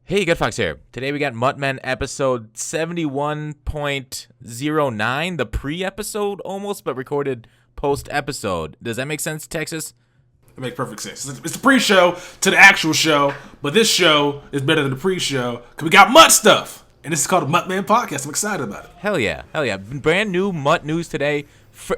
Hey, Good Fox here. Today we got MUT Men episode 71.09, the pre-episode almost, but recorded post-episode. Does that make sense, Texas? It makes perfect sense. It's the pre-show to the actual show, but this show is better than the pre-show because we got MUT stuff. And this is called the MUT Man Podcast. I'm excited about it. Hell yeah. Brand new MUT news today.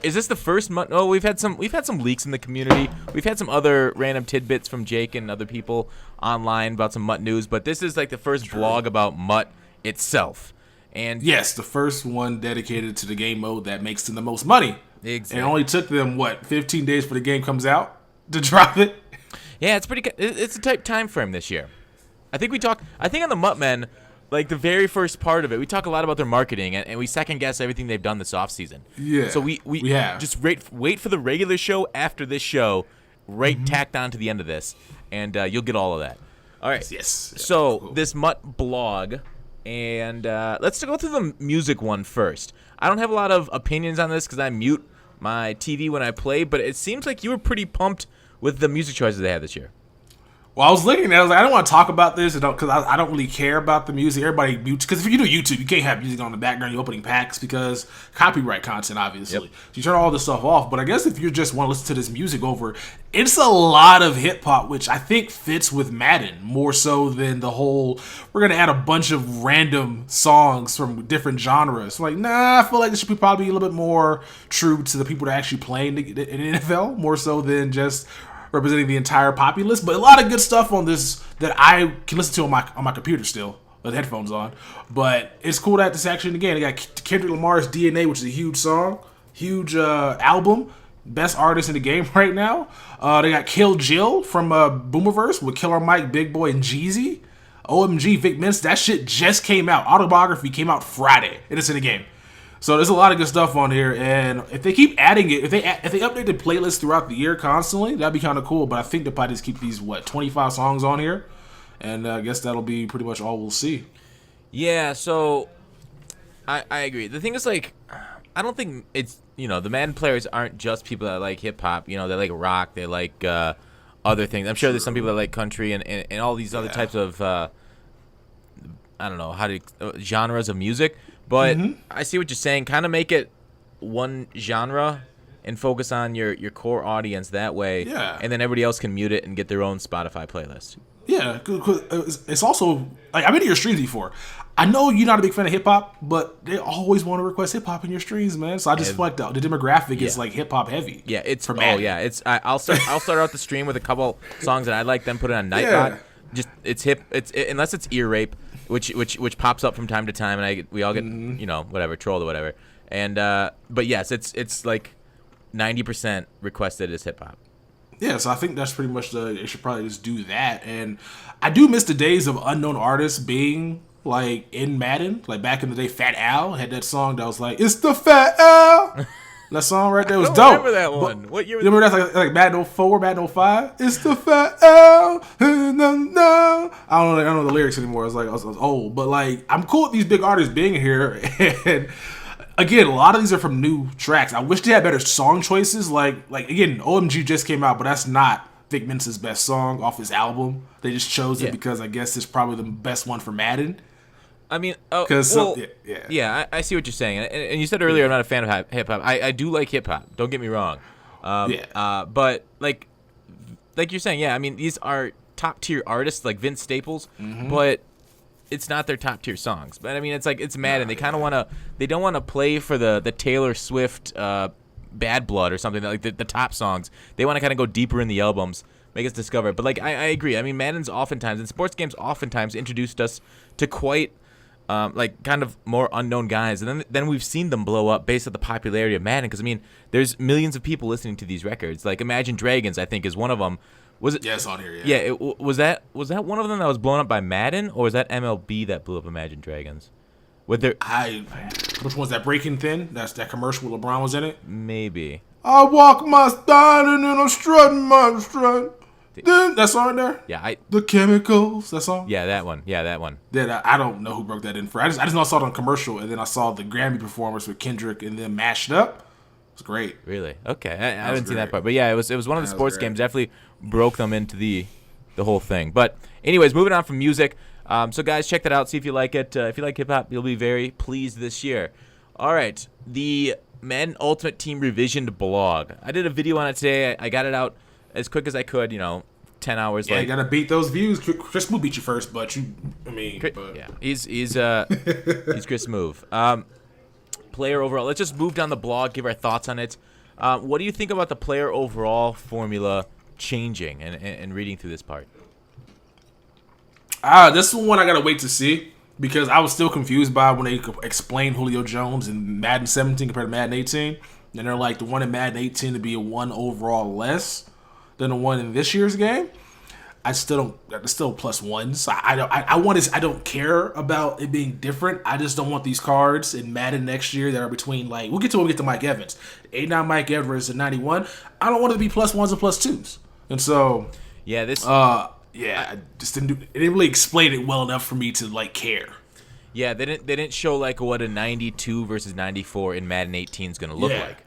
Is this the first MUT? Oh, we've had some leaks in the community. We've had some other random tidbits from Jake and other people online about some MUT news, but this is like the first blog about MUT itself. And yes, the first one dedicated to the game mode that makes them the most money. Exactly. And it only took them 15 days for the game comes out to drop it. Yeah, it's pretty. It's a tight time frame this year. I think on the MUT Men, like the very first part of it, we talk a lot about their marketing and we second guess everything they've done this offseason. Yeah. So we have. just wait for the regular show after this show, tacked on to the end of this, and you'll get all of that. All right. Yes. So cool. This MUT blog, and let's go through the music one first. I don't have a lot of opinions on this because I mute my TV when I play, but it seems like you were pretty pumped with the music choices they had this year. Well, I was looking at it, I was like, I don't want to talk about this because I don't really care about the music. Everybody mutes. Because if you do YouTube, you can't have music on the background, you're opening packs because copyright content, obviously. Yep. So you turn all this stuff off. But I guess if you just want to listen to this music over, it's a lot of hip-hop, which I think fits with Madden more so than the whole, we're going to add a bunch of random songs from different genres. Like, I feel like this should be probably a little bit more true to the people that are actually playing in the NFL, more so than just representing the entire populace, but a lot of good stuff on this that I can listen to on my computer still with headphones on. But it's cool that this actually, again, they got Kendrick Lamar's DNA, which is a huge song, huge album, best artist in the game right now. They got Kill Jill from Boomerverse with Killer Mike, Big Boy, and Jeezy. OMG, Vic Mensa, that shit just came out. Autobiography came out Friday, and it's in the game. So there's a lot of good stuff on here, and if they keep adding it, if they update the playlist throughout the year constantly, that'd be kind of cool. But I think they'll probably just keep these 25 songs on here, and I guess that'll be pretty much all we'll see. Yeah, so I agree. The thing is, like, I don't think it's, the Madden players aren't just people that like hip hop. They like rock, they like other things. I'm sure there's some people that like country and all these other types of I don't know genres of music. But I see what you're saying. Kind of make it one genre and focus on your core audience that way. Yeah. And then everybody else can mute it and get their own Spotify playlist. Yeah, it's also, like, I've been to your streams before. I know you're not a big fan of hip-hop, but they always want to request hip-hop in your streams, man. So I just feel like the demographic is, like, hip-hop heavy. Yeah, I'll start out the stream with a couple songs that I like, then put it on Nightbot. Yeah. Just it's hip. Unless it's ear rape, which pops up from time to time, and we all get whatever trolled or whatever. And but yes, it's like 90% requested is hip hop. Yeah, so I think that's pretty much they should probably just do that. And I do miss the days of unknown artists being like in Madden. Like back in the day, Fat Al had that song that was like, "It's the Fat Al." That song right there was dope. I remember that one. What year was you remember that? Like Madden 04, Madden 05? It's the Fat L. No. I don't know the lyrics anymore. I was old. But like, I'm cool with these big artists being here. And again, a lot of these are from new tracks. I wish they had better song choices. Like again, OMG just came out, but that's not Vic Mensa's best song off his album. They just chose it because I guess it's probably the best one for Madden. I mean, I see what you're saying, and you said earlier I'm not a fan of hip hop. I do like hip hop. Don't get me wrong. But like you're saying, I mean, these are top tier artists like Vince Staples, but it's not their top tier songs. But I mean, it's like it's Madden. They kind of they don't want to play for the Taylor Swift Bad Blood or something like the top songs. They want to kind of go deeper in the albums, make us discover it. But like I agree. I mean, Madden's oftentimes and sports games oftentimes introduced us to quite like kind of more unknown guys, and then we've seen them blow up based on the popularity of Madden. Because I mean, there's millions of people listening to these records. Like Imagine Dragons, I think, is one of them. Was it? Yeah, it's on here. Yeah. Was that one of them that was blown up by Madden, or was that MLB that blew up Imagine Dragons? Which one's that Breaking Thin? That's that commercial with LeBron was in it. Maybe. I walk my style and then I'm strutting my strut. That song there? Yeah, The Chemicals, that song? Yeah, that one. That I don't know who broke that in for. I just know I saw it on commercial, and then I saw the Grammy performance with Kendrick and then mashed up. It's great. Really? Okay. I haven't seen that part. But yeah, it was one of the sports games. Definitely broke them into the whole thing. But anyways, moving on from music, So guys, check that out. See if you like it. If you like hip hop, you'll be very pleased this year. All right, the Madden Ultimate Team revisioned blog. I did a video on it today. I got it out as quick as I could. 10 hours. Yeah, you gotta beat those views. Chris Smoove beat you first, but yeah, he's Chris Smoove. Player overall. Let's just move down the blog. Give our thoughts on it. What do you think about the player overall formula changing and reading through this part? This one I gotta wait to see because I was still confused by when they explained Julio Jones in Madden 17 compared to Madden 18, and they're like the one in Madden 18 to be a 1 overall less than the one in this year's game. It's still +1s. I don't care about it being different. I just don't want these cards in Madden next year that are between we'll get to when we get to Mike Evans. 89 Mike Evans and 91. I don't want it to be +1s and +2s. And so I just it didn't really explain it well enough for me to care. Yeah, they didn't show what a 92 versus 94 in Madden 18 is going to look like.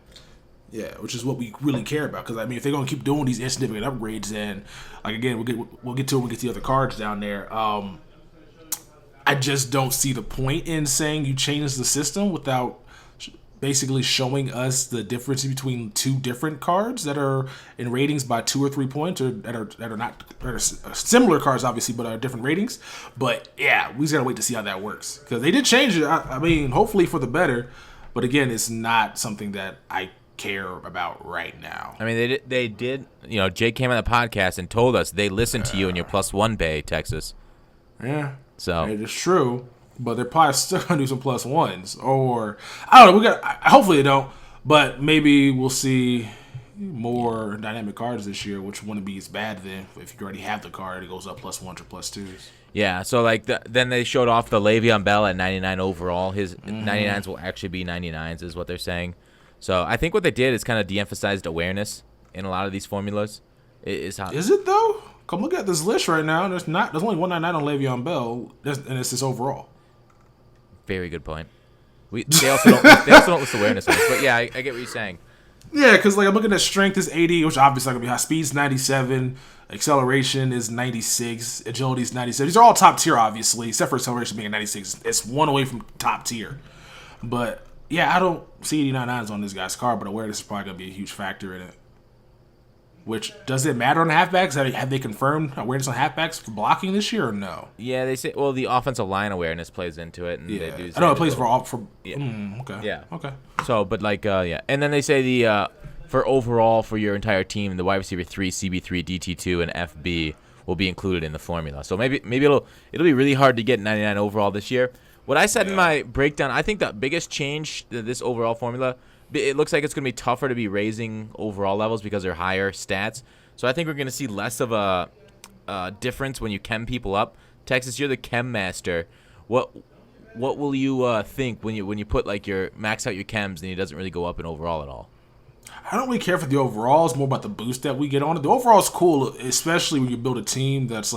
Yeah, which is what we really care about. Because if they're gonna keep doing these insignificant upgrades, then again, we'll get to it when we get to the other cards down there. I just don't see the point in saying you change the system without basically showing us the difference between two different cards that are in ratings by 2 or 3 points, or that are similar cards, obviously, but are different ratings. But yeah, we just gotta wait to see how that works because they did change it. I mean, hopefully for the better. But again, it's not something that I care about right now. I mean, they did. Jake came on the podcast and told us they listened to you in your +1 bay, Texas. Yeah, so it is true, but they're probably still gonna do some +1s, or I don't know. Hopefully they don't, but maybe we'll see more dynamic cards this year, which wouldn't be as bad then if you already have the card. It goes up +1s or +2s. Yeah, so then they showed off the Le'Veon Bell at 99 overall. His 99s will actually be 99s, is what they're saying. So I think what they did is kind of de-emphasized awareness in a lot of these formulas. Is it though? Come look at this list right now. There's only 199 on Le'Veon Bell, and it's his overall. Very good point. They also don't list awareness on this, but yeah, I get what you're saying. Yeah, because I'm looking at strength is 80, which obviously not gonna be high. Speed's 97, acceleration is 96, agility is 97. These are all top tier, obviously, except for acceleration being 96. It's one away from top tier, but. Yeah, I don't see 89s on this guy's card, but awareness is probably going to be a huge factor in it. Which, does it matter on halfbacks? Have they confirmed awareness on halfbacks for blocking this year or no? Yeah, they say, the offensive line awareness plays into it. And yeah, they do I know it plays for yeah. Okay. Yeah. Okay. So, but yeah. And then they say for overall for your entire team, the wide receiver 3, CB3, DT2, and FB will be included in the formula. So maybe it'll be really hard to get 99 overall this year. What I said in my breakdown, I think the biggest change to this overall formula, it looks like it's going to be tougher to be raising overall levels because they're higher stats. So I think we're going to see less of a difference when you chem people up. Texas, you're the chem master. What will you think when you put your max out your chems and it doesn't really go up in overall at all? I don't really care for the overall. It's more about the boost that we get on it. The overall is cool, especially when you build a team that's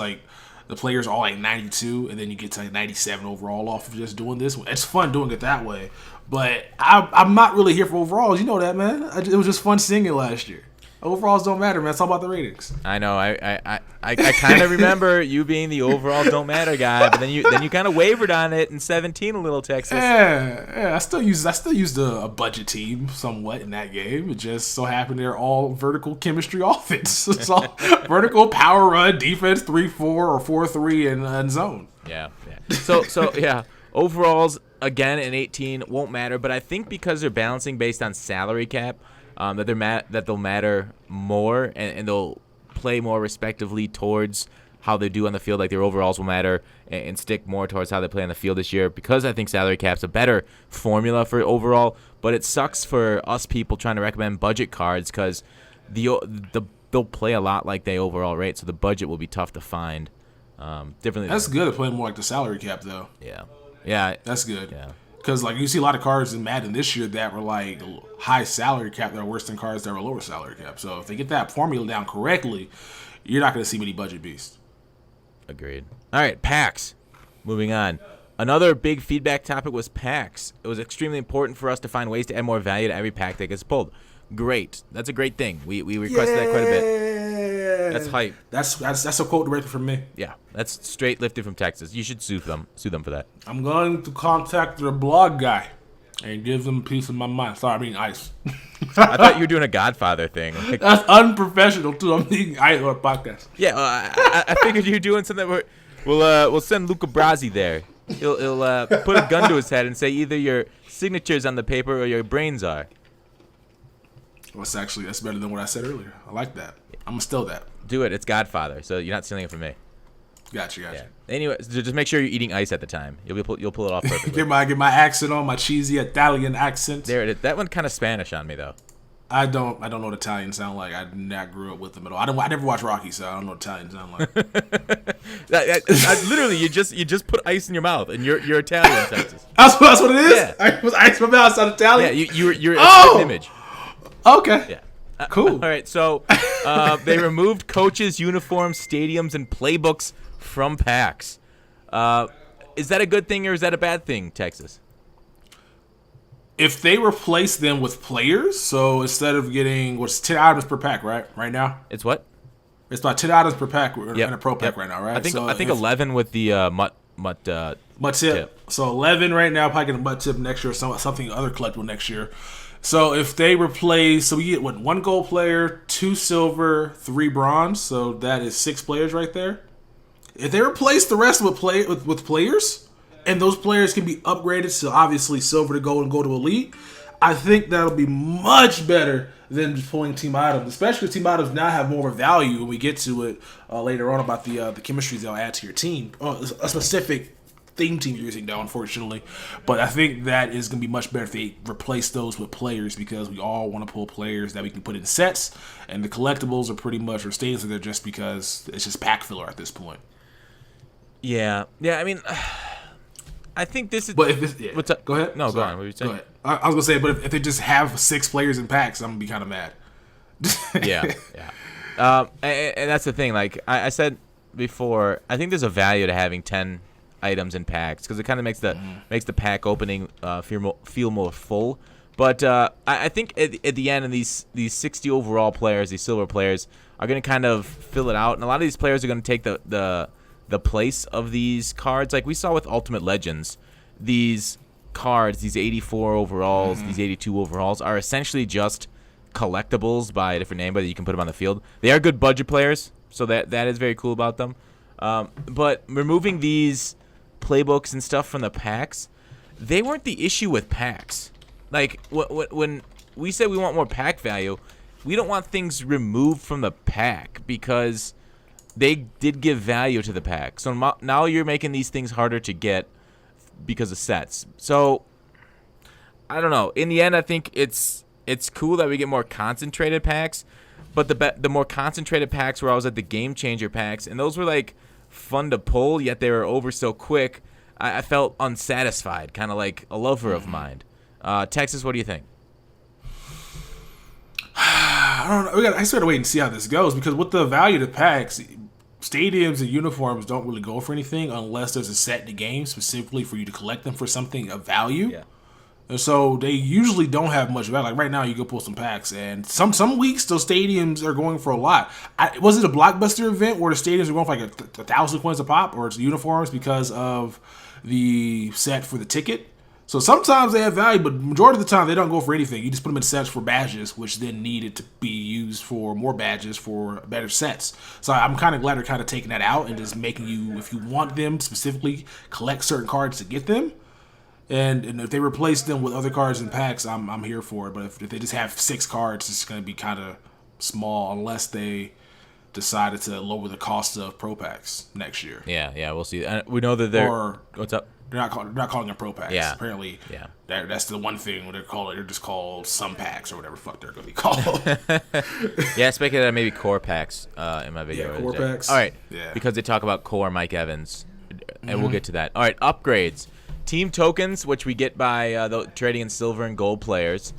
the players all 92, and then you get to 97 overall off of just doing this. It's fun doing it that way, but I'm not really here for overalls. You know that, man. It was just fun seeing it last year. Overalls don't matter, man. It's all about the ratings. I know. I kind of remember you being the overalls don't matter guy, but then you kind of wavered on it in 17 a little, Texas. Yeah. I still used a budget team somewhat in that game. It just so happened they're all vertical chemistry offense. It's all vertical power run defense 3-4 or 4-3 and zone. Yeah. So yeah. Overalls again in 18 won't matter, but I think because they're balancing based on salary cap. That they'll matter more and they'll play more respectively towards how they do on the field. Their overalls will matter and stick more towards how they play on the field this year because I think salary cap's a better formula for overall. But it sucks for us people trying to recommend budget cards because they'll play a lot like they overall rate, so the budget will be tough to find. Differently. That's good at playing more like the salary cap though. Yeah. That's good. Yeah. Because you see a lot of cards in Madden this year that were high salary cap that are worse than cards that were lower salary cap. So if they get that formula down correctly, you're not going to see many budget beasts. Agreed. All right, packs. Moving on. Another big feedback topic was packs. It was extremely important for us to find ways to add more value to every pack that gets pulled. Great. That's a great thing. We requested that quite a bit. That's hype. That's a quote directly from me. Yeah, that's straight lifted from Texas. You should sue them for that. I'm going to contact their blog guy and give them a piece of my mind. Sorry, I'm eating ice. I thought you were doing a Godfather thing. Like, that's unprofessional too. I'm eating ice on a podcast. Yeah, I figured you were doing something where we'll send Luca Brasi there. He'll put a gun to his head and say either your signature's on the paper or your brains are. Well, that's better than what I said earlier. I like that. I'm gonna steal that. Do it. It's Godfather, so you're not stealing it from me. Gotcha. Yeah. Anyway, so just make sure you're eating ice at the time. You'll pull it off perfectly. get my accent on, my cheesy Italian accent. There it is. That one kind of Spanish on me though. I don't know what Italians sound like. I grew up with them at all. I never watched Rocky, so I don't know what Italians sound like. Literally, you just put ice in your mouth, and you're Italian, Texas. That's what it is. Yeah. I was ice in my mouth. Sound Italian. Yeah, you're a spitting image. Okay. Yeah. Cool. All right. So they removed coaches' uniforms, stadiums, and playbooks from packs. Is that a good thing or is that a bad thing, Texas? If they replace them with players, so instead of getting 10 items per pack, right now? It's what? It's about 10 items per pack in a pro pack right now, right? I think 11 with the MUT tip. So 11 right now, probably get a MUT tip next year or something other collectible next year. So if they replace, so we get 1 gold player, 2 silver, 3 bronze, so that is 6 players right there. If they replace the rest with players, and those players can be upgraded to obviously silver to gold and gold to elite, I think that'll be much better than just pulling team items. Especially team items now have more of a value when we get to it later on about the chemistries they'll add to your team. A specific theme team you're using now, unfortunately. But I think that is going to be much better if they replace those with players because we all want to pull players that we can put in sets. And the collectibles are pretty much, or stays there just because it's just pack filler at this point. Yeah. I mean, I think this is. But if this, what's up? Go ahead. No, Sorry. go on. What were you saying? Go ahead. I was gonna say, but if they just have 6 players in packs, I'm gonna be kind of mad. Yeah. And that's the thing. Like I said before, I think there's a value to having 10 items in packs because it kind of makes the pack opening feel more full. But I think at the end, of these 60 overall players, these silver players, are going to kind of fill it out, and a lot of these players are going to take the place of these cards. Like we saw with Ultimate Legends, these cards, these 84 overalls, these 82 overalls, are essentially just collectibles by a different name, but you can put them on the field. They are good budget players, so that is very cool about them. But removing these playbooks and stuff from the packs, they weren't the issue with packs. Like when we said we want more pack value, we don't want things removed from the pack because they did give value to the pack. So now you're making these things harder to get because of sets. So I don't know. In the end, I think it's cool that we get more concentrated packs, but the more concentrated packs were always like the game changer packs, and those were like fun to pull, yet they were over so quick. I felt unsatisfied, kind of like a lover of mine. Texas, what do you think? I don't know. I just gotta wait and see how this goes because with the value of the packs, stadiums and uniforms don't really go for anything unless there's a set in the game specifically for you to collect them for something of value. Yeah. And so they usually don't have much value. Like right now, you go pull some packs, and some weeks those stadiums are going for a lot. Was it a blockbuster event where the stadiums are going for like 1,000 coins a pop, or it's uniforms because of the set for the ticket? So sometimes they have value, but majority of the time they don't go for anything. You just put them in sets for badges, which then needed to be used for more badges for better sets. So I'm kind of glad they're kind of taking that out and just making you, if you want them specifically, collect certain cards to get them. And if they replace them with other cards in packs, I'm here for it. But if they just have 6 cards, it's going to be kind of small unless they decided to lower the cost of pro packs next year. Yeah, we'll see. We know that they're. What's up? They're not calling them pro packs. Yeah. Apparently, yeah. That's the one thing when they're just called some packs or whatever the fuck they're going to be called. Yeah, I speculated maybe core packs in my video. Yeah, core packs. All right. Yeah. Because they talk about core Mike Evans, and we'll get to that. All right, upgrades. Team tokens, which we get by trading in silver and gold players.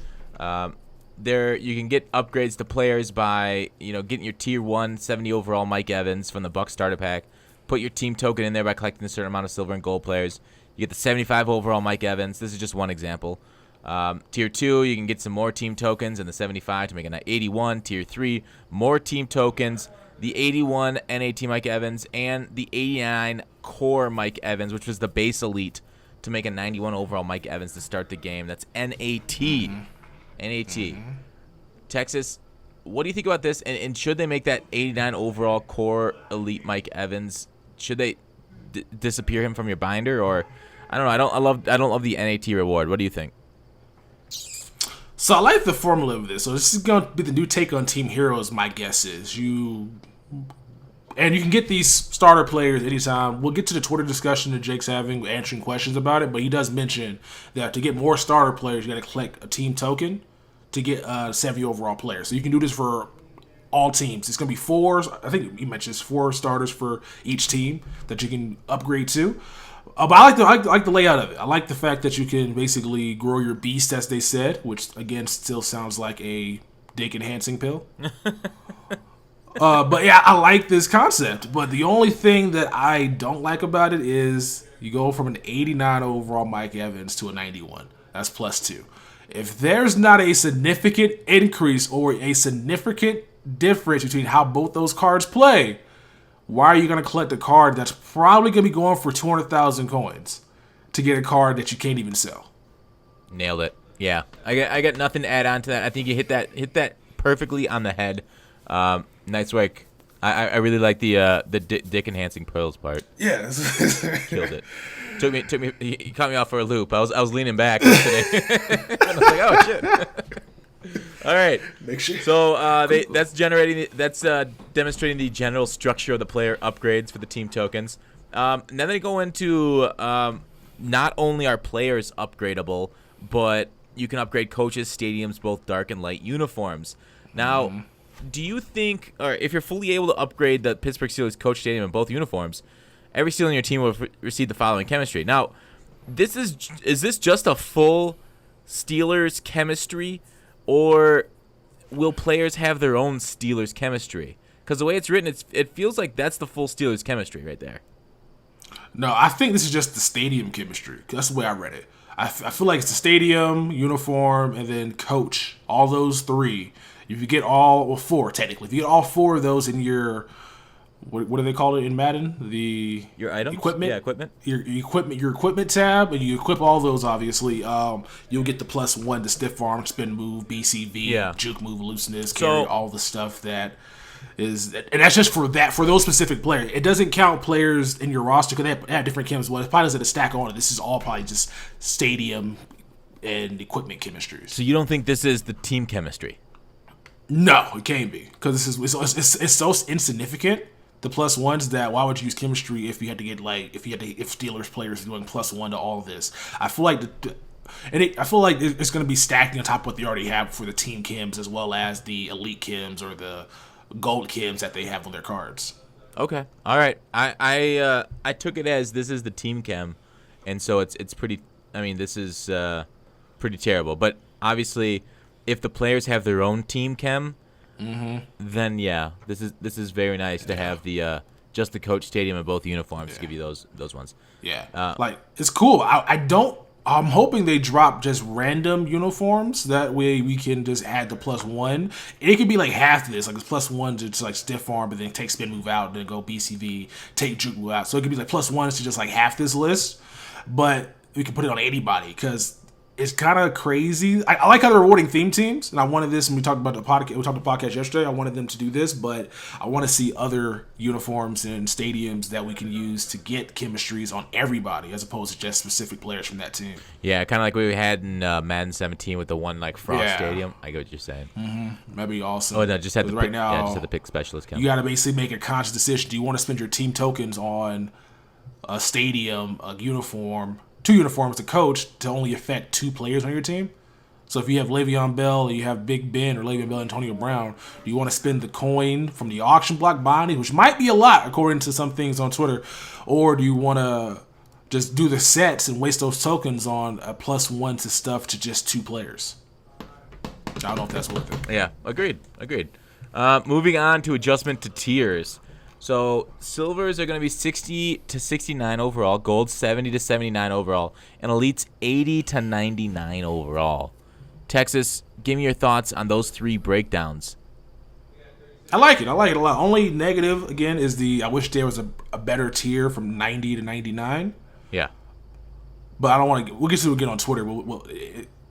There you can get upgrades to players by getting your tier 1 70 overall Mike Evans from the Bucks starter pack. Put your team token in there by collecting a certain amount of silver and gold players. You get the 75 overall Mike Evans. This is just one example. Tier 2, you can get some more team tokens in the 75 to make it 81. Tier 3, more team tokens. the 81 NAT Mike Evans, and the 89 core Mike Evans, which was the base elite, to make a 91 overall Mike Evans to start the game. That's NAT. NAT. Texas, what do you think about this? And should they make that 89 overall core elite Mike Evans? Should they disappear him from your binder, or I don't know. I don't love the NAT reward. What do you think? So I like the formula of this. So this is going to be the new take on Team Heroes. My guess is you can get these starter players anytime. We'll get to the Twitter discussion that Jake's having, answering questions about it. But he does mention that to get more starter players, you got to collect a team token to get 70 overall players. So you can do this for all teams. It's going to be 4. I think you mentioned 4 starters for each team that you can upgrade to. But I like the layout of it. I like the fact that you can basically grow your beast, as they said, which again still sounds like a dick enhancing pill. But yeah, I like this concept. But the only thing that I don't like about it is you go from an 89 overall Mike Evans to a 91. That's +2. If there's not a significant increase or a significant difference between how both those cards play, why are you going to collect a card that's probably going to be going for 200,000 coins to get a card that you can't even sell? Nailed it. Yeah, I got nothing to add on to that. I think you hit that perfectly on the head. Nice work. I really like the dick enhancing pearls part. Yeah, killed it. Took me. You caught me off for a loop. I was leaning back yesterday. And I was like, oh shit. All right. Make sure. So that's demonstrating the general structure of the player upgrades for the team tokens. Now they go into not only are players upgradable, but you can upgrade coaches, stadiums, both dark and light uniforms. Now, do you think, or if you're fully able to upgrade the Pittsburgh Steelers coach stadium in both uniforms, every Steeler on your team will receive the following chemistry? Now, is this just a full Steelers chemistry, or will players have their own Steelers chemistry? Because the way it's written, it feels like that's the full Steelers chemistry right there. No, I think this is just the stadium chemistry. That's the way I read it. I feel like it's the stadium, uniform, and then coach. All those 3. If you get all, well, 4 technically. If you get all 4 of those in your, what do they call it in Madden? Your items? Equipment? Yeah, equipment. Your equipment tab, and you equip all those, obviously. You'll get the +1 to stiff arm, spin move, BCV, juke move, looseness, carry, all the stuff that is, and that's just for those specific players. It doesn't count players in your roster because they have different chems. Well, it probably doesn't stack on it. This is all probably just stadium and equipment chemistries. So you don't think this is the team chemistry? No, it can't be, because it's so insignificant. The +1s that why would you use chemistry if you had to get if Steelers players doing +1 to all of this? I feel like it's going to be stacked on top of what they already have for the team chems as well as the elite chems or the gold chems that they have on their cards. Okay, all right. I took it as this is the team chem, and so it's pretty. I mean, this is pretty terrible. But obviously, if the players have their own team chem, then yeah, this is very nice to have the just the coach stadium and both uniforms to give you those ones. Yeah, it's cool. I'm hoping they drop just random uniforms. That way we can just add the +1. It could be like half of this, like it's +1 to just like stiff arm, but then take spin move out, then go BCV, take juke move out. So it could be like +1s to just like half this list, but we can put it on anybody because it's kind of crazy. I like how they're rewarding theme teams, and I wanted this. And we talked about the podcast. We talked about the podcast yesterday. I wanted them to do this, but I want to see other uniforms and stadiums that we can use to get chemistries on everybody, as opposed to just specific players from that team. Yeah, kind of like we had in Madden 17 with the one like Frost Stadium. I get what you're saying. That'd be awesome. Oh no, just had to right pick, now. Just had to pick specialist. You got to basically make a conscious decision. Do you want to spend your team tokens on a stadium, a uniform? 2 uniforms to coach to only affect 2 players on your team. So if you have Le'Veon Bell or you have Big Ben or Le'Veon Bell and Antonio Brown, do you want to spend the coin from the auction block binding, which might be a lot according to some things on Twitter, or do you want to just do the sets and waste those tokens on a +1 to stuff to just 2 players? I don't know if that's worth it. Yeah, agreed. Moving on to adjustment to tiers. So silvers are going to be 60 to 69 overall, gold 70 to 79 overall, and elites 80 to 99 overall. Texas, give me your thoughts on those 3 breakdowns. I like it. I like it a lot. Only negative, again, is I wish there was a better tier from 90 to 99. Yeah. But I don't want to. We'll get to it again on Twitter.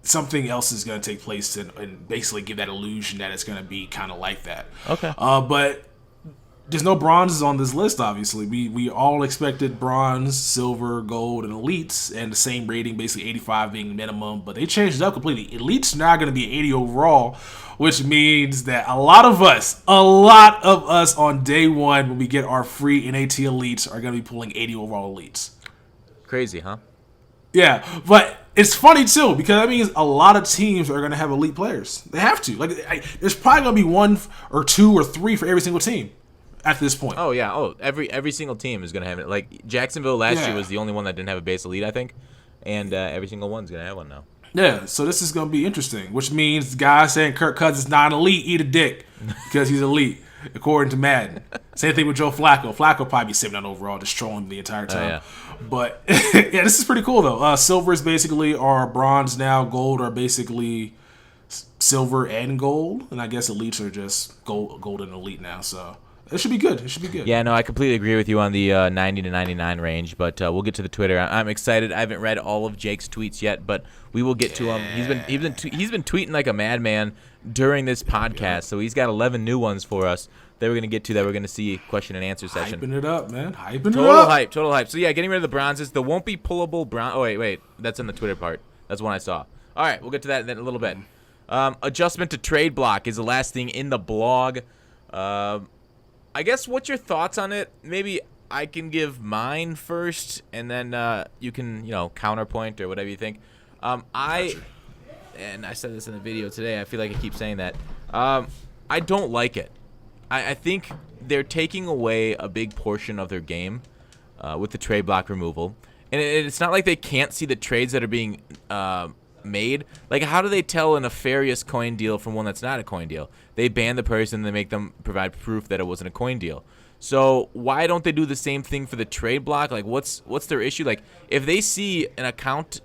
Something else is going to take place and basically give that illusion that it's going to be kind of like that. Okay. But there's no bronzes on this list, obviously. We all expected bronze, silver, gold, and elites, and the same rating, basically 85 being minimum. But they changed it up completely. Elites now going to be 80 overall, which means that a lot of us on day one when we get our free NAT elites are going to be pulling 80 overall elites. Crazy, huh? Yeah, but it's funny too because that means a lot of teams are going to have elite players. They have to. There's probably going to be 1 or 2 or 3 for every single team at this point. Oh yeah. Oh, every single team is going to have it. Like Jacksonville last year was the only one that didn't have a base elite, I think, and every single one's going to have one now. Yeah, so this is going to be interesting, which means guys saying Kirk Cousins is not an elite, eat a dick because he's elite, according to Madden. Same thing with Joe Flacco. Flacco will probably be 79 overall, just trolling the entire time. Yeah. But, yeah, this is pretty cool, though. Silver is basically our bronze now. Gold are basically silver and gold. And I guess elites are just gold and elite now. So it should be good. It should be good. Yeah, no, I completely agree with you on the 90 to 99 range. But we'll get to the Twitter. I'm excited. I haven't read all of Jake's tweets yet, but we will get to him. He's been tweeting like a madman during this podcast. So he's got 11 new ones for us that we're going to get to that we're going to see question and answer session. Hyping it up, man. Total hype. So, yeah, getting rid of the bronzes. There won't be pullable bronze. Oh, wait. That's in the Twitter part. That's one I saw. All right, we'll get to that in a little bit. Adjustment to trade block is the last thing in the blog. I guess what's your thoughts on it? Maybe I can give mine first, and then you can, counterpoint or whatever you think. And I said this in the video today. I feel like I keep saying that. I don't like it. I think they're taking away a big portion of their game with the trade block removal. And it's not like they can't see the trades that are being made. Like, how do they tell a nefarious coin deal from one that's not a coin deal? They ban the person, they make them provide proof that it wasn't a coin deal. So why don't they do the same thing for the trade block? Like, what's their issue? Like, if they see an account,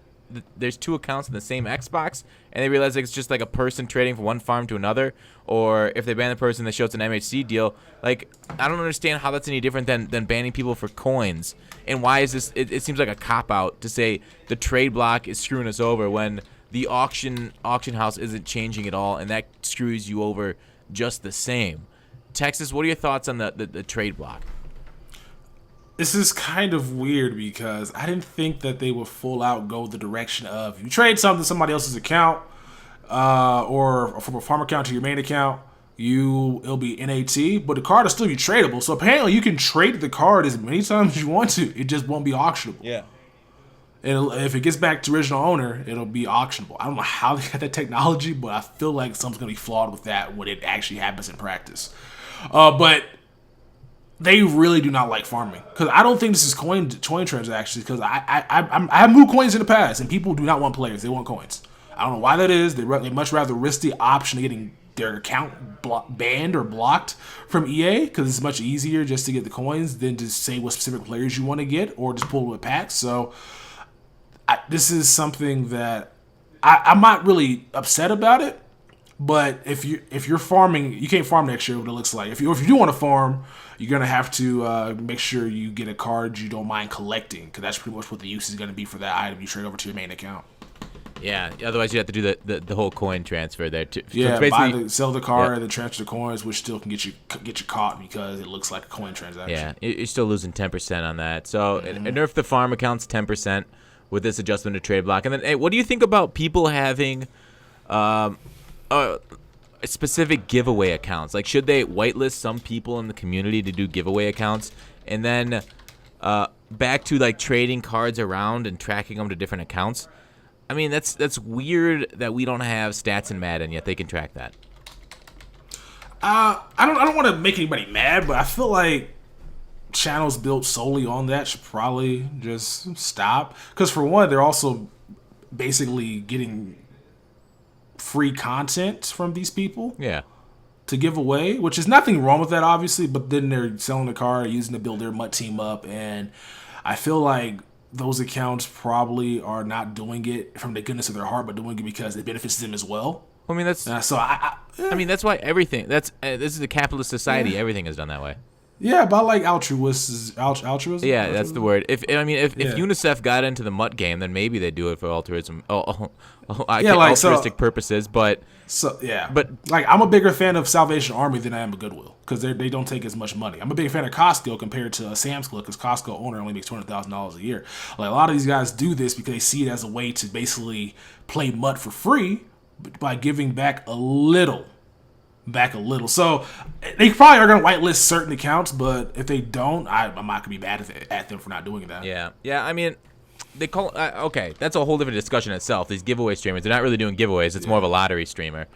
there's 2 accounts in the same Xbox, and they realize it's just like a person trading from one farm to another, or if they ban the person, they show it's an MHC deal. Like, I don't understand how that's any different than banning people for coins. And why is this? It seems like a cop-out to say the trade block is screwing us over when the auction house isn't changing at all, and that screws you over just the same. Texas, what are your thoughts on the trade block? This is kind of weird because I didn't think that they would full out go the direction of you trade something to somebody else's account or from a farm account to your main account, it'll be NAT, but the card will still be tradable. So apparently you can trade the card as many times as you want to. It just won't be auctionable. Yeah. And if it gets back to original owner, it'll be auctionable. I don't know how they got that technology, but I feel like something's going to be flawed with that when it actually happens in practice. But they really do not like farming because I don't think this is coin transactions. Because I have moved coins in the past, and people do not want players; they want coins. I don't know why that is. They much rather risk the option of getting their account banned or blocked from EA because it's much easier just to get the coins than to say what specific players you want to get or just pull with packs. So this is something that I'm not really upset about it. But if you're farming, you can't farm next year. What it looks like. If you do want to farm, you're gonna have to make sure you get a card you don't mind collecting, because that's pretty much what the use is gonna be for that item you trade over to your main account. Yeah. Otherwise, you have to do the whole coin transfer there too. Yeah. So sell the card and then transfer the coins, which still can get you caught because it looks like a coin transaction. Yeah. You're still losing 10% on that. So nerf the farm accounts 10% with this adjustment to trade block. And then, hey, what do you think about people having specific giveaway accounts? Like, should they whitelist some people in the community to do giveaway accounts, and then back to like trading cards around and tracking them to different accounts? I mean, that's weird that we don't have stats in Madden yet they can track that. I don't want to make anybody mad, but I feel like channels built solely on that should probably just stop. Because for one, they're also basically getting free content from these people. Yeah. To give away, which is nothing wrong with that, obviously, but then they're selling the card, using to build their MUT team up, and I feel like those accounts probably are not doing it from the goodness of their heart, but doing it because it benefits them as well. I mean, that's that's why everything. This is a capitalist society. Yeah. Everything is done that way. Yeah, but I like altruism. Yeah, that's the word. If UNICEF got into the MUT game, then maybe they'd do it for altruistic purposes. But like I'm a bigger fan of Salvation Army than I am of Goodwill because they don't take as much money. I'm a big fan of Costco compared to Sam's Club because Costco owner only makes $200,000 a year. Like a lot of these guys do this because they see it as a way to basically play MUT for free by giving back a little. So they probably are going to whitelist certain accounts, but if they don't, I'm not going to be mad at them for not doing that. Yeah. I mean, they call okay. That's a whole different discussion itself. These giveaway streamers, they're not really doing giveaways. It's more of a lottery streamer,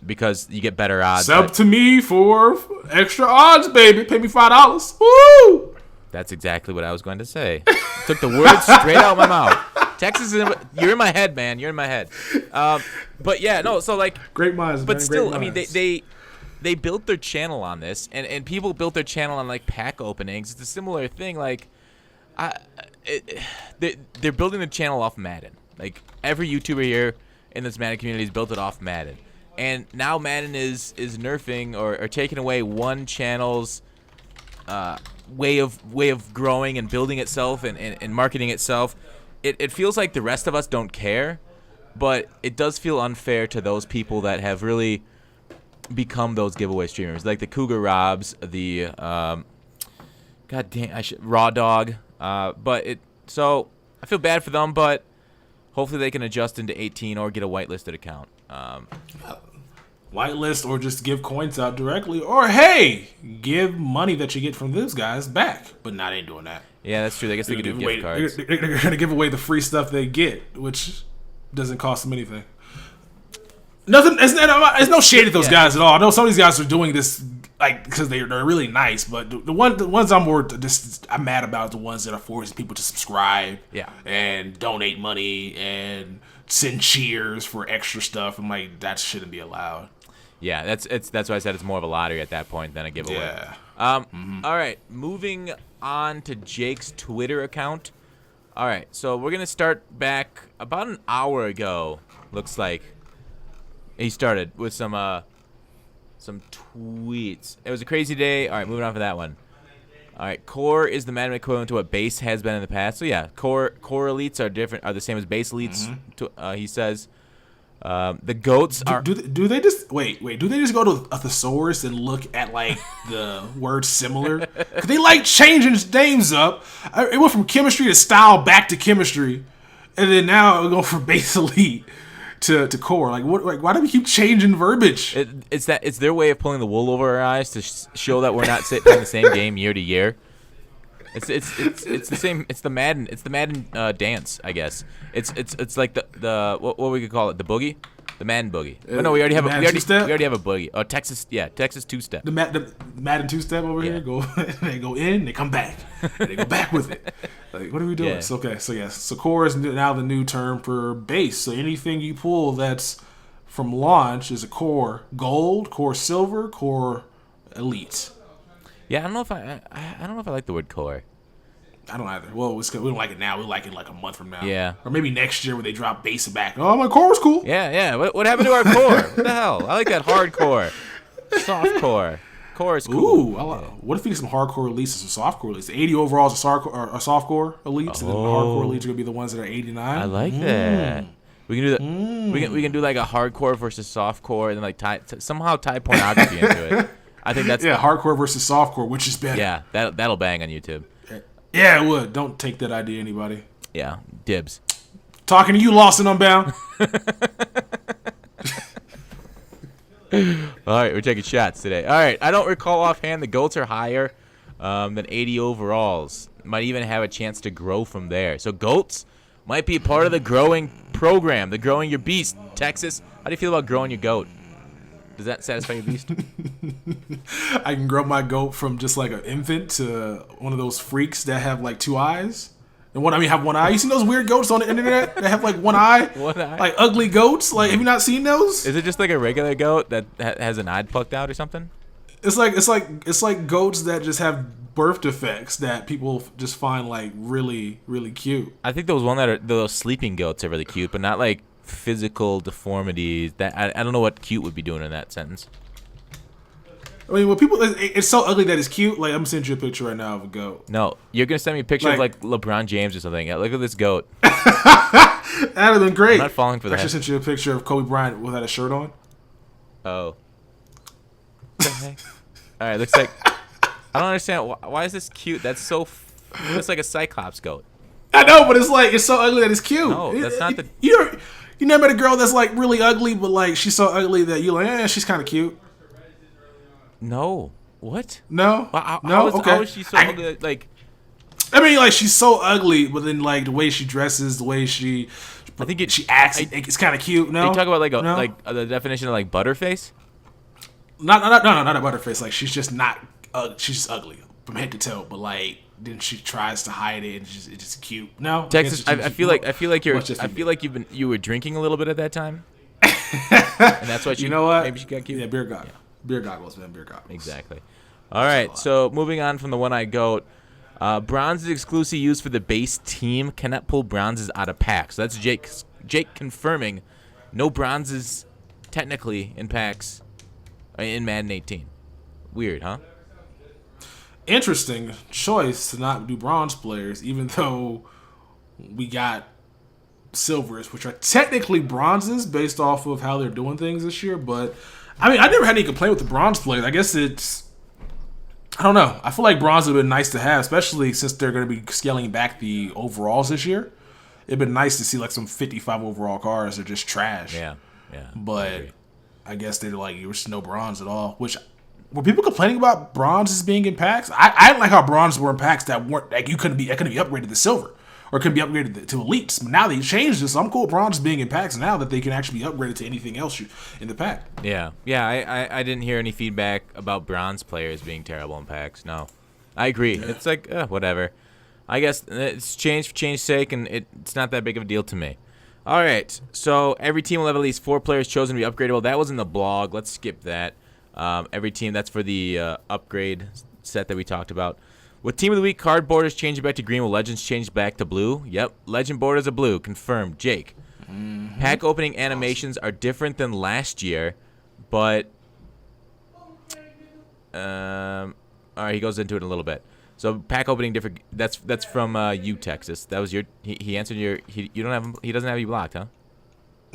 because you get better odds. Sub to me for extra odds, baby. Pay me $5. Woo! That's exactly what I was going to say. Took the words straight out of my mouth. Texas, you're in my head, man. You're in my head. But yeah, no. So like, great minds. But man, still, I mean, they built their channel on this, and people built their channel on like pack openings. It's a similar thing. Like, they're building the channel off Madden. Like every YouTuber here in this Madden community has built it off Madden, and now Madden is nerfing or taking away one channel's way of growing and building itself and marketing itself. It feels like the rest of us don't care, but it does feel unfair to those people that have really become those giveaway streamers, like the Cougar Robs, the Raw Dog. So I feel bad for them, but hopefully they can adjust into 18 or get a whitelisted account. Whitelist or just give coins out directly, or hey, give money that you get from those guys back. But not ain't doing that. Yeah, that's true. I guess they could do gift cards. They're going to give away the free stuff they get, which doesn't cost them anything. Nothing. It's no shade at those guys at all. I know some of these guys are doing this like because they're really nice, but the ones I'm mad about are the ones that are forcing people to subscribe, and donate money and send cheers for extra stuff. I'm like, that shouldn't be allowed. Yeah, that's why I said it's more of a lottery at that point than a giveaway. Yeah. All right, moving on to Jake's Twitter account. All right, so we're gonna start back about an hour ago. Looks like he started with some tweets. It was a crazy day. All right, moving on for that one. All right, core is the Madden equivalent to what base has been in the past. So yeah, core elites are the same as base elites. He says. The goats are. Do they just wait? Do they just go to a thesaurus and look at like the word similar? Cause they like changing names up. It went from chemistry to style back to chemistry, and then now it go from base elite to core. Like what? Like why do we keep changing verbiage? It's their way of pulling the wool over our eyes to show that we're not playing the same game year to year. It's the same. It's the Madden. It's the Madden dance, I guess. It's like the what we could call it, the boogie, the Madden boogie. No, we already have a boogie. Oh, Texas two-step. The Madden two-step over here. They go in, they come back, and they go back with it. Like what are we doing? Yeah. So core is now the new term for base. So anything you pull that's from launch is a core gold, core silver, core elite. Yeah, I don't know if I like the word core. I don't either. Well, we don't like it now. We like it like a month from now. Yeah. Or maybe next year when they drop base back. Oh, my core is cool. Yeah. What happened to our core? What the hell? I like that hardcore, soft core. Core is cool. Ooh, what if we get some hardcore elites and some softcore elites? 80 overall is a softcore elites, and then the hardcore elites are gonna be the ones that are 89. I like that. We can do that. We can do like a hardcore versus softcore, and then like somehow tie pornography into it. I think that's hardcore versus softcore, which is better. Yeah, that'll bang on YouTube. Yeah, it would. Don't take that idea, anybody. Yeah, dibs. Talking to you, Lost and Unbound. All right, we're taking shots today. All right, I don't recall offhand the goats are higher than 80 overalls. Might even have a chance to grow from there. So goats might be part of the growing program, the growing your beast. Texas, how do you feel about growing your goat? Does that satisfy your beast? I can grow my goat from just like an infant to one of those freaks that have like two eyes. And have one eye. You seen those weird goats on the internet that have like one eye? One eye? Like ugly goats? Like have you not seen those? Is it just like a regular goat that has an eye plucked out or something? It's like goats that just have birth defects that people just find like really, really cute. I think those sleeping goats are really cute, but not like physical deformities. That I don't know what cute would be doing in that sentence. I mean, when people, it's so ugly that it's cute. Like, I'm sending you a picture right now of a goat. No, you're gonna send me a picture of like LeBron James or something. Yeah, look at this goat. That'd have been great. I'm not falling for that. I actually sent you a picture of Kobe Bryant without a shirt on. Oh. All right, looks like I don't understand why is this cute? That's so. It's like a Cyclops goat. I know, but it's so ugly that it's cute. No, that's not the. You never met a girl that's like really ugly, but like she's so ugly that you're like, she's kind of cute. No. What? No. Okay. How is she so ugly? Like, I mean, like she's so ugly, but then like the way she dresses, the way she acts, it's kind of cute. No. You talk about like the definition of like butterface. Not a butterface. Like she's just not. She's just ugly from head to toe. But like then she tries to hide it, and it's just cute. No. Texas. I feel like you were drinking a little bit at that time. And that's why she. You know what? Maybe she got cute. Yeah, beer goggles. Yeah. Beer goggles, man. Beer goggles. Exactly. All right. So moving on from the one-eyed goat, bronze is exclusively used for the base team. Cannot pull bronzes out of packs. So that's Jake confirming no bronzes technically in packs in Madden 18. Weird, huh? Interesting choice to not do bronze players, even though we got silvers, which are technically bronzes based off of how they're doing things this year, but. I mean, I never had any complaint with the bronze players. I guess I don't know. I feel like bronze would have been nice to have, especially since they're going to be scaling back the overalls this year. It'd been nice to see like some 55 overall cars that are just trash. Yeah. But I guess they're like, there was no bronze at all. Which, were people complaining about bronzes being in packs? I didn't like how bronzes were in packs that weren't, like it couldn't be upgraded to silver. Or could be upgraded to elites. But now they changed this, so I'm cool with bronze being in packs now that they can actually be upgraded to anything else in the pack. Yeah. I didn't hear any feedback about bronze players being terrible in packs. No, I agree. Yeah. It's like whatever. I guess it's changed for change's sake, and it's not that big of a deal to me. All right. So every team will have at least 4 players chosen to be upgradable. That was in the blog. Let's skip that. Every team, that's for the upgrade set that we talked about. With Team of the Week, card borders changing back to green. Will Legends change back to blue? Yep, Legend borders are blue. Confirmed. Jake. Mm-hmm. Pack opening animations are different than last year, but all right, he goes into it in a little bit. So pack opening different. That's from you, Texas. That was your. He answered your. You don't have him. He doesn't have you blocked, huh?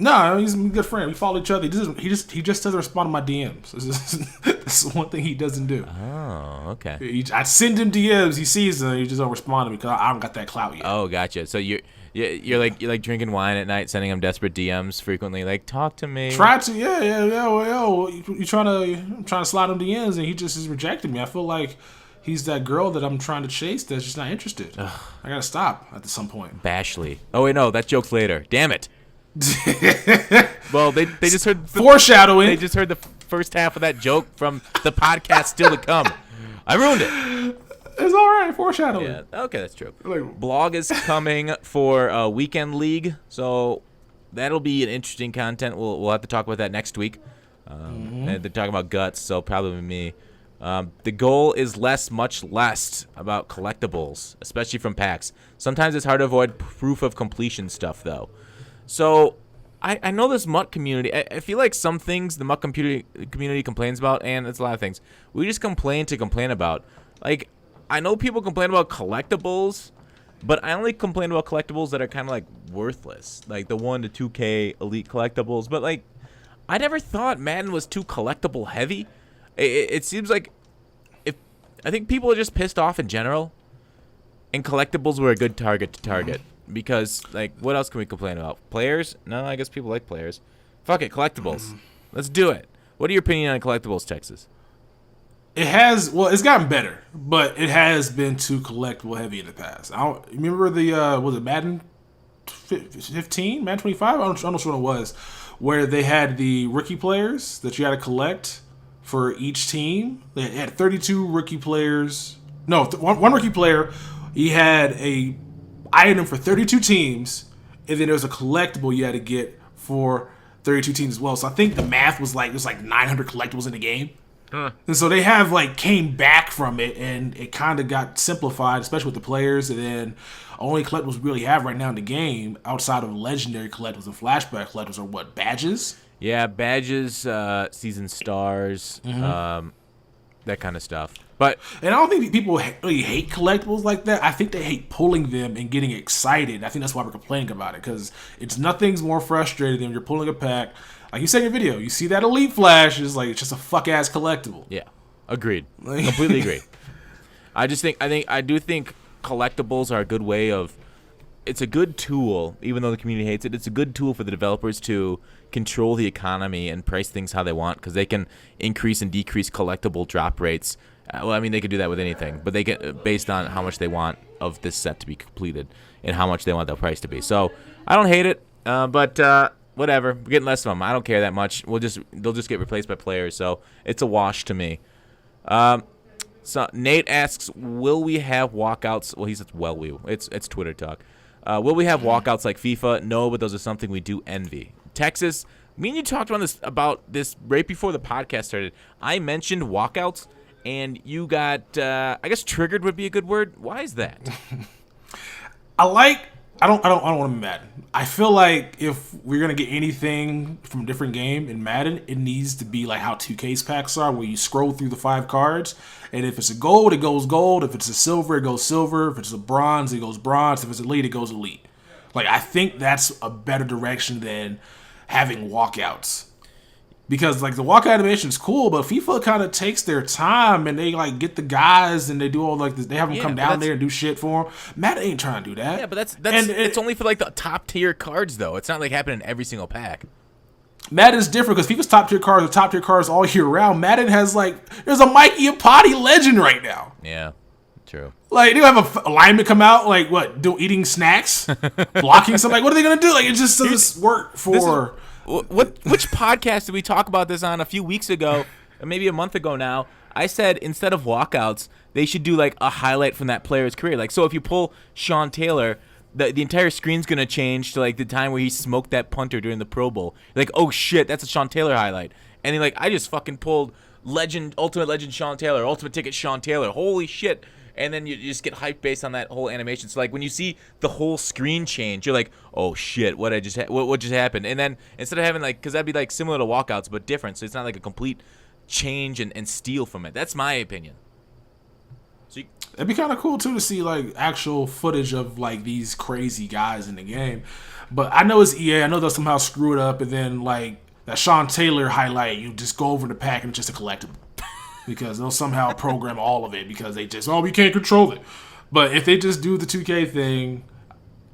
No, he's a good friend. We follow each other. He just doesn't respond to my DMs. That's one thing he doesn't do. Oh, okay. I send him DMs. He sees them. He just don't respond to me because I don't got that clout yet. Oh, gotcha. So you're like drinking wine at night, sending him desperate DMs frequently. Like, talk to me. Try to, yeah. Well, I'm trying to slide him DMs, and he just is rejecting me. I feel like he's that girl that I'm trying to chase that's just not interested. Ugh. I gotta stop at some point. Bashly. Oh wait, no, that joke's later. Damn it. Well, they just heard foreshadowing. They just heard the first half of that joke from the podcast still to come. I ruined it. It's all right. Foreshadowing. Yeah. Okay, that's true. Blog is coming for Weekend League, so that'll be an interesting content. We'll have to talk about that next week. And they're talking about guts, so probably me. The goal is much less about collectibles, especially from packs. Sometimes it's hard to avoid proof of completion stuff, though. So I know this MUT community. I feel like some things the MUT community complains about, and it's a lot of things. We just complain to complain about. Like, I know people complain about collectibles, but I only complain about collectibles that are kind of like worthless, like the 1 to 2K elite collectibles. But like, I never thought Madden was too collectible heavy. It seems like I think people are just pissed off in general, and collectibles were a good target to target. Because, like, what else can we complain about? Players? No, I guess people like players. Fuck it, collectibles. Let's do it. What are your opinion on collectibles, Texas? It's gotten better, but it has been too collectible heavy in the past. Remember was it Madden 15? Madden 25? I'm not sure what it was. Where they had the rookie players that you had to collect for each team. They had 32 rookie players. No, one rookie player. He had a item for 32 teams, and then there was a collectible you had to get for 32 teams as well. So I think the math was like there's like 900 collectibles in the game. And so they have came back from it, and it kind of got simplified, especially with the players. And then only collectibles we really have right now in the game, outside of legendary collectibles and flashback collectibles, are what, badges? Yeah, badges, season stars, that kind of stuff. But and I don't think people really hate collectibles like that. I think they hate pulling them and getting excited. I think that's why we're complaining about it, because nothing's more frustrating than you're pulling a pack. Like you said in your video, you see that Elite Flash, it's just a fuck ass collectible. Yeah, agreed. Completely agreed. I do think collectibles are a good way of. It's a good tool, even though the community hates it. It's a good tool for the developers to control the economy and price things how they want, because they can increase and decrease collectible drop rates. Well, I mean, they could do that with anything, but they get based on how much they want of this set to be completed and how much they want the price to be. So I don't hate it, but whatever. We're getting less of them. I don't care that much. They'll just get replaced by players, so it's a wash to me. So Nate asks, will we have walkouts? Well, he says, it's Twitter talk. Will we have walkouts like FIFA? No, but those are something we do envy. Texas, me and you talked about this right before the podcast started. I mentioned walkouts, and you got, I guess triggered would be a good word. Why is that? I don't want to be Madden. I feel like if we're gonna get anything from a different game in Madden, it needs to be like how 2K's packs are, where you scroll through the 5 cards, and if it's a gold, it goes gold. If it's a silver, it goes silver. If it's a bronze, it goes bronze. If it's elite, it goes elite. I think that's a better direction than having walkouts. Because the walkout animation is cool, but FIFA kind of takes their time and they get the guys and they do all this. They have them come down there and do shit for them. Madden ain't trying to do that. Yeah, but it's only for the top tier cards though. It's not happening in every single pack. Madden's different because FIFA's top tier cards are top tier cards all year round. Madden has there's a Mikey Apati legend right now. Yeah, true. They have a lineman come out eating snacks, blocking something. What are they gonna do? It just doesn't work for. Which podcast did we talk about this on a few weeks ago, or maybe a month ago now? I said instead of walkouts, they should do a highlight from that player's career. So if you pull Sean Taylor, the entire screen's gonna change to the time where he smoked that punter during the Pro Bowl. Oh shit, that's a Sean Taylor highlight. And then I just fucking pulled Ultimate Legend Sean Taylor, Ultimate Ticket Sean Taylor. Holy shit. And then you just get hyped based on that whole animation. So when you see the whole screen change, you're like, "Oh shit, what just happened?" And then instead of having because that'd be similar to walkouts but different, so it's not a complete change and steal from it. That's my opinion. So it'd be kind of cool too to see actual footage of these crazy guys in the game. But I know it's EA. I know they'll somehow screw it up, and then that Sean Taylor highlight, you just go over the pack and it's just a collectible. Because they'll somehow program all of it because they we can't control it. But if they just do the 2K thing,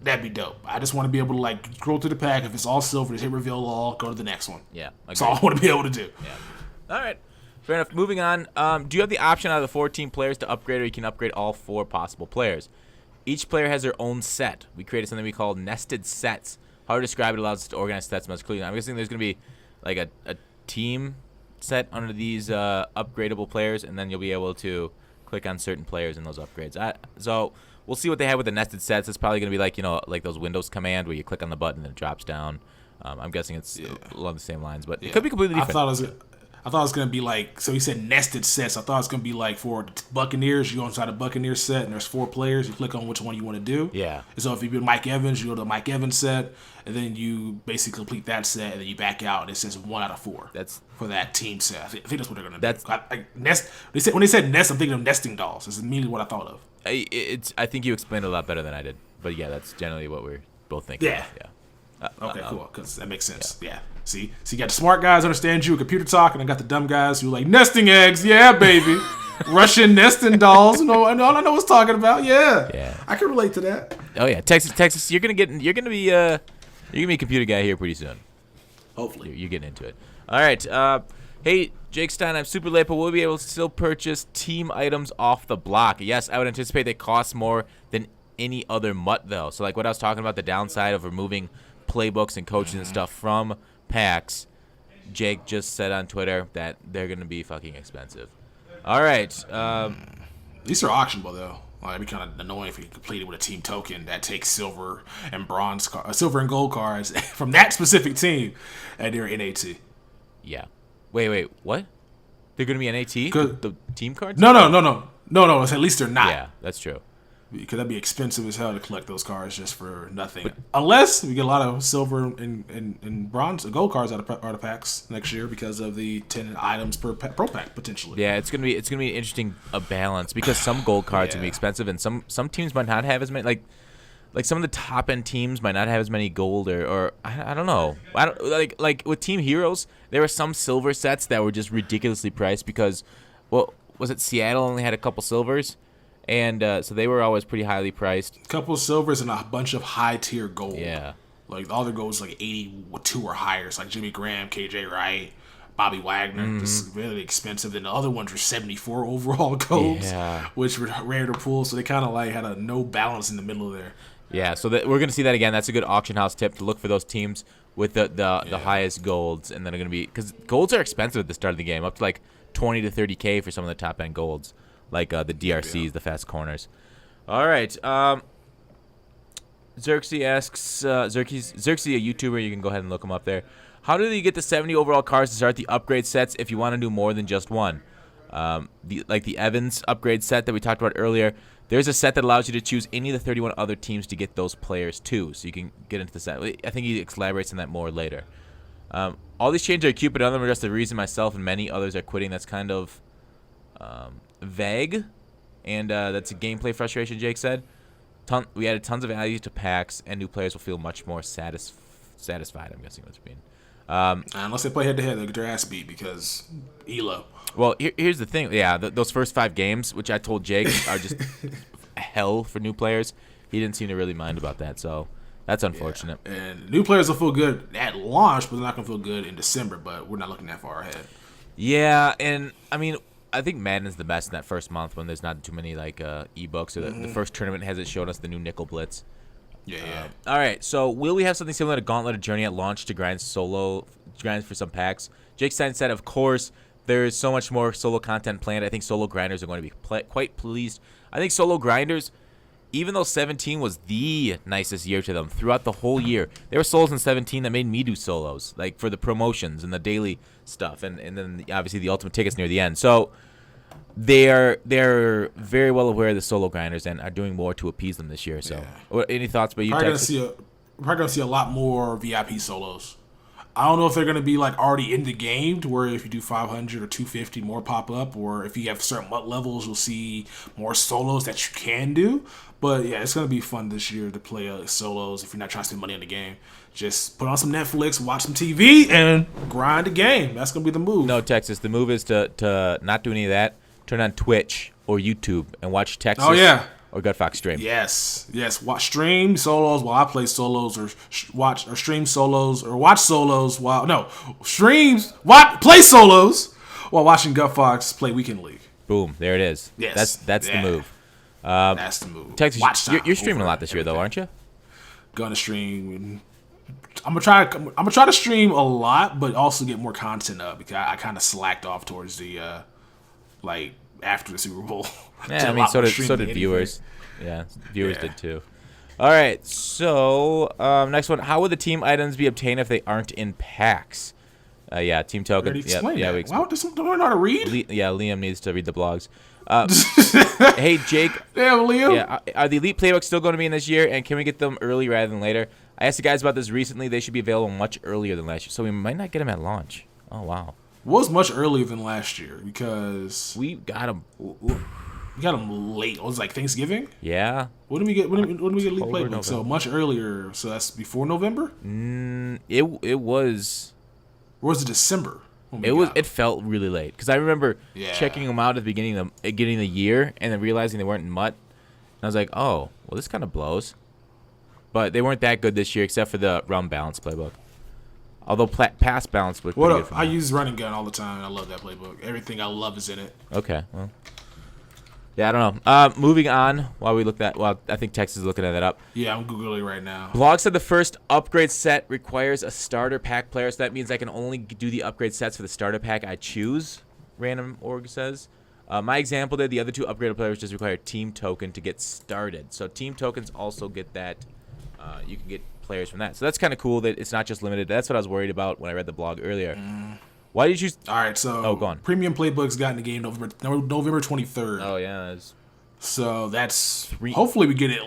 that'd be dope. I just want to be able to scroll through the pack. If it's all silver, just hit reveal all, go to the next one. Yeah. That's all I want to be able to do. Yeah. All right. Fair enough. Moving on. Do you have the option out of the 14 players to upgrade, or you can upgrade all 4 possible players? Each player has their own set. We created something we call nested sets. How to describe it allows us to organize sets much cleaner. I'm guessing there's going to be a team set under these upgradable players, and then you'll be able to click on certain players in those upgrades. So we'll see what they have with the nested sets. It's probably going to be like those Windows command where you click on the button and it drops down. I'm guessing it's along the same lines, but it could be completely different. I thought it was going to be so he said nested sets. I thought it was going to be for Buccaneers. You go inside a Buccaneers set, and there's 4 players. You click on which one you want to do. Yeah. And so if you do Mike Evans, you go to the Mike Evans set, and then you basically complete that set, and then you back out, and it says 1 out of 4. That's for that team set. I think that's what they're going to do. Nest. When they said nest, I'm thinking of nesting dolls. That's immediately what I thought of. I think you explained it a lot better than I did. But yeah, that's generally what we're both thinking. Yeah. Of. Yeah. Okay, cool, because that makes sense. Yeah. See, you got the smart guys understand you, computer talk, and I got the dumb guys who nesting eggs. Yeah, baby. Russian nesting dolls. I know what's talking about. Yeah. I can relate to that. Oh yeah, Texas. You're gonna be a computer guy here pretty soon. Hopefully, you're getting into it. All right. Hey, Jake Stein, I'm super late, but will we be able to still purchase team items off the block? Yes, I would anticipate they cost more than any other MUT though. So what I was talking about, the downside of removing playbooks and coaches and stuff from packs, Jake just said on Twitter that they're going to be fucking expensive. All right. These are auctionable, though. It'd be kind of annoying if you complete it with a team token that takes silver and gold cards from that specific team, and they're NAT. Yeah. Wait. What? They're going to be NAT? The team cards? No. At least they're not. Yeah, that's true. Because that'd be expensive as hell to collect those cards just for nothing. Unless we get a lot of silver and bronze, gold cards out of packs next year because of the 10 items per pro pack potentially. Yeah, it's gonna be an interesting balance because some gold cards will be expensive and some teams might not have as many. Like some of the top end teams might not have as many gold or I don't know. Like with Team Heroes, there were some silver sets that were just ridiculously priced because, well, was it Seattle only had a couple silvers? And so they were always pretty highly priced. A couple of silvers and a bunch of high-tier gold. Yeah. Like, all their gold is like 82 or higher. It's like Jimmy Graham, KJ Wright, Bobby Wagner. Just really expensive. Then the other ones were 74 overall golds, which were rare to pull. So they kind of like had a no balance in the middle there. Yeah, so we're going to see that again. That's a good auction house tip to look for those teams with the highest golds. And then they're going to be – because golds are expensive at the start of the game, up to like 20 to 30K for some of the top-end golds. Like the DRCs, the fast corners. All right. Xerxes asks, Xerxes, a YouTuber, you can go ahead and look him up there. How do you get the 70 overall cars to start the upgrade sets if you want to do more than just one? The Evans upgrade set that we talked about earlier, there's a set that allows you to choose any of the 31 other teams to get those players too, so you can get into the set. I think he elaborates on that more later. All these changes are cute, but none of them are just the reason myself and many others are quitting. That's kind of vague, and that's a gameplay frustration, Jake said. We added tons of value to packs, and new players will feel much more satisfied, I'm guessing that's being. Unless they play head-to-head, they'll get their ass beat because ELO. Well, here's the thing. Yeah, those first 5 games, which I told Jake are just hell for new players, he didn't seem to really mind about that, so that's unfortunate. Yeah. And new players will feel good at launch, but they're not going to feel good in December, but we're not looking that far ahead. Yeah, and, I mean, I think Madden is the best in that first month when there's not too many like ebooks. Or the first tournament hasn't shown us the new Nickel Blitz. Yeah. All right. So will we have something similar to Gauntlet or Journey at launch to grind for some packs? Jake Stein said, of course. There is so much more solo content planned. I think solo grinders are going to be quite pleased. I think solo grinders, even though 17 was the nicest year to them throughout the whole year, there were solos in 17 that made me do solos, like for the promotions and the daily stuff, and then obviously the ultimate tickets near the end. So they're very well aware of the solo grinders and are doing more to appease them this year. So any thoughts by you? We're probably gonna see a lot more VIP solos. I don't know if they're going to be like already in the game to where if you do 500 or 250 more pop up, or if you have certain MUT levels, you'll see more solos that you can do. But yeah, it's going to be fun this year to play solos if you're not trying to spend money on the game. Just put on some Netflix, watch some TV, and grind the game. That's going to be the move. No, Texas, the move is to not do any of that. Turn on Twitch or YouTube and watch Texas. Or Gutfox stream. Yes. Watch stream solos while I play solos, or stream solos, or watch solos while play solos while watching Gutfox play Weekend League. Boom, there it is. Yes, that's the move. That's the move. Texas, you're streaming a lot this year, though, aren't you? Gonna stream. I'm gonna try to stream a lot, but also get more content up because I kind of slacked off towards the after the Super Bowl. Yeah, I mean, so did viewers. Yeah, viewers did too. All right, so next one. How would the team items be obtained if they aren't in packs? Team token. Yeah, we Wow, don't know how to read? Liam needs to read the blogs. Hey, Jake. Damn, Liam. Yeah, are the Elite playbooks still going to be in this year, and can we get them early rather than later? I asked the guys about this recently. They should be available much earlier than last year, so we might not get them at launch. Oh, wow. Was much earlier than last year because we got them. We got them late. It was like Thanksgiving. Yeah. When did we get Elite Playbook? November. So much earlier. So that's before November. It was. Or was it December? It felt really late because I remember checking them out at the beginning of the year and then realizing they weren't in MUT. And I was like, oh, well, this kind of blows. But they weren't that good this year except for the run balance playbook. Although pass balance was pretty good. I use running gun all the time, and I love that playbook. Everything I love is in it. Okay, well. Yeah, I don't know. Moving on, while we look that, I think Texas is looking that up. Yeah, I'm Googling right now. Blog said the first upgrade set requires a starter pack player, so that means I can only do the upgrade sets for the starter pack I choose, Random Org says. My example did the other 2 upgraded players just require team token to get started. So team tokens also get that. You can get players from that. So that's kind of cool that it's not just limited. That's what I was worried about when I read the blog earlier. Why did you choose? All right, so go on. Premium Playbooks got in the game November 23rd. Oh yeah, so that's hopefully we get it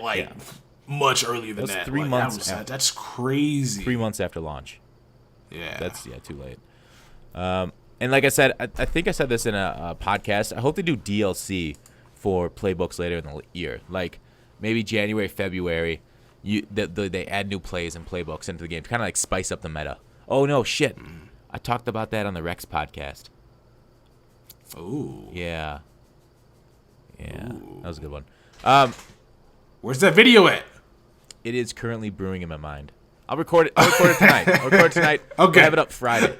much earlier than that. 3 months. That's crazy. 3 months after launch. Yeah, that's too late. And like I said, I think I said this in a podcast. I hope they do DLC for Playbooks later in the year, like maybe January, February. They add new plays and playbooks into the game to kind of like spice up the meta. Oh no, shit! I talked about that on the Rex podcast. Ooh. Yeah. Ooh. That was a good one. Where's that video at? It is currently brewing in my mind. I'll record it tonight. Okay. We'll have it up Friday.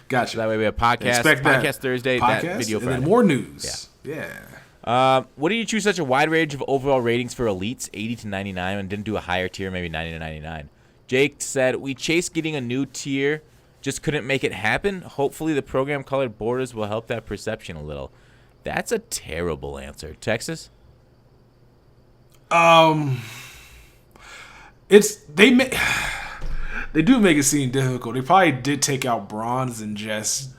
Gotcha. So that way we have podcast Thursday, that video Friday. And then more news. Yeah. What do you choose such a wide range of overall ratings for elites, 80 to 99, and didn't do a higher tier, maybe 90 to 99? Jake said, we chased getting a new tier, just couldn't make it happen. Hopefully the program colored borders will help that perception a little. That's a terrible answer. Texas? They do make it seem difficult. They probably did take out bronze and just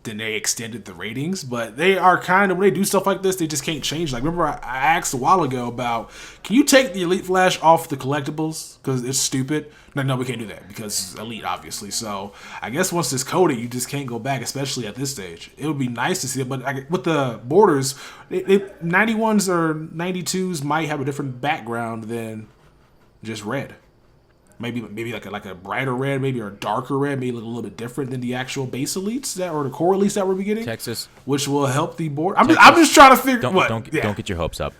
then they extended the ratings, but they are kind of, when they do stuff like this, they just can't change. Like, remember I asked a while ago about, can you take the Elite Flash off the collectibles because it's stupid? No, we can't do that because Elite, obviously. So I guess once it's coded, you just can't go back, especially at this stage. It would be nice to see it, but with the borders, 91s or 92s might have a different background than just red. Maybe like a brighter red, maybe, or a darker red, maybe look a little bit different than the actual base elites or the core elites that we're getting. Texas, which will help the board. I'm just trying to figure. Don't get your hopes up.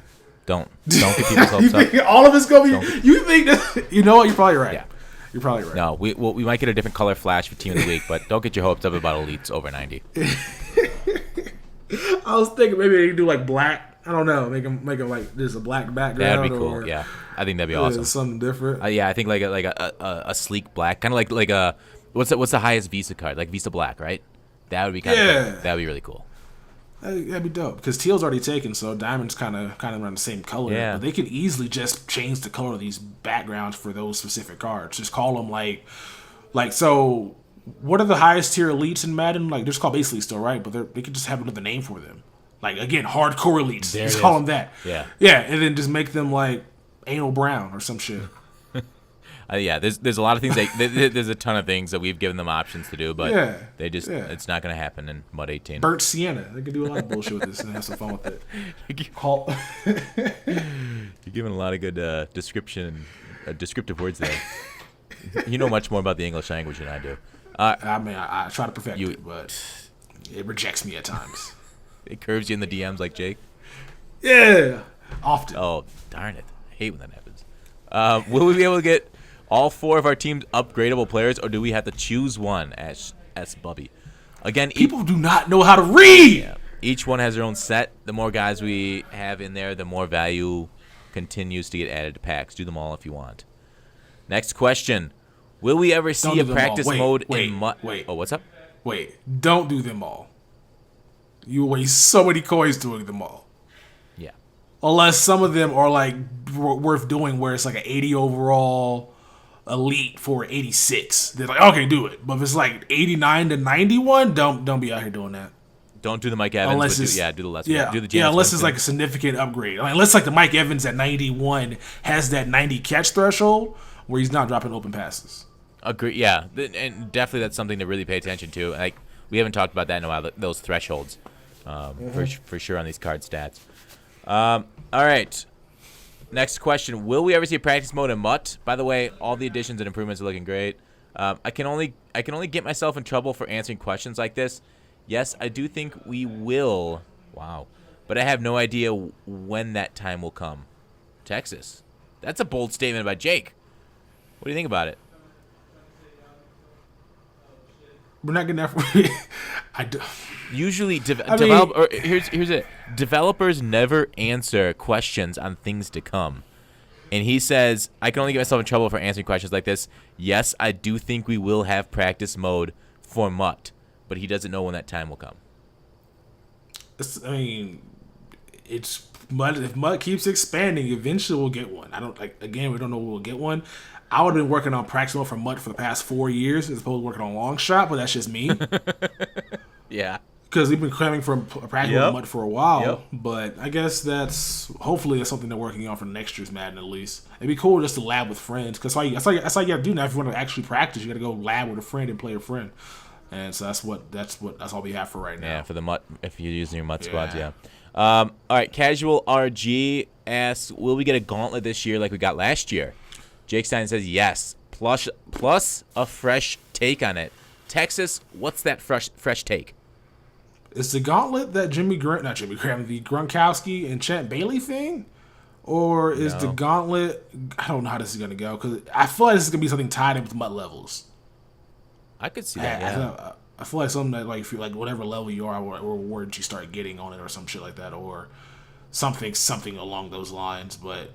Don't get people's hopes up. All of it's gonna be. You think that? You know what? You're probably right. Yeah. You're probably right. No, we might get a different color flash for Team of the Week, but don't get your hopes up about elites over 90. I was thinking maybe they could do like black. I don't know. Make them like there's a black background. That'd be cool. Yeah, I think that'd be awesome. Something different. Yeah, I think like a sleek black, kind of like a what's the highest Visa card? Like Visa Black, right? That would be kind of cool. That'd be really cool. That'd be dope because teal's already taken, so diamond's kind of around the same color. Yeah. But they could easily just change the color of these backgrounds for those specific cards. Just call them like so. What are the highest tier elites in Madden? Like they're just called base elites still, right? But they could just have another name for them. Like, again, hardcore elites. Just call them that. Yeah. Yeah, and then just make them, like, anal brown or some shit. Yeah, there's a lot of things. There's a ton of things that we've given them options to do, but they just it's not going to happen in MUT 18. Burnt sienna. They can do a lot of bullshit with this and have some fun with it. You're giving a lot of good descriptive words there. You know much more about the English language than I do. I mean, I try to perfect it, but it rejects me at times. It curves you in the DMs like Jake? Yeah. Often. Oh, darn it. I hate when that happens. Will we be able to get all 4 of our teams upgradable players, or do we have to choose one as Bubby? Again, people do not know how to read! Yeah, each one has their own set. The more guys we have in there, the more value continues to get added to packs. Do them all if you want. Next question. Will we ever see a practice mode in MUT? Wait. Oh, what's up? Wait. Don't do them all. You waste so many coins doing them all. Yeah. Unless some of them are like worth doing, where it's like an 80 overall elite for 86. They're like, okay, do it. But if it's like 89 to 91, don't be out here doing that. Don't do the Mike Evans. Unless do the lesser. Yeah, do the James unless Winston. it's like a significant upgrade. Like, unless like the Mike Evans at 91 has that 90 catch threshold where he's not dropping open passes. Agree. Yeah, and definitely that's something to really pay attention to. Like we haven't talked about that in a while. Those thresholds. For sure on these card stats. All right. Next question. Will we ever see a practice mode in MUT? By the way, all the additions and improvements are looking great. I can only get myself in trouble for answering questions like this. Yes, I do think we will. Wow. But I have no idea when that time will come. Texas. That's a bold statement by Jake. What do you think about it? We're not getting that. Usually, here's it. Developers never answer questions on things to come. And he says, I can only get myself in trouble for answering questions like this. Yes, I do think we will have practice mode for MUT, but he doesn't know when that time will come. I mean, it's MUT keeps expanding, eventually we'll get one. We don't know when we'll get one. I would have been working on practice mode for MUT for the past 4 years as opposed to working on long shot, but that's just me. Yeah. Because we've been cramming for a practice mode MUT for a while, but I guess hopefully that's something they're working on for next year's Madden at least. It'd be cool just to lab with friends, because that's all you got to do now. If you want to actually practice, you got to go lab with a friend and play a friend. And so that's all we have for right now. Yeah, for the MUT, if you're using your MUT squads, yeah. All right, Casual RG asks, will we get a gauntlet this year like we got last year? Jake Stein says yes, plus a fresh take on it. Texas, what's that fresh take? Is the gauntlet that the Gronkowski and Chet Bailey thing? Or is the gauntlet, I don't know how this is going to go, because I feel like this is going to be something tied in with MUT levels. I could see that, yeah. I feel like something that, like, if you like whatever level you are, or rewards you start getting on it, or some shit like that, or something along those lines. But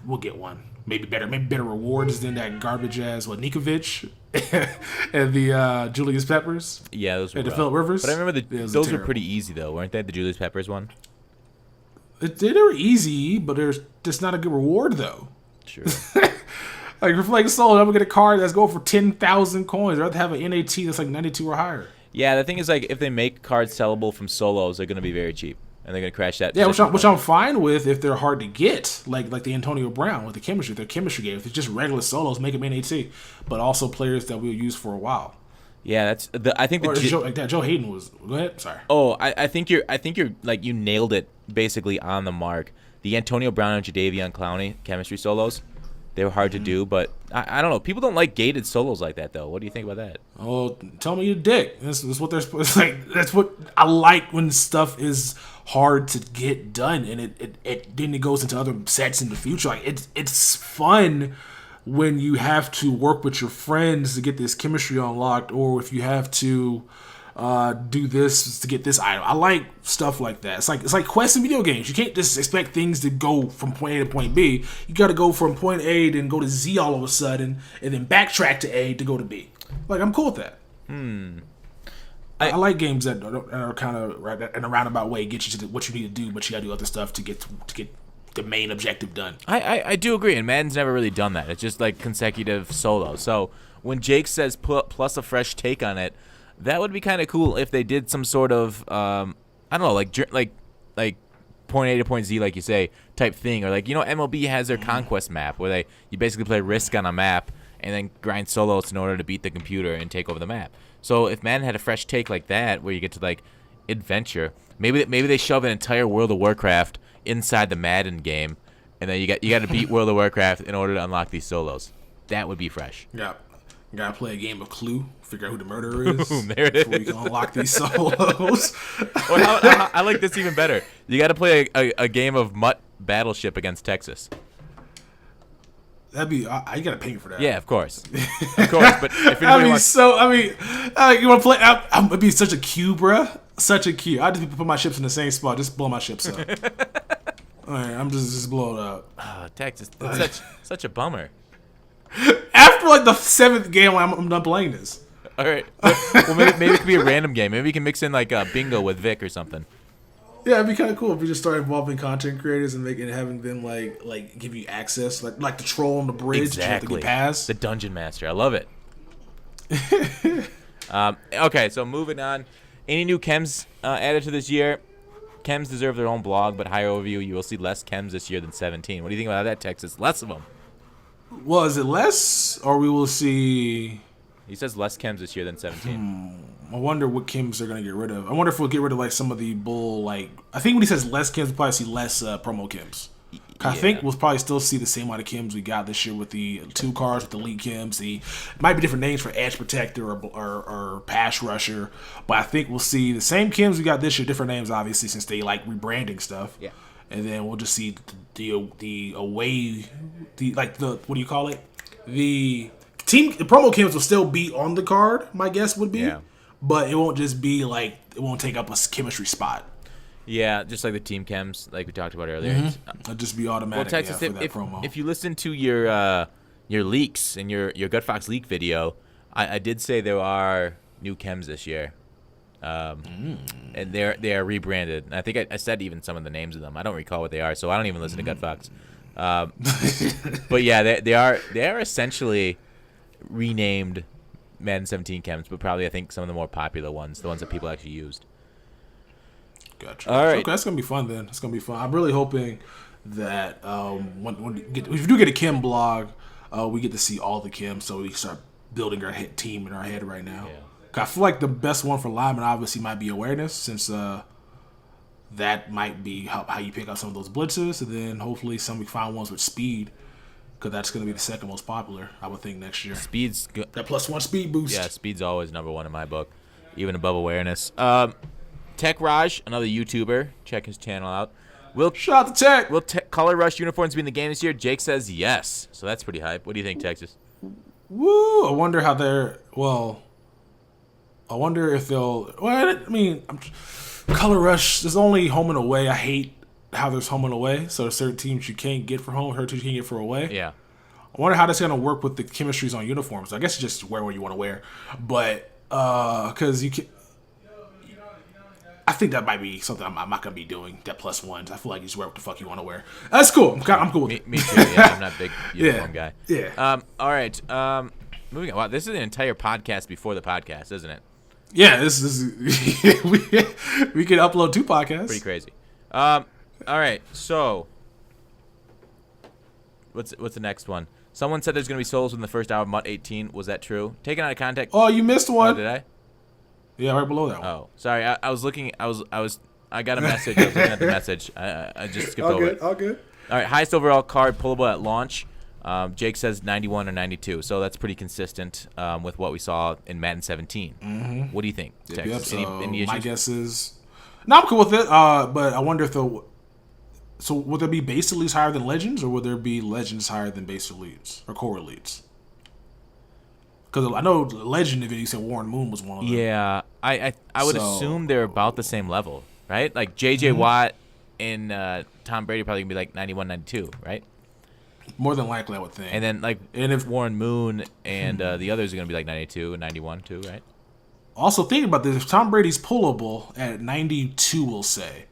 we'll get one. Maybe better rewards than that garbage ass Nikovic and the Julius Peppers. Yeah, those were and the Phillip Rivers. But I remember those were pretty easy though, weren't they? The Julius Peppers one. They were easy, but there's just not a good reward though. Sure. Like, for like solo, I'm gonna get a card that's going for 10,000 coins. I'd rather have an NAT that's like 92 or higher. Yeah, the thing is, like, if they make cards sellable from solos, they're gonna be very cheap, and they're gonna crash that. Yeah, which I'm fine with if they're hard to get, like the Antonio Brown with their chemistry game. If it's just regular solos, make them NAT, but also players that we'll use for a while. Yeah, I think Joe Hayden was. Go ahead. Sorry. Oh, I think you're like, you nailed it basically on the mark. The Antonio Brown and Jadeveon Clowney chemistry solos. They were hard to do, but I don't know. People don't like gated solos like that, though. What do you think about that? Oh, tell me you dick. That's what they're supposed to like. That's what I like when stuff is hard to get done, and it goes into other sets in the future. Like it's fun when you have to work with your friends to get this chemistry unlocked, or if you have to do this to get this item. I like stuff like that. It's like quests in video games. You can't just expect things to go from point A to point B. You got to go from point A then go to Z all of a sudden, and then backtrack to A to go to B. Like, I'm cool with that. I like games that are kind of right in a roundabout way get you to what you need to do, but you got to do other stuff to get the main objective done. I do agree, and Madden's never really done that. It's just like consecutive solos. So when Jake says plus a fresh take on it, that would be kind of cool if they did some sort of I don't know, like point A to point Z, like you say, type thing, or like, MLB has their conquest map where you basically play Risk on a map and then grind solos in order to beat the computer and take over the map. So if Madden had a fresh take like that, where you get to like adventure, maybe they shove an entire World of Warcraft inside the Madden game, and then you got to beat World of Warcraft in order to unlock these solos. That would be fresh. Yeah. You gotta play a game of Clue, figure out who the murderer is. Boom, there it is. Before you can unlock these solos. I like this even better. You gotta play a game of MUT Battleship against Texas. That'd be. You gotta pay me for that. Yeah, of course. Of course, but if anybody wants... you wanna play? It'd be such a queue, bruh. Such a queue. I just put my ships in the same spot. Just blow my ships up. All right, I'm just blow it up. Oh, Texas. It's such a bummer. After like the 7th game, I'm done playing this. All right. Well, maybe it could be a random game. Maybe we can mix in like bingo with Vic or something. Yeah, it'd be kind of cool if we just start involving content creators and having them like give you access, like the troll on the bridge. Exactly. That you have to get past. The dungeon master. I love it. Okay, so moving on. Any new chems added to this year? Chems deserve their own blog, but higher overview. You will see less chems this year than 17. What do you think about that, Texas? Less of them. Well, is it less, or we will see... He says less chems this year than 17. I wonder what chems they're going to get rid of. I wonder if we'll get rid of like some of the bull, like... I think when he says less chems, we'll probably see less promo chems. Yeah. I think we'll probably still see the same amount of chems we got this year with the 2 cards, with the elite chems. It might be different names for Edge Protector or Pass Rusher, but I think we'll see the same chems we got this year, different names obviously since they like rebranding stuff. Yeah. And then we'll just see the away, what do you call it? The promo chems will still be on the card, my guess would be. Yeah. But it won't just be like, it won't take up a chemistry spot. Yeah, just like the team chems, like we talked about earlier. Mm-hmm. It'll just be automatic. Well, Texas, for that promo. If you listen to your leaks and your Gut Fox leak video, I did say there are new chems this year. and they are rebranded. And I think I said even some of the names of them. I don't recall what they are, so I don't even listen to Gut Fox. But yeah, they are essentially renamed Madden 17 chems, but probably I think some of the more popular ones, the ones that people actually used. Gotcha. All right, okay, that's gonna be fun then. It's gonna be fun. I'm really hoping that if we do get a chem blog, we get to see all the chems, so we start building our hit team in our head right now. Yeah. I feel like the best one for lineman obviously might be awareness, since that might be how you pick out some of those blitzes, and then hopefully we find ones with speed, because that's going to be the second most popular, I would think, next year. Speed's good. That +1 speed boost. Yeah, speed's always number one in my book, even above awareness. Tech Raj, another YouTuber, check his channel out. Shout out to Tech. Will Color Rush uniforms be in the game this year? Jake says yes, so that's pretty hype. What do you think, Texas? Woo! I wonder how they're. Well, I wonder if they'll. Well, I mean, Color Rush. There's only home and away. I hate how there's home and away. So there's certain teams you can't get for home, certain teams you can't get for away. Yeah. I wonder how that's gonna work with the chemistries on uniforms. I guess you just wear what you want to wear, but because you can. I think that might be something I'm not gonna be doing. That +1s. I feel like you just wear what the fuck you want to wear. That's cool. I'm cool with it. Me too. Yeah, I'm not a big uniform guy. Yeah. All right. Moving on. Wow, this is an entire podcast before the podcast, isn't it? Yeah. This is we could upload 2 podcasts. Pretty crazy. All right. So, what's the next one? Someone said there's gonna be solos in the first hour of MUT 18. Was that true? Taken out of context. Oh, you missed one. Oh, did I? Yeah, right below that one. Oh, sorry. I was looking. I got a message. I was looking at the message. I just skipped over it. All good. All right. Highest overall card pullable at launch. Jake says 91 or 92. So that's pretty consistent with what we saw in Madden 17. Mm-hmm. What do you think, Texas? Yep, any issues? My guess is, no, I'm cool with it. But I wonder if so would there be base elites higher than legends, or would there be legends higher than base elites or core elites? Because I know legend event, you said Warren Moon was one of them. Yeah, I would assume they're about the same level, right? Like J.J. Watt and Tom Brady probably gonna be like 91, 92, right? More than likely, I would think. And then if Warren Moon and the others are gonna be like 92 and 91 too, right? Also, think about this: if Tom Brady's pullable at 92, we'll say,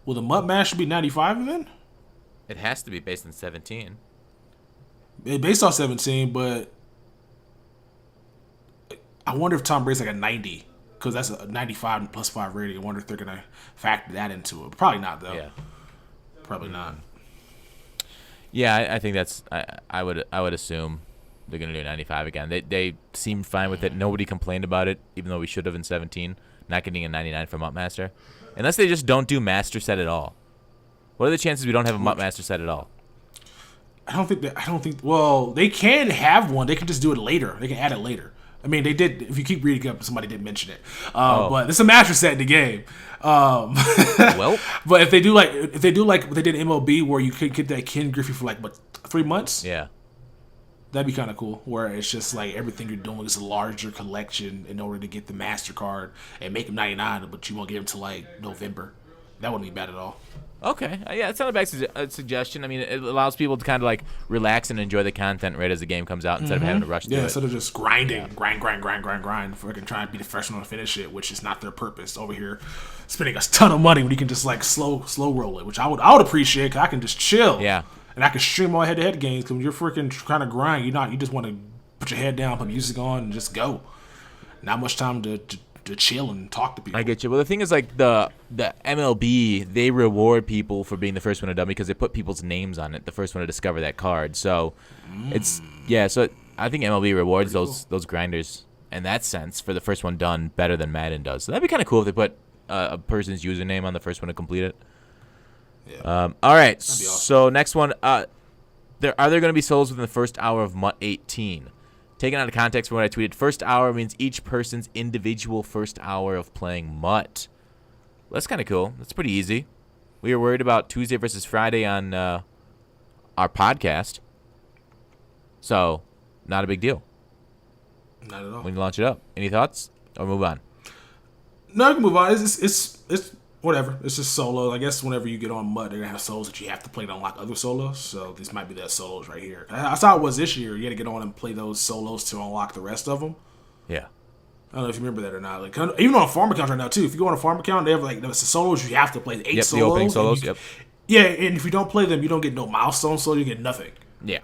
will the MUT Master be 95 then? It has to be based on 17. Based on 17, but I wonder if Tom Brady's like a 90, because that's a 95 +5 rating. I wonder if they're going to factor that into it. Probably not, though. Yeah. Probably not. Yeah, I think that's I would assume they're going to do 95 again. They seemed fine with it. Nobody complained about it, even though we should have in 17, not getting a 99 from MUT Master. Unless they just don't do Master Set at all. What are the chances we don't have a MUT Master Set at all? I don't think. Well, they can have one. They can just do it later. They can add it later. I mean, they did. If you keep reading up, somebody did mention it. But it's a master set in the game. Well, but if they do like what they did in MLB, where you could get that Ken Griffey for like 3 months. Yeah, that'd be kind of cool. Where it's just like everything you're doing is a larger collection in order to get the MasterCard and make them 99, but you won't get them till like November. That wouldn't be bad at all. Okay. Yeah, it's not a bad suggestion. I mean, it allows people to kind of like relax and enjoy the content right as the game comes out instead of having to rush through it. Instead of just grinding, grind, fucking trying to be the first one to finish it, which is not their purpose. Over here, spending a ton of money when you can just like slow roll it, which I would appreciate, because I can just chill. Yeah. And I can stream all head-to-head games, because when you're freaking trying to grind, you just want to put your head down, put music on, and just go. Not much time to chill and talk to people. I get you. Well, the thing is, like, the MLB, they reward people for being the first one to done, because they put people's names on it, the first one to discover that card. So so I think MLB rewards those grinders in that sense for the first one done better than Madden does. So that'd be kind of cool if they put a person's username on the first one to complete it. Yeah. All right. Awesome. So next one, are there going to be solos within the first hour of MUT 18? Taken out of context from what I tweeted, first hour means each person's individual first hour of playing MUT. That's kind of cool. That's pretty easy. We were worried about Tuesday versus Friday on our podcast. So, not a big deal. Not at all. When you launch it up. Any thoughts? Or move on? No, I can move on. It's whatever. It's just solo. I guess whenever you get on MUT, they're going to have solos that you have to play to unlock other solos. So this might be that solos right here. I saw it was this year. You got to get on and play those solos to unlock the rest of them. Yeah. I don't know if you remember that or not. Like even on a farm account right now too. If you go on a farm account, they have like the solos you have to play 8 solos. The opening solos. Yep. Yeah, and if you don't play them, you don't get no milestone, so you get nothing. Yeah.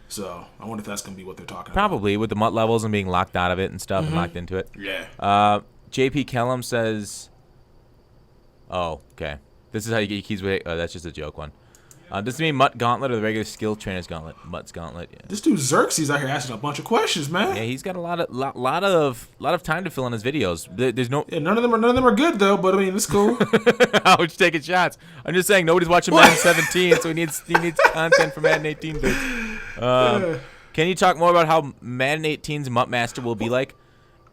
So I wonder if that's gonna be what they're talking Probably with the MUT levels and being locked out of it and stuff and locked into it. Yeah. JP Kellum says, "Oh, okay. This is how you get your keys with." Oh, that's just a joke one. Does it mean MUT Gauntlet or the regular Skill Trainers Gauntlet? MUT's Gauntlet. Yeah. This dude Xerxes out here asking a bunch of questions, man. Yeah, he's got a lot of time to fill in his videos. There's no. Yeah, none of them are good though. But I mean, it's cool. How would you taking shots? I'm just saying nobody's watching Madden 17, so he needs content for Madden 18. Can you talk more about how Madden 18's MUT Master will be like?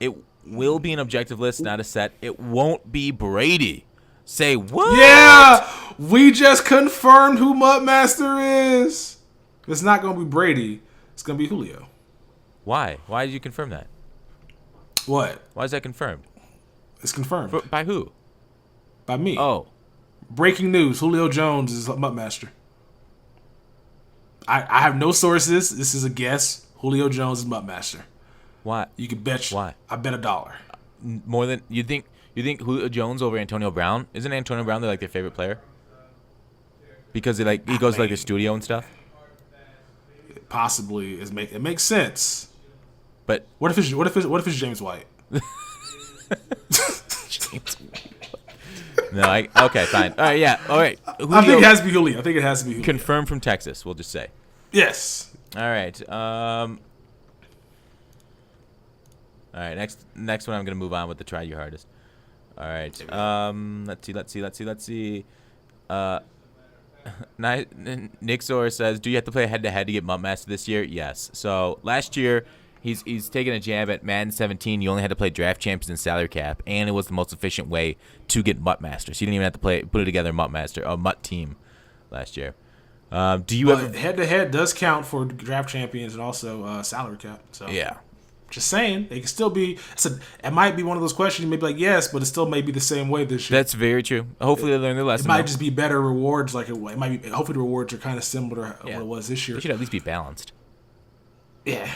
It will be an objective list, not a set. It won't be Brady. Say what? Yeah, we just confirmed who MUT Master is. It's not gonna be Brady. It's gonna be Julio. Why? Why did you confirm that? What? Why is that confirmed? It's confirmed. By who? By me. Oh. Breaking news: Julio Jones is MUT Master. I have no sources. This is a guess. Julio Jones is MUT Master. Why? You can bet. Why? I bet $1. More than you think. You think Julio Jones over Antonio Brown? Isn't Antonio Brown their favorite player? Because he goes to the studio and stuff. Possibly, it makes sense. But what if it's James White? James White. No, okay, fine. All right, yeah, all right. Julio, I think it has to be Julio. Confirmed from Texas. We'll just say. Yes. All right. All right. Next one, I'm gonna move on with the try your hardest. All right. Let's see. Nick Zor says, "Do you have to play head-to-head to get MUT Master this year?" Yes. So last year, he's taking a jab at Madden 17. You only had to play Draft Champions and Salary Cap, and it was the most efficient way to get MUT Master. So you didn't even have to put it together MUT Master, a MUT team last year. Do you ever head-to-head does count for Draft Champions and also Salary Cap? So yeah. Just saying, they can still be. It might be one of those questions. You may be like, yes, but it still may be the same way this year. That's very true. Hopefully, they learn their lesson. It might just be better rewards. Like it might be. Hopefully, the rewards are kind of similar to what it was this year. They should at least be balanced. Yeah.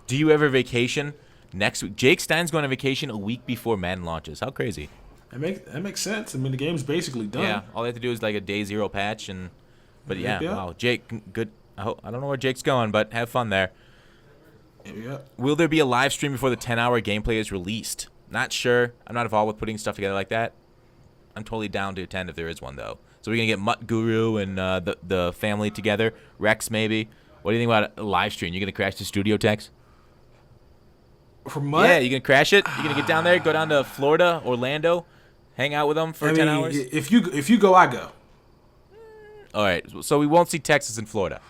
Do you ever vacation next week? Jake Stein's going on vacation a week before Madden launches. How crazy! That makes sense. I mean, the game's basically done. Yeah. All they have to do is like a day 0 patch, but wow, Jake, good. I don't know where Jake's going, but have fun there. Yeah. Will there be a live stream before the 10-hour gameplay is released? Not sure. I'm not involved with putting stuff together like that. I'm totally down to attend if there is one, though. So we're going to get MUT Guru and the family together. Rex, maybe. What do you think about a live stream? You going to crash the studio, Tex? For MUT? Yeah, you going to crash it? You going to get down there, go down to Florida, Orlando, hang out with them for 10 hours? If you go, I go. All right. So we won't see Texas in Florida.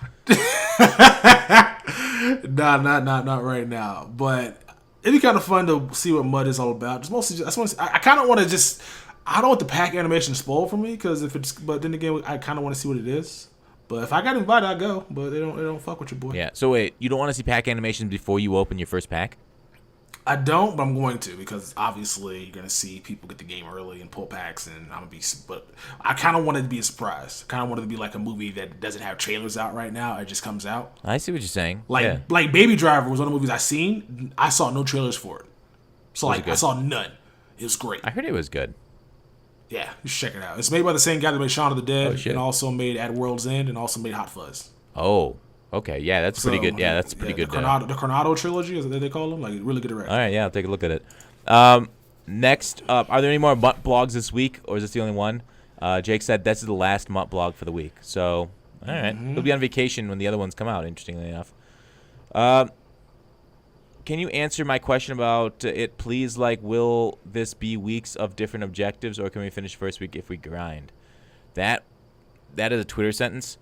Nah, not right now. But it'd be kind of fun to see what MUT is all about. Just mostly, I kind of want to I don't want the pack animation spoiled for me but then again, I kind of want to see what it is. But if I got invited, I go. But they don't fuck with your boy. Yeah. So wait, you don't want to see pack animations before you open your first pack? I don't, but I'm going to because obviously you're gonna see people get the game early and pull packs, and I'm gonna be. But I kind of wanted to be a surprise. Kind of wanted to be like a movie that doesn't have trailers out right now. It just comes out. I see what you're saying. Like Baby Driver was one of the movies I seen. I saw no trailers for it, so I saw none. It was great. I heard it was good. Yeah, you should check it out. It's made by the same guy that made Shaun of the Dead and also made At World's End and also made Hot Fuzz. Oh. Okay, yeah, that's pretty good. Yeah, that's pretty good. The Coronado trilogy, is that what they call them? Like, really good direction. All right, yeah, I'll take a look at it. Next up, are there any more MUT blogs this week, or is this the only one? Jake said this is the last MUT blog for the week. So, all right. He'll be on vacation when the other ones come out, interestingly enough. Can you answer my question about it, please? Like, will this be weeks of different objectives, or can we finish first week if we grind? That is a Twitter sentence.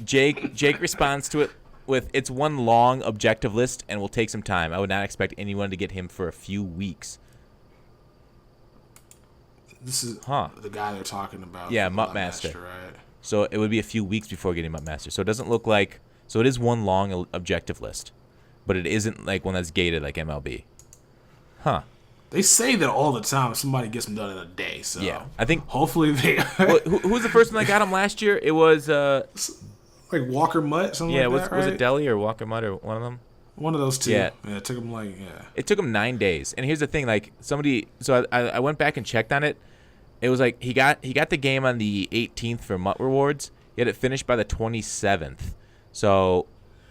Jake responds to it with, it's one long objective list and will take some time. I would not expect anyone to get him for a few weeks. This is the guy they're talking about. Yeah, MUT Master. Right? So it would be a few weeks before getting MUT Master. So it doesn't look like, so it is one long objective list, but it isn't like one that's gated like MLB. Huh. They say that all the time. Somebody gets them done in a day. So yeah, I think hopefully they. Well, who was the first one that got him last year? It was like Walker Mutt. Something like that, was it Deli or Walker Mutt or one of them? One of those two. Yeah. It took him It took him 9 days. And here's the thing, like I went back and checked on it. It was like he got the game on the 18th for MUT rewards. He had it finished by the 27th. So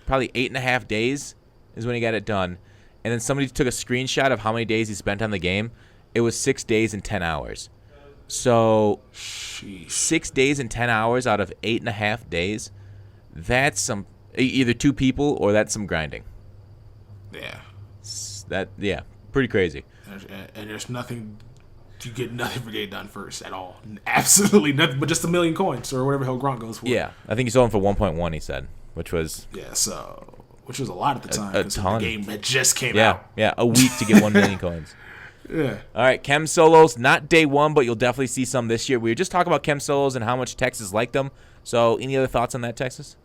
probably 8.5 days is when he got it done. And then somebody took a screenshot of how many days he spent on the game. It was 6 days and 10 hours. So 6 days and 10 hours out of 8.5 days. That's some either two people or that's some grinding. Yeah. Pretty crazy. And there's nothing, you get nothing for getting done first at all. Absolutely nothing, but just 1 million coins or whatever hell Gronk goes for. Yeah, I think he sold him for 1.1. He said, which was which was a lot at the time. A ton. The game that just came out. Yeah, a week to get 1 million coins. Yeah. All right, Chem Solos, not day one, but you'll definitely see some this year. We were just talking about Chem Solos and how much Texas liked them. So, any other thoughts on that, Texas?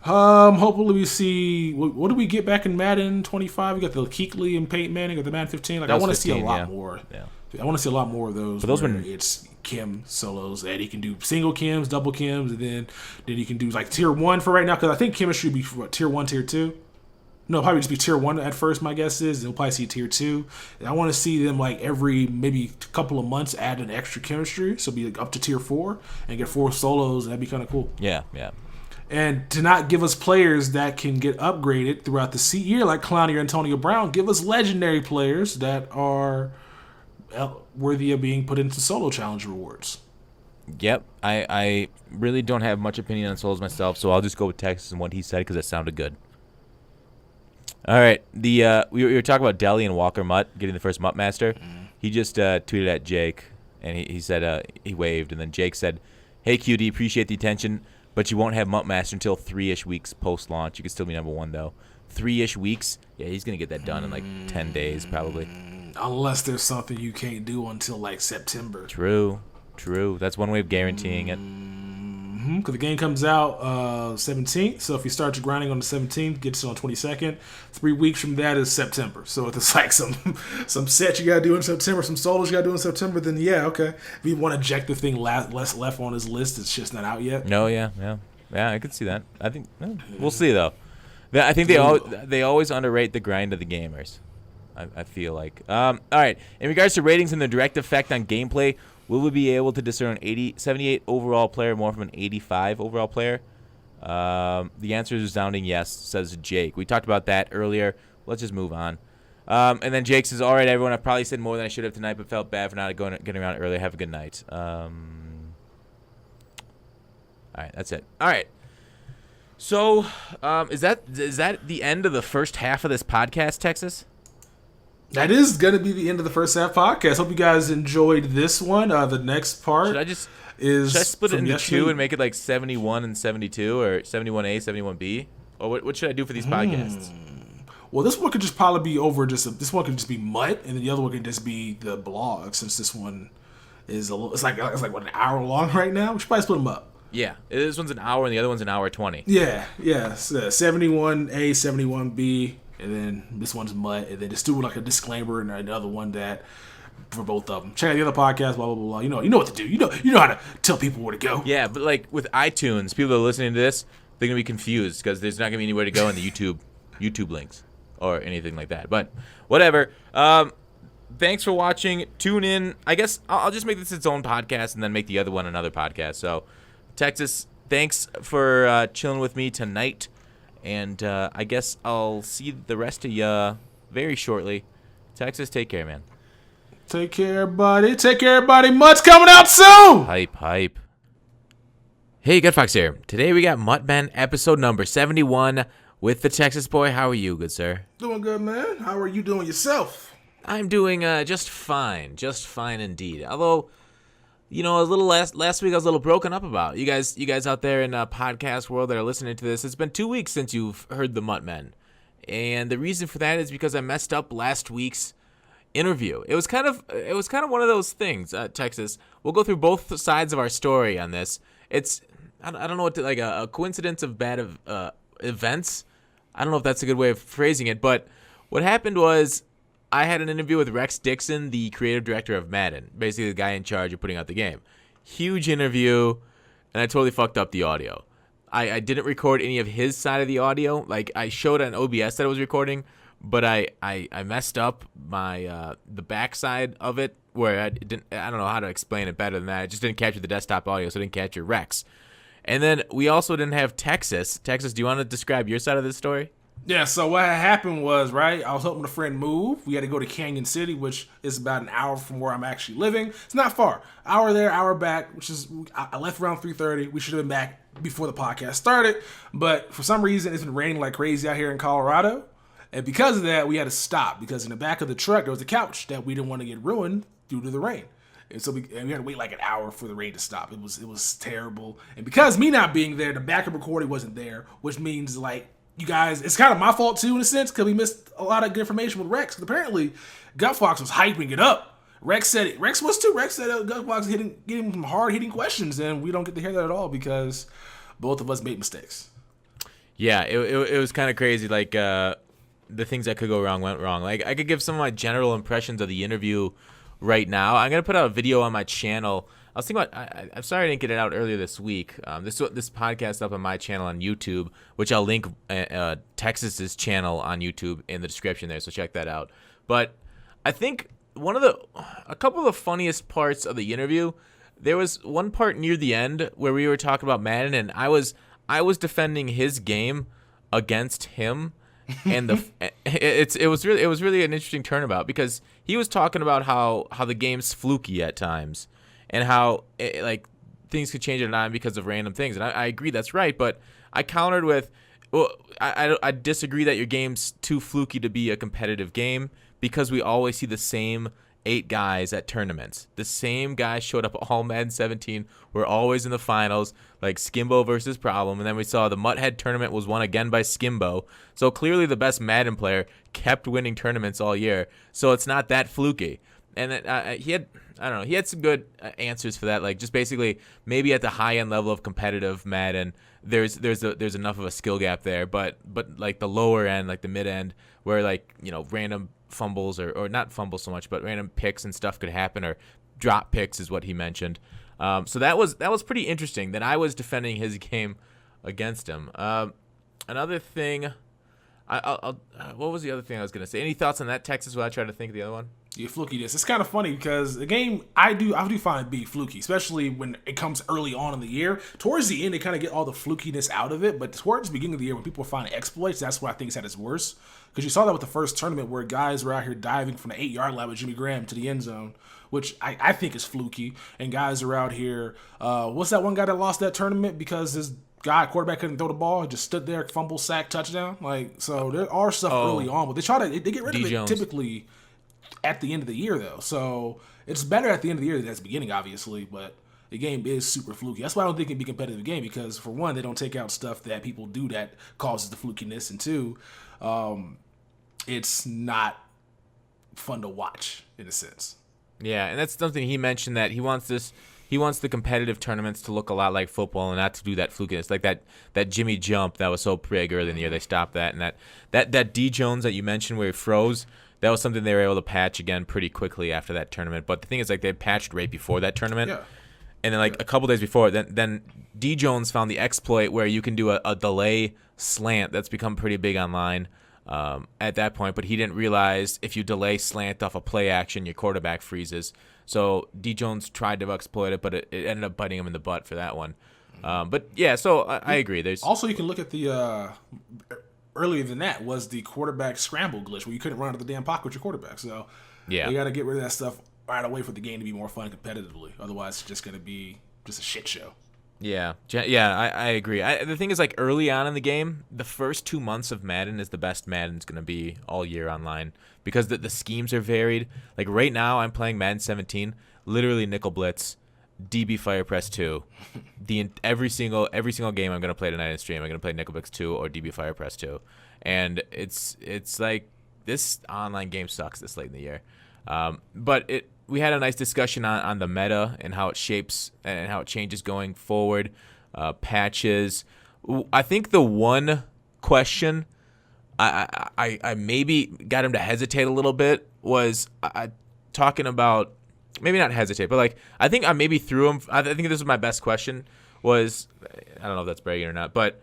Hopefully we see. What do we get back in Madden 25? We got the Keekly and Peyton Manning or the Madden 15. Like I want to see a lot more. Yeah. I want to see a lot more of those. But those where it's Chem solos that he can do single chems, double chems, and then he can do like tier 1 for right now. Because I think chemistry would be for tier 1, tier 2. No, probably just be tier 1 at first. My guess is they'll probably see tier 2. And I want to see them like every maybe couple of months add an extra chemistry, so be like up to tier 4 and get 4 solos. That'd be kind of cool. Yeah. And to not give us players that can get upgraded throughout the year, like Clowney or Antonio Brown, give us legendary players that are worthy of being put into solo challenge rewards. Yep. I really don't have much opinion on solos myself, so I'll just go with Texas and what he said because it sounded good. All right. We were talking about Deli and Walker Mutt getting the first Mutt Master. He just tweeted at Jake, and he said he waved, and then Jake said, "Hey, QD, appreciate the attention. But you won't have MUT Master until 3-ish weeks post-launch. You can still be number 1, though. 3-ish weeks? Yeah, he's going to get that done in like 10 days, probably. Unless there's something you can't do until like September. True. That's one way of guaranteeing it. Because the game comes out 17th. So if you start your grinding on the 17th, gets it on 22nd. 3 weeks from that is September. So if it's like some sets you got to do in September, some solos you got to do in September, then yeah, okay. If you want to eject the thing less left on his list, it's just not out yet. No, yeah, I could see that. I think we'll see though. I think they always underrate the grind of the gamers. I feel like. All right. In regards to ratings and the direct effect on gameplay, will we be able to discern 78 overall player more from an 85 overall player? The answer is a resounding yes, says Jake. We talked about that earlier. Let's just move on. And then Jake says, all right, everyone, I've probably said more than I should have tonight, but felt bad for not getting around earlier. Have a good night. All right, that's it. All right. So is that the end of the first half of this podcast, Texas? That is going to be the end of the first half podcast. Hope you guys enjoyed this one. The next part should I split it into two and make it like 71 and 72 or 71A, 71B? Or what should I do for these podcasts? Well, this one could just probably be over. This one could just be MUT, and then the other one could just be the blog. Since this one is a little, it's like what, an hour long right now. We should probably split them up. Yeah, this one's an hour and the other one's an hour 20. Yeah. 71A, 71B. And then this one's MUT, and then just do like a disclaimer and another one that for both of them. Check out the other podcast, blah blah blah. You know what to do. You know how to tell people where to go. Yeah, but like with iTunes, people that are listening to this, they're gonna be confused because there's not gonna be anywhere to go in the YouTube links or anything like that. But whatever. Thanks for watching. Tune in. I guess I'll just make this its own podcast and then make the other one another podcast. So, Texas, thanks for chilling with me tonight. And I guess I'll see the rest of you very shortly. Texas, take care, man. Take care, everybody. MUT's coming out soon. Hype. Hey, Good Fox here. Today we got MUT Men episode number 71 with the Texas boy. How are you, good sir? Doing good, man. How are you doing yourself? I'm doing just fine indeed. Although, a little last week I was a little broken up about. You guys out there in podcast world that are listening to this, it's been 2 weeks since you've heard the MUT Men. And the reason for that is because I messed up last week's interview. It was kind of one of those things, Texas. We'll go through both sides of our story on this. It's I don't know what like a coincidence of bad events. I don't know if that's a good way of phrasing it, but what happened was I had an interview with Rex Dixon, the creative director of Madden, basically the guy in charge of putting out the game. Huge interview, and I totally fucked up the audio. I didn't record any of his side of the audio. Like, I showed on OBS that I was recording, but I messed up my the backside of it where I don't know how to explain it better than that. I just didn't capture the desktop audio, so I didn't capture Rex. And then we also didn't have Texas. Texas, do you want to describe your side of this story? Yeah, so what had happened was, right, I was helping a friend move. We had to go to Canyon City, which is about an hour from where I'm actually living. It's not far. Hour there, hour back, which is, I left around 3:30. We should have been back before the podcast started. But for some reason, it's been raining like crazy out here in Colorado. And because of that, we had to stop because in the back of the truck, there was a couch that we didn't want to get ruined due to the rain. And so we had to wait like an hour for the rain to stop. It was terrible. And because me not being there, the backup recording wasn't there, which means like, you guys, it's kind of my fault too in a sense because we missed a lot of good information with Rex. Because apparently, Gutfox was hyping it up. Rex said it. Rex was too. Rex said Gutfox getting some hard hitting questions, and we don't get to hear that at all because both of us made mistakes. Yeah, it was kind of crazy. Like the things that could go wrong went wrong. Like I could give some of my general impressions of the interview right now. I'm gonna put out a video on my channel. I was thinking about. I'm sorry I didn't get it out earlier this week. This podcast up on my channel on YouTube, which I'll link Texas's channel on YouTube in the description there. So check that out. But I think a couple of the funniest parts of the interview. There was one part near the end where we were talking about Madden, and I was defending his game against him, and it was really an interesting turnabout because he was talking about how the game's fluky at times. And how things could change at a time because of random things, and I agree that's right. But I countered with, well, I disagree that your game's too fluky to be a competitive game because we always see the same 8 guys at tournaments. The same guys showed up all Madden 17. We're always in the finals, like Skimbo versus Problem, and then we saw the MUT tournament was won again by Skimbo. So clearly the best Madden player kept winning tournaments all year. So it's not that fluky. And he had some good answers for that. Like just basically maybe at the high end level of competitive Madden, there's enough of a skill gap there. But like the lower end, like the mid end, where like random fumbles or not fumbles so much, but random picks and stuff could happen, or drop picks is what he mentioned. So that was pretty interesting. That I was defending his game against him. Another thing, what was the other thing I was gonna say? Any thoughts on that, Texas? While I try to think of the other one. Yeah, flukiness. It's kind of funny because the game I do find be fluky, especially when it comes early on in the year. Towards the end, they kind of get all the flukiness out of it, but towards the beginning of the year, when people find exploits, that's what I think is at its worst. Because you saw that with the first tournament where guys were out here diving from the 8-yard line with Jimmy Graham to the end zone, which I think is fluky. And guys are out here. What's that one guy that lost that tournament because his quarterback couldn't throw the ball, just stood there, fumble, sack, touchdown. So there are stuff early on, but they get rid of it typically at the end of the year, though. So it's better at the end of the year than at the beginning, obviously, but the game is super fluky. That's why I don't think it'd be a competitive game, because for one, they don't take out stuff that people do that causes the flukiness, and two, it's not fun to watch in a sense. Yeah, and that's something he mentioned, that he wants the competitive tournaments to look a lot like football and not to do that flukiness, like that Jimmy jump that was so big early in the year. They stopped that, and that D Jones that you mentioned where he froze. That was something they were able to patch again pretty quickly after that tournament. But the thing is, like, they patched right before that tournament. Yeah. And then, like, a couple days before, then D. Jones found the exploit where you can do a delay slant. That's become pretty big online at that point. But he didn't realize if you delay slant off a play action, your quarterback freezes. So D. Jones tried to exploit it, but it ended up biting him in the butt for that one. But, yeah, so I agree. There's also, you can look at the earlier than that was the quarterback scramble glitch where you couldn't run out of the damn pocket with your quarterback. So yeah, you got to get rid of that stuff right away for the game to be more fun competitively. Otherwise, it's just going to be just a shit show. Yeah, I agree. The thing is, like, early on in the game, the first 2 months of Madden is the best Madden's going to be all year online because the schemes are varied. Like, right now, I'm playing Madden 17, literally nickel blitz, DB Fire Press 2. Every single game I'm going to play tonight in stream, I'm going to play nickel blitz 2 or DB Fire Press 2. And it's like, this online game sucks this late in the year. But we had a nice discussion on the meta and how it shapes and how it changes going forward, patches. I think the one question I maybe got him to hesitate a little bit was talking about, maybe not hesitate, but like I think I maybe threw him. I think this was my best question. was, I don't know if that's bragging or not, but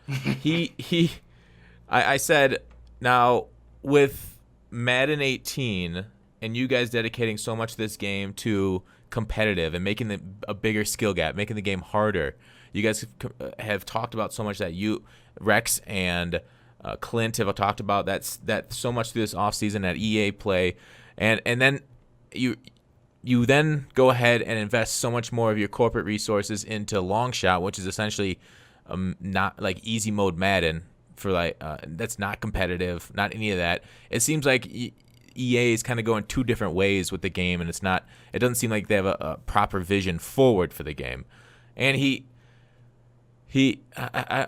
I said, now with Madden 18 and you guys dedicating so much of this game to competitive and making a bigger skill gap, making the game harder, you guys have talked about so much that Rex and Clint have talked about that so much through this offseason at EA Play, and then you then go ahead and invest so much more of your corporate resources into Longshot, which is essentially not like easy mode Madden for that's not competitive, not any of that. It seems like EA is kind of going two different ways with the game, and it doesn't seem like they have a proper vision forward for the game. And how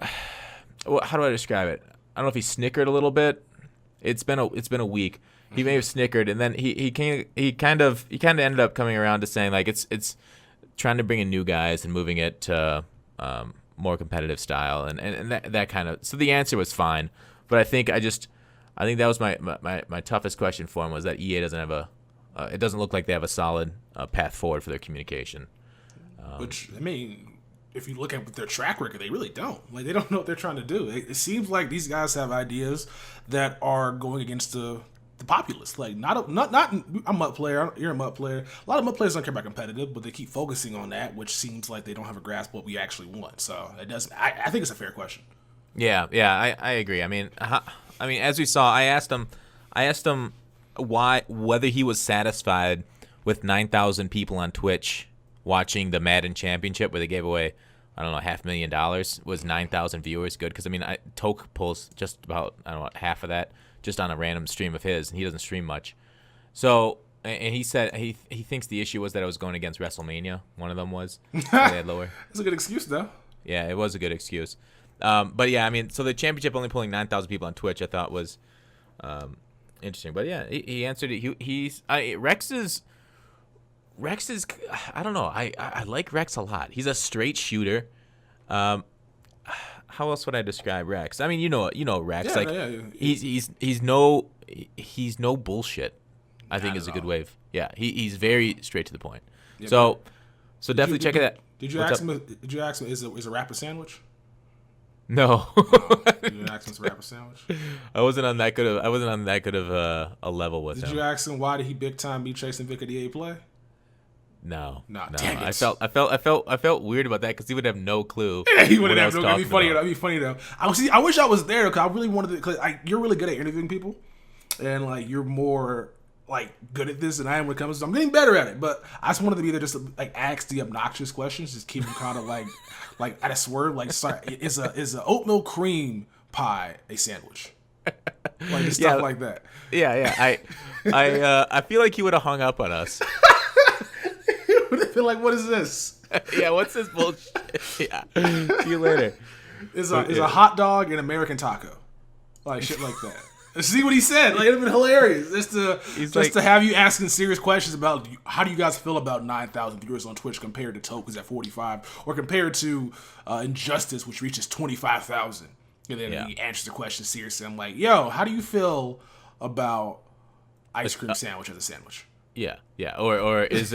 do I describe it? I don't know if he snickered a little bit. It's been a week. He may have snickered, and then he kind of ended up coming around to saying like it's trying to bring in new guys and moving it to more competitive style and that kind of. So the answer was fine, but I think that was my toughest question for him, was that EA doesn't have it doesn't look like they have a solid path forward for their communication. Which, I mean, if you look at their track record, they really don't. Like, they don't know what they're trying to do. It seems like these guys have ideas that are going against the populace. Like, not I'm a MUT player, you're a MUT player. A lot of MUT players don't care about competitive, but they keep focusing on that, which seems like they don't have a grasp of what we actually want. So it doesn't. I think it's a fair question. Yeah, I agree. I mean, as we saw, I asked him whether he was satisfied with 9,000 people on Twitch watching the Madden Championship where they gave away, I don't know, $500,000. Was 9,000 viewers good? Because, I mean, Toke pulls just about, I don't know, half of that just on a random stream of his, and he doesn't stream much. So, and he said he thinks the issue was that it was going against WrestleMania. One of them was. They had lower. That's a good excuse, though. Yeah, it was a good excuse. But, yeah, I mean, so the championship only pulling 9,000 people on Twitch I thought was interesting. But, yeah, he answered it. Rex is, I don't know. I like Rex a lot. He's a straight shooter. How else would I describe Rex? I mean, you know Rex. Yeah. He's no bullshit. I think is a good way. Yeah, he's very straight to the point. Yeah, so definitely check it out. Did you ask him? Is a wrap a sandwich? No. You didn't ask him to wrap a sandwich? I wasn't on that good of a level with him. Did you ask him why did he big time be chasing Vic at EA Play? No. Dang it. I felt weird about that because he would have no clue. He wouldn't have no clue. That'd be funny though. I wish I was there because I really wanted to. Because you're really good at interviewing people, and like you're more like good at this than I am when it comes to. I'm getting better at it, but I just wanted to be there just to like ask the obnoxious questions, just keep them kind of like at a swerve. Like, sorry, is a oatmeal cream pie a sandwich? Like just stuff like that. Yeah. I feel like he would have hung up on us. I feel like, what is this? Yeah, what's this bullshit? Yeah. See you later. Is a hot dog an American taco? Like shit like that. See what he said? Like, it'd have been hilarious. Just to have you asking serious questions about how do you guys feel about 9,000 viewers on Twitch compared to Toke's at 45, or compared to Injustice, which reaches 25,000. And then he answers the question seriously. I'm like, yo, how do you feel about ice cream sandwich as a sandwich? Yeah. Or is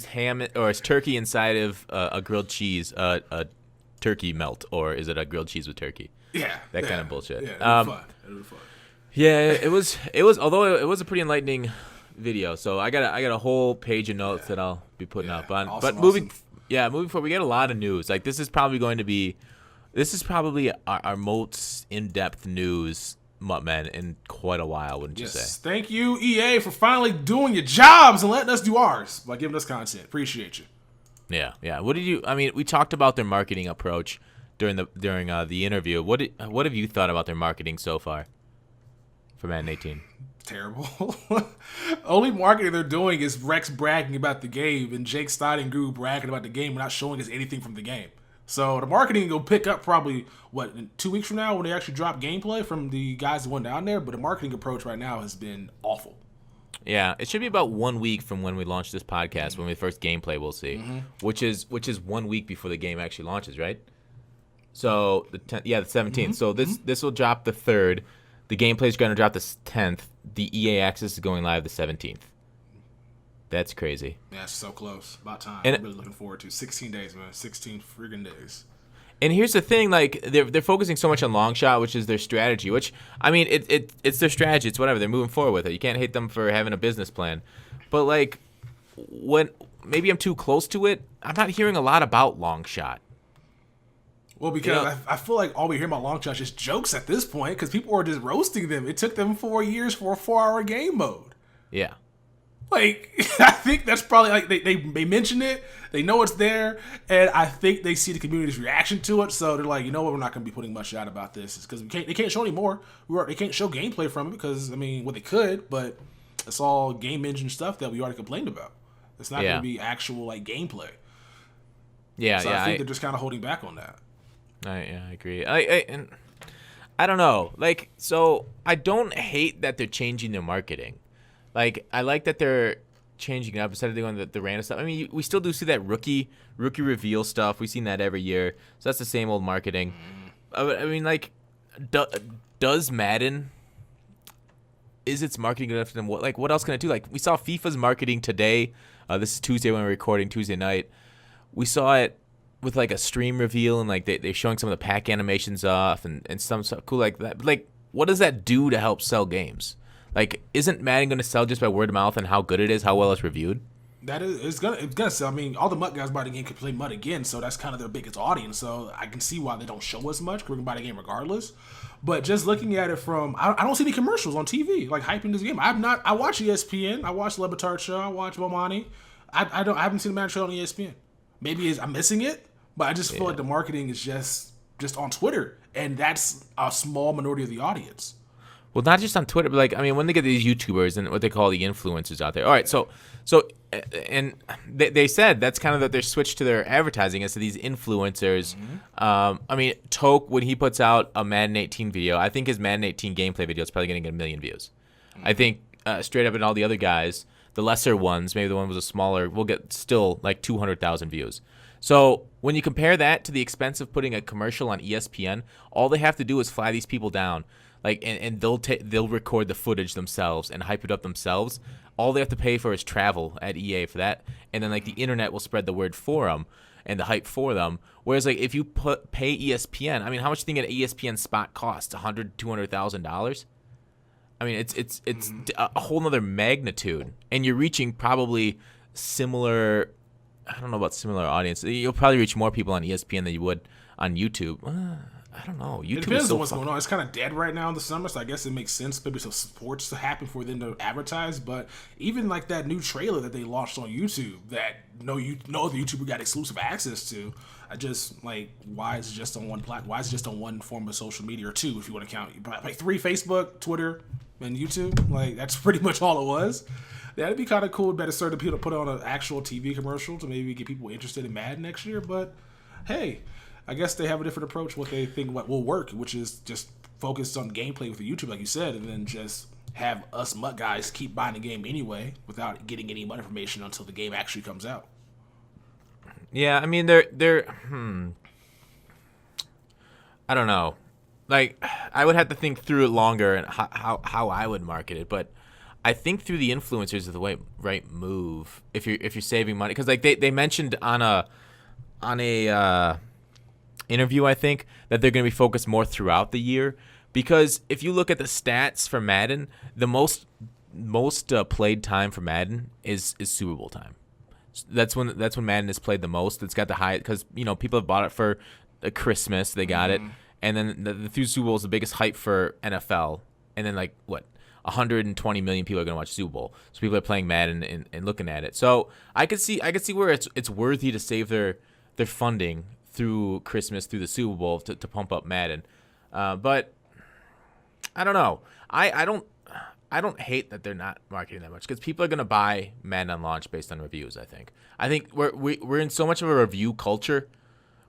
ham or is turkey inside of a grilled cheese a turkey melt, or is it a grilled cheese with turkey? Yeah, that kind of bullshit. Yeah, it was fun. Yeah, it was. Although it was a pretty enlightening video, so I got a whole page of notes that I'll be putting up on. Awesome, but moving forward, we get a lot of news. Like this is probably our most in-depth news, man, in quite a while, wouldn't you say? Thank you, EA, for finally doing your jobs and letting us do ours by giving us content. Appreciate you. Yeah. What did you? I mean, we talked about their marketing approach during the interview. What have you thought about their marketing so far for Madden 18? Terrible. Only marketing they're doing is Rex bragging about the game and Jake Steidengru bragging about the game, not showing us anything from the game. So the marketing will pick up probably, in 2 weeks from now when they actually drop gameplay from the guys that went down there. But the marketing approach right now has been awful. Yeah, it should be about 1 week from when we launch this podcast, when we first gameplay we'll see, which is 1 week before the game actually launches, right? So the 17th. So this will drop the 3rd. The gameplay is going to drop the 10th. The EA Access is going live the 17th. That's crazy. Yeah, it's so close. About time. And I'm really looking forward to 16 days, man. 16 friggin' days. And here's the thing, like they're focusing so much on long shot, which is their strategy. Which I mean, it's their strategy. It's whatever. They're moving forward with it. You can't hate them for having a business plan. But like, when maybe I'm too close to it, I'm not hearing a lot about long shot. Well, because I feel like all we hear about long shots is jokes at this point, because people are just roasting them. It took them 4 years for a 4-hour game mode. Yeah. Like, I think that's probably, like, they mention it, they know it's there, and I think they see the community's reaction to it, so they're like, you know what, we're not going to be putting much out about this. It's because they can't show any more. They can't show gameplay from it because, I mean, well, they could, but it's all game engine stuff that we already complained about. It's not going to be actual, like, gameplay. Yeah, so I think they're just kind of holding back on that. I agree. And I don't know. Like, so I don't hate that they're changing their marketing. Like, I like that they're changing it up instead of doing the random stuff. I mean, we still do see that rookie reveal stuff. We've seen that every year. So that's the same old marketing. I mean, like, does Madden, is its marketing good enough for them? What else can it do? Like, we saw FIFA's marketing today. This is Tuesday when we're recording, Tuesday night. We saw it with, like, a stream reveal and, like, they're showing some of the pack animations off and some stuff cool like that. But, like, what does that do to help sell games? Like, isn't Madden going to sell just by word of mouth and how good it is, how well it's reviewed? It's gonna sell. I mean, all the MUT guys buy the game can play MUT again, so that's kind of their biggest audience. So I can see why they don't show as much, because we're gonna buy the game regardless. But just looking at it from, I don't see any commercials on TV like hyping this game. I watch ESPN, I watch Le Batard show, I watch Bomani. I haven't seen the Madden show on ESPN. Maybe I'm missing it, but I just feel like the marketing is just on Twitter, and that's a small minority of the audience. Well, not just on Twitter, but, like, I mean, when they get these YouTubers and what they call the influencers out there. All right, so and they said that's kind of that they're switched to their advertising as to these influencers. Mm-hmm. I mean, Toke, when he puts out a Madden 18 video, I think his Madden 18 gameplay video is probably going to get 1 million views. Mm-hmm. I think straight up, and all the other guys, the lesser ones, maybe the one was a smaller, will get still like 200,000 views. So when you compare that to the expense of putting a commercial on ESPN, all they have to do is fly these people down. Like, and they'll record the footage themselves and hype it up themselves. All they have to pay for is travel at EA for that, and then, like, the internet will spread the word for them and the hype for them. Whereas, like, if you pay ESPN, I mean, how much do you think an ESPN spot costs? $100,000-$200,000? I mean, it's a whole nother magnitude, and you're reaching probably similar. I don't know about similar audience. You'll probably reach more people on ESPN than you would on YouTube. I don't know. YouTube, it depends on what's going on. It's kind of dead right now in the summer, so I guess it makes sense maybe some sports to happen for them to advertise. But even like that new trailer that they launched on YouTube that no other YouTuber got exclusive access to, I just, like, why is it just on one platform? Why is it just on one form of social media, or two if you want to count? Like 3: Facebook, Twitter, and YouTube. Like, that's pretty much all it was. That'd be kind of cool. Better certain people to put on an actual TV commercial to maybe get people interested in Madden next year. But hey, I guess they have a different approach, what they think what will work, which is just focus on gameplay with the YouTube, like you said, and then just have us MUT guys keep buying the game anyway without getting any MUT information until the game actually comes out. Yeah, I mean, they're I don't know. Like, I would have to think through it longer and how I would market it, but I think through the influencers is the right move if you're saving money, because, like, they mentioned on a interview, I think, that they're going to be focused more throughout the year, because if you look at the stats for Madden, the most played time for Madden is Super Bowl time. That's when Madden is played the most. It's got the high, because, you know, people have bought it for Christmas, they got it, and then the through Super Bowl is the biggest hype for NFL, and then, like, what, 120 million people are going to watch Super Bowl, so people are playing Madden and looking at it. So I could see where it's worthy to save their funding through Christmas, through the Super Bowl, to pump up Madden. But I don't know. I don't hate that they're not marketing that much, because people are going to buy Madden on launch based on reviews, I think we're in so much of a review culture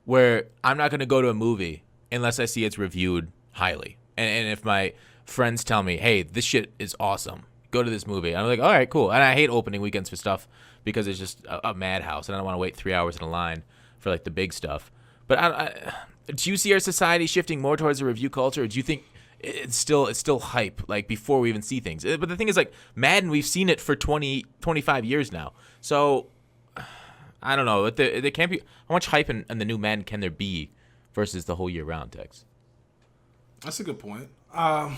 where I'm not going to go to a movie unless I see it's reviewed highly. And if my friends tell me, hey, this shit is awesome, go to this movie, I'm like, all right, cool. And I hate opening weekends for stuff because it's just a madhouse, and I don't want to wait 3 hours in a line for, like, the big stuff. But do you see our society shifting more towards a review culture, or do you think it's still hype, like, before we even see things. But the thing is, like, Madden, we've seen it for 20, 25 years now. So I don't know. There can't be how much hype in the new Madden can there be versus the whole year round, Tex? That's a good point. I'm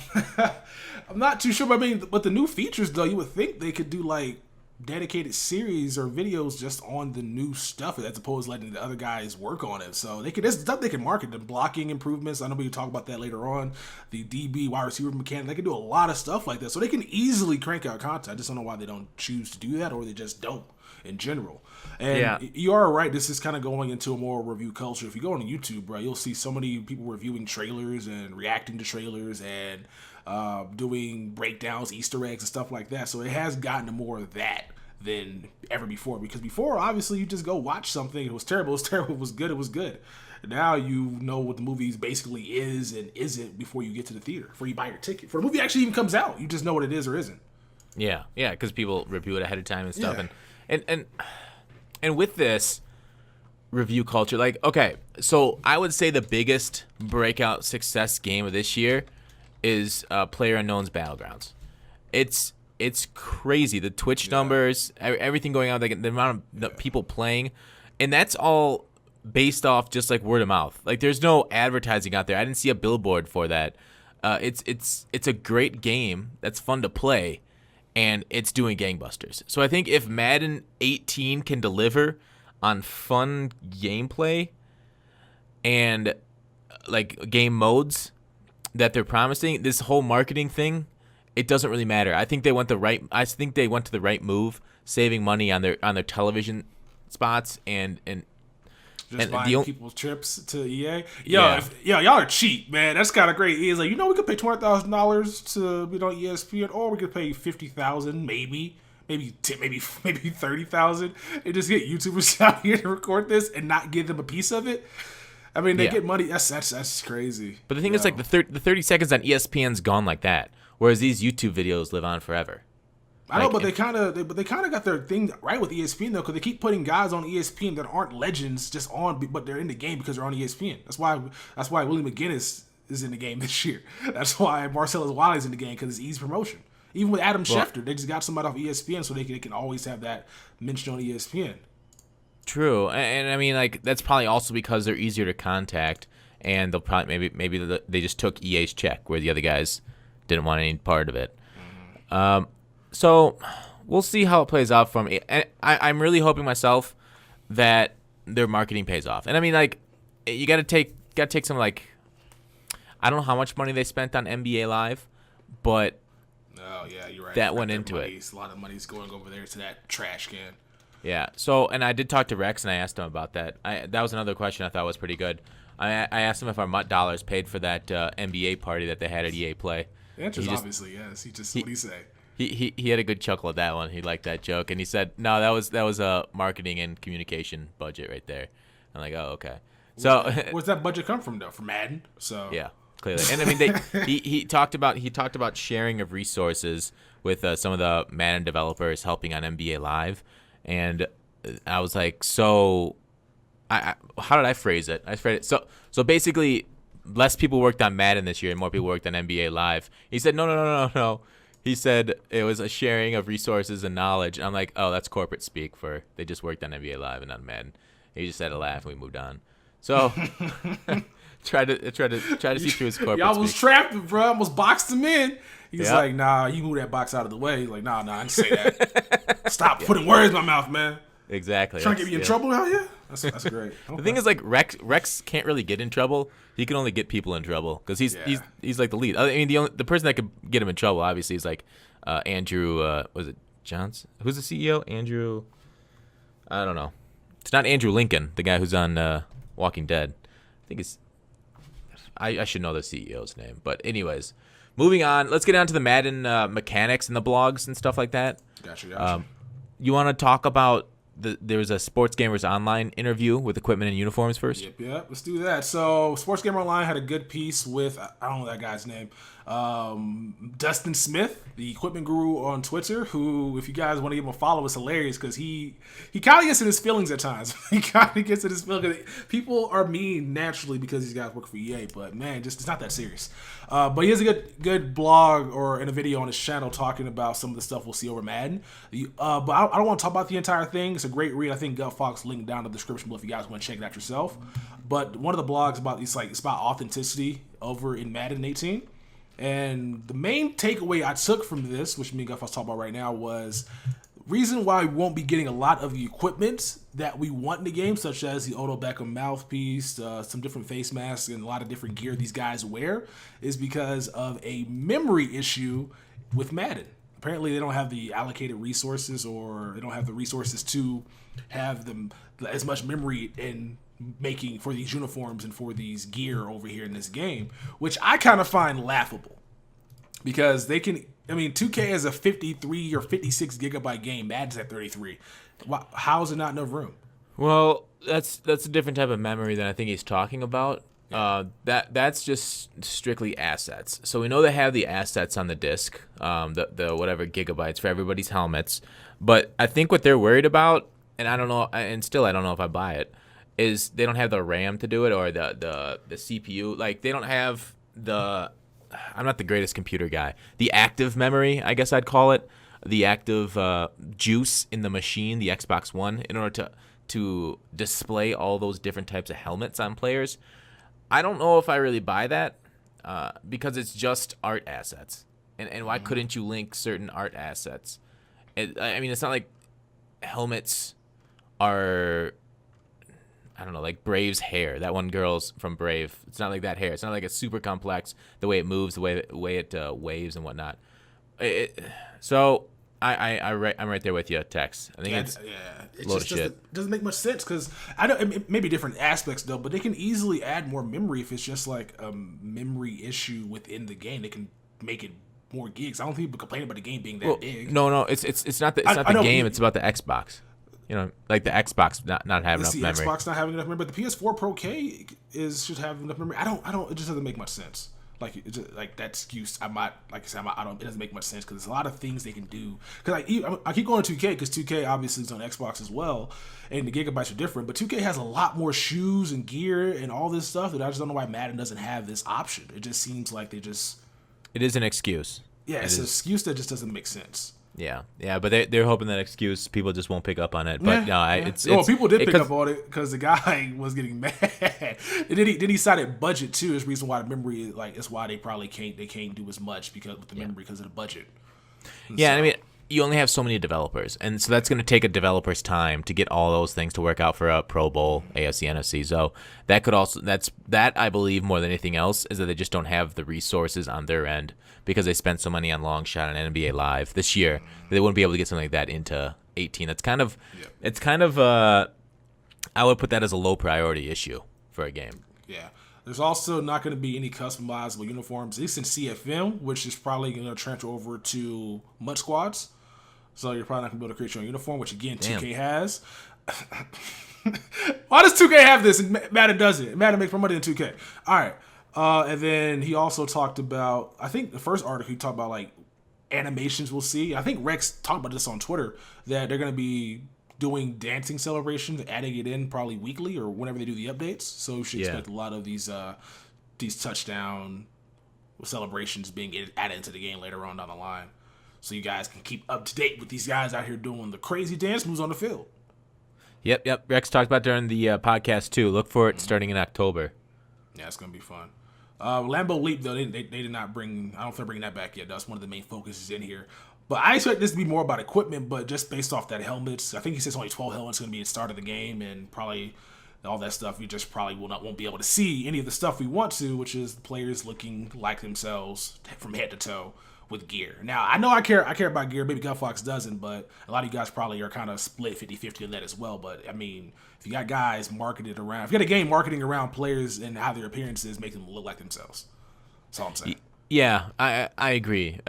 not too sure, but I mean, with the new features though, you would think they could do like dedicated series or videos just on the new stuff as opposed to letting the other guys work on it. So there's stuff they can market, the blocking improvements. I know we can talk about that later on. The DB wide receiver mechanic, they can do a lot of stuff like that. So they can easily crank out content. I just don't know why they don't choose to do that, or they just don't in general. And you are right, this is kind of going into a more review culture. If you go on YouTube, bro, you'll see so many people reviewing trailers and reacting to trailers and doing breakdowns, Easter eggs, and stuff like that. So it has gotten to more of that than ever before. Because before, obviously, you just go watch something. It was terrible. It was terrible. It was good. It was good. Now you know what the movie basically is and isn't before you get to the theater, before you buy your ticket. Before the movie actually even comes out, you just know what it is or isn't. Yeah, because people review it ahead of time and stuff. Yeah. And with this review culture, like, okay, so I would say the biggest breakout success game of this year is PlayerUnknown's Battlegrounds. It's crazy, the Twitch numbers, everything going on, like the amount of people playing, and that's all based off just like word of mouth. Like, there's no advertising out there. I didn't see a billboard for that. It's a great game that's fun to play, and it's doing gangbusters. So I think if Madden 18 can deliver on fun gameplay and like game modes that they're promising, this whole marketing thing, it doesn't really matter. I think they went to the right move, saving money on their television spots and just buying people's trips to EA. Y'all are cheap, man. That's kind of great. EA's like, we could pay $20,000 to be on ESPN, or we could pay $50,000, maybe $30,000, and just get YouTubers out here to record this and not give them a piece of it. I mean, they get money. That's crazy. But the thing is, like, the 30 seconds on ESPN's gone like that, whereas these YouTube videos live on forever. I know, but they kind of got their thing right with ESPN though, because they keep putting guys on ESPN that aren't legends just on, but they're in the game because they're on ESPN. That's why Willie McGinnis is in the game this year. That's why Marcellus Wiley's in the game, because it's easy promotion. Even with Adam Schefter, they just got somebody off ESPN so they can always have that mention on ESPN. True, and I mean, like, that's probably also because they're easier to contact, and they'll probably maybe they just took EA's check where the other guys didn't want any part of it. Mm-hmm. So we'll see how it plays out from me. And I'm really hoping myself that their marketing pays off. And I mean, like, you got to take some, like, I don't know how much money they spent on NBA Live, but oh yeah, you're right. That went into it. A lot of money's going over there to that trash can. Yeah. So, and I did talk to Rex and I asked him about that. That was another question I thought was pretty good. I asked him if our MUT dollars paid for that NBA party that they had at EA Play. The answer is obviously yes. What did he say? He had a good chuckle at that one. He liked that joke, and he said, "No, that was a marketing and communication budget right there." I'm like, "Oh, okay." So where's that budget come from though? From Madden. So yeah, clearly. And I mean, he talked about sharing of resources with some of the Madden developers helping on NBA Live, and I was like, so, how did I phrase it? I phrased it so basically, less people worked on Madden this year, and more people worked on NBA Live. He said, no. He said it was a sharing of resources and knowledge. And I'm like, oh, that's corporate speak for they just worked on NBA Live and not Madden. He just had a laugh and we moved on. So try to see through his corporate. You almost trapped him, bro. Almost boxed him in. He's like, nah, you move that box out of the way. He's like, nah, I didn't say that. Stop putting words in my mouth, man. Exactly. Trying to get me in trouble out here? That's great. Okay. The thing is, like, Rex can't really get in trouble. He can only get people in trouble because he's like the lead. I mean, the person that could get him in trouble, obviously, is like Andrew. Was it Johnson? Who's the CEO? Andrew. I don't know. It's not Andrew Lincoln, the guy who's on Walking Dead. I think it's. I should know the CEO's name, but anyways, moving on. Let's get on to the Madden mechanics and the blogs and stuff like that. Gotcha. You want to talk about? There was a Sports Gamers Online interview with equipment and uniforms first. Yep. Let's do that. So, Sports Gamer Online had a good piece with I don't know that guy's name, Dustin Smith. the equipment guru on Twitter, who, if you guys want to give him a follow, is hilarious because he kind of gets in his feelings at times. He kind of gets in his feelings. People are mean naturally because these guys work for EA, but man, just it's not that serious. But he has a good blog or in a video on his channel talking about some of the stuff we'll see over Madden. But I don't want to talk about the entire thing. It's a great read. I think Gut Fox linked down in the description below if you guys want to check it out yourself. But one of the blogs about it's about authenticity over in Madden 18. And the main takeaway I took from this, which me and Gut Fox talk about right now, was reason why we won't be getting a lot of the equipment that we want in the game, such as the Odell Beckham mouthpiece, some different face masks, and a lot of different gear these guys wear, is because of a memory issue with Madden. Apparently, they don't have the allocated resources, or they don't have the resources to have them as much memory in making for these uniforms and for these gear over here in this game, which I kind of find laughable because they can. I mean, 2K has a 53 or 56 gigabyte game. Madden's at 33. How is it not enough room? Well, that's a different type of memory than I think he's talking about. That's just strictly assets. So we know they have the assets on the disc, the whatever gigabytes for everybody's helmets. But I think what they're worried about, and I don't know, and still I don't know if I buy it, is they don't have the RAM to do it or the CPU. Like they don't have the. I'm not the greatest computer guy. The active memory, I guess I'd call it, the active juice in the machine, the Xbox One, in order to display all those different types of helmets on players. I don't know if I really buy that because it's just art assets. And why couldn't you link certain art assets? I mean, it's not like helmets are, I don't know, like Brave's hair. That one girl's from Brave. It's not like that hair. It's not like it's super complex, the way it moves, the way it waves and whatnot. So I'm right there with you, Tex. I think it just doesn't make much sense because I know it may be different aspects though, but they can easily add more memory if it's just like a memory issue within the game. They can make it more gigs. I don't think people complain about the game being that big. No, it's not the game. It's about the Xbox. You know, like the Xbox not having enough memory. Xbox not having enough memory, but the PS4 Pro K should have enough memory. I don't. It just doesn't make much sense. Like like that excuse. It doesn't make much sense because there's a lot of things they can do. Because I keep going to 2K because 2K obviously is on Xbox as well, and the gigabytes are different. But 2K has a lot more shoes and gear and all this stuff that I just don't know why Madden doesn't have this option. It just seems like they just. It is an excuse. Yeah, it's an excuse that just doesn't make sense. Yeah, but they're hoping that excuse people just won't pick up on it. But people did pick up on it because the guy was getting mad. And then he cited budget too. Is the reason why the memory is why they probably can't do as much because with the memory because of the budget. And I mean, you only have so many developers, and so that's going to take a developer's time to get all those things to work out for a Pro Bowl, AFC, NFC. So that could also that I believe more than anything else is that they just don't have the resources on their end because they spent so money on long shot and NBA Live this year. They wouldn't be able to get something like that into 18. It's kind of I would put that as a low priority issue for a game. Yeah. There's also not going to be any customizable uniforms, at least in CFM, which is probably going to transfer over to MUT squads. So you're probably not going to be able to create your own uniform, which again 2K has. Why does 2K have this and Madden doesn't? Madden makes more money than 2K. All right. And then he also talked about, I think the first article he talked about like animations we'll see. I think Rex talked about this on Twitter that they're going to be doing dancing celebrations, adding it in probably weekly or whenever they do the updates. So you should expect a lot of these touchdown celebrations being added into the game later on down the line. So you guys can keep up to date with these guys out here doing the crazy dance moves on the field. Yep. Rex talked about during the podcast too. Look for it starting in October. Yeah, it's going to be fun. Lambeau Leap, though, they did not bring, I don't know if they're bringing that back yet. That's one of the main focuses in here. But I expect this to be more about equipment, but just based off that helmets. I think he says only 12 helmets going to be at the start of the game, and probably all that stuff. We just probably won't be able to see any of the stuff we want to, which is the players looking like themselves from head to toe with gear. Now, I know I care about gear. Maybe Gut Fox doesn't, but a lot of you guys probably are kind of split 50-50 on that as well. But, I mean, if you got guys marketed around, if you got a game marketing around players and how their appearances make them look like themselves. That's all I'm saying. Yeah, I agree.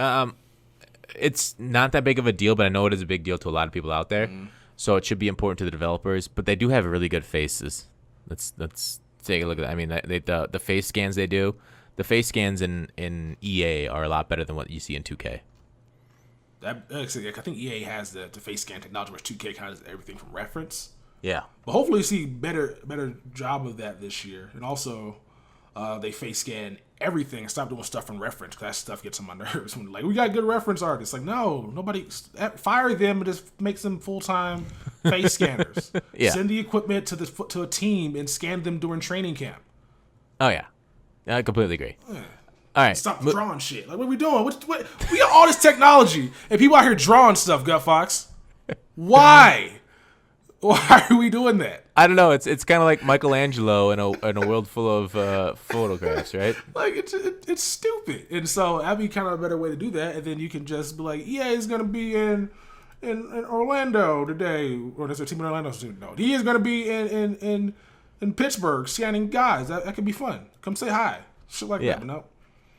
It's not that big of a deal, but I know it is a big deal to a lot of people out there. So it should be important to the developers. But they do have really good faces. Let's take a look at that. I mean, the face scans they do, the face scans in EA are a lot better than what you see in 2K. I think EA has the face scan technology where 2K kind of does everything from reference. Yeah. But hopefully, you see better job of that this year, and also they face scan everything and stop doing stuff from reference, because that stuff gets on my nerves. When like, we got good reference artists, like, no, nobody, fire them and just makes them full-time face scanners. Yeah. Send the equipment to a team and scan them during training camp. Oh yeah, I completely agree. Yeah. All right, Stop drawing shit. Like, what are we doing? What, we got all this technology and people out here drawing stuff, Gut Fox. Why? Why are we doing that? I don't know. It's kind of like Michelangelo in a world full of photographs, right? Like, it's stupid. And so that'd be kind of a better way to do that. And then you can just be like, EA is gonna be in Orlando today, or there's a team in Orlando. No, he is gonna be in Pittsburgh scanning guys. That could be fun. Come say hi. Shit like that. But no.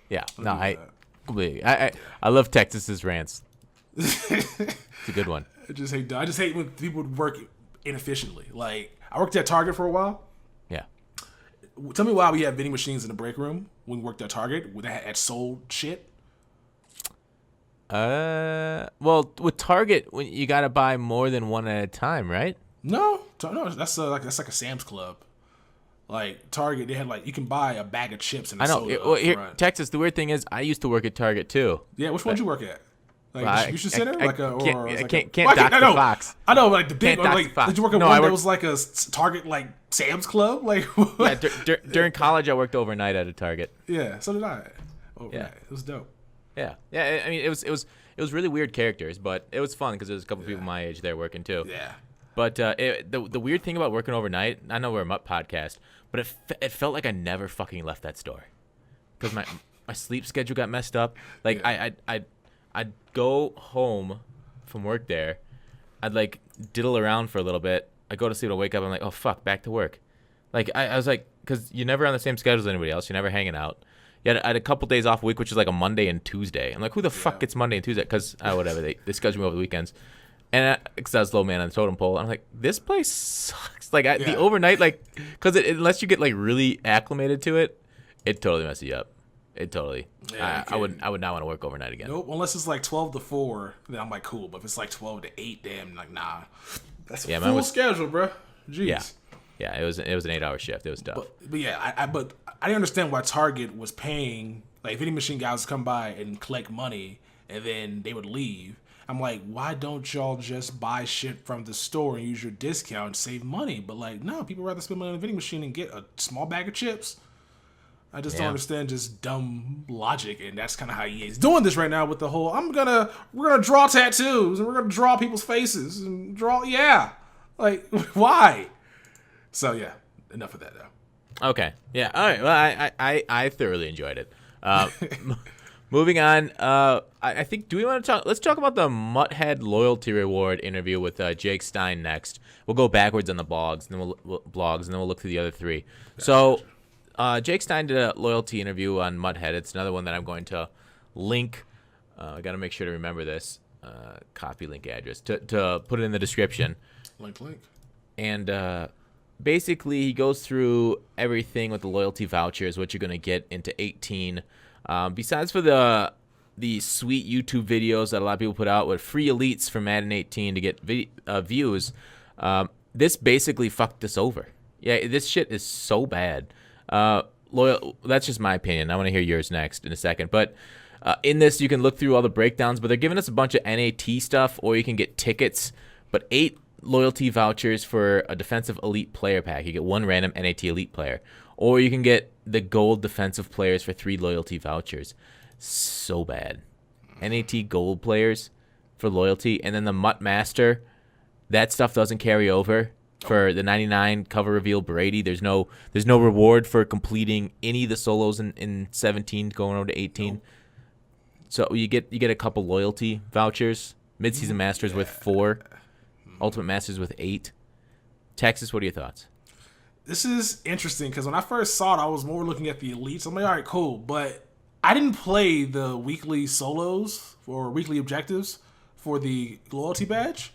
Yeah. No, I completely. I love Texas's rants. It's a good one. I just hate when people would work inefficiently. Like, I worked at Target for a while. Yeah. Tell me why we had vending machines in the break room when we worked at Target when they had sold shit. Well, with Target, when you gotta buy more than one at a time, right? No, that's like a Sam's Club. Like, Target, they had, like, you can buy a bag of chips and a soda. Well, here, Texas, the weird thing is, I used to work at Target too. Yeah, which one did you work at? Like, distribution center? I can't dock the Fox. I know, like, the big one. Like, did you work at one that was like a Target, like, Sam's Club? Like, yeah, during college, I worked overnight at a Target. Yeah, so did I. Overnight. Yeah. It was dope. Yeah. I mean, it was really weird characters, but it was fun because there was a couple people my age there working too. Yeah. But the weird thing about working overnight, I know we're a MUT podcast, but it felt like I never fucking left that store because my sleep schedule got messed up. Like, I'd go home from work there, I'd like diddle around for a little bit, I'd go to sleep, I'd wake up, I'm like, oh fuck, back to work. Like, I was like, because you're never on the same schedule as anybody else, you're never hanging out. I had a couple days off a week, which is like a Monday and Tuesday. I'm like, who the fuck gets Monday and Tuesday? Because whatever, they schedule me over the weekends. And because I was low man on the totem pole, I'm like, this place sucks. Like, the overnight, like, because unless you get like really acclimated to it, it totally messes you up. It totally. Yeah, I would not want to work overnight again. Nope. Unless it's like 12 to 4, then I'm like, cool. But if it's like 12 to 8, damn, like, nah. That's a full schedule, bro. Jeez. Yeah. It was an 8-hour shift. It was tough. But yeah, I didn't understand why Target was paying like vending machine guys to come by and collect money, and then they would leave. I'm like, why don't y'all just buy shit from the store and use your discount and save money? But like, no, people rather spend money on a vending machine and get a small bag of chips. I just don't understand just dumb logic, and that's kind of how EA's doing this right now with the whole, we're gonna draw tattoos and we're gonna draw people's faces and draw, like, why? So yeah, enough of that though. Okay, yeah, all right. Well, I thoroughly enjoyed it. Moving on, I think, do we want to talk? Let's talk about the Mutthead Loyalty Reward interview with Jake Stein next. We'll go backwards on the blogs, and then we'll look through the other three. So. Jake Stein did a loyalty interview on Mutthead. It's another one that I'm going to link. I got to make sure to remember this. Copy link address to put it in the description. Link. And basically, he goes through everything with the loyalty vouchers, what you're going to get into 18. Besides for the sweet YouTube videos that a lot of people put out with free elites for Madden 18 to get views, this basically fucked us over. Yeah, this shit is so bad. That's just my opinion. I want to hear yours next in a second. But in this, you can look through all the breakdowns, but they're giving us a bunch of NAT stuff, or you can get tickets, but 8 loyalty vouchers for a defensive elite player pack. You get 1 random NAT elite player, or you can get the gold defensive players for 3 loyalty vouchers. So bad. NAT gold players for loyalty, and then the Mutt Master, that stuff doesn't carry over. For the 99 cover reveal Brady, there's no reward for completing any of the solos in 17 going over to 18. Nope. So you get a couple loyalty vouchers. Midseason Masters with 4, Ultimate Masters with 8. Texas, what are your thoughts? This is interesting because when I first saw it, I was more looking at the elites. I'm like, all right, cool, but I didn't play the weekly solos or weekly objectives for the loyalty badge.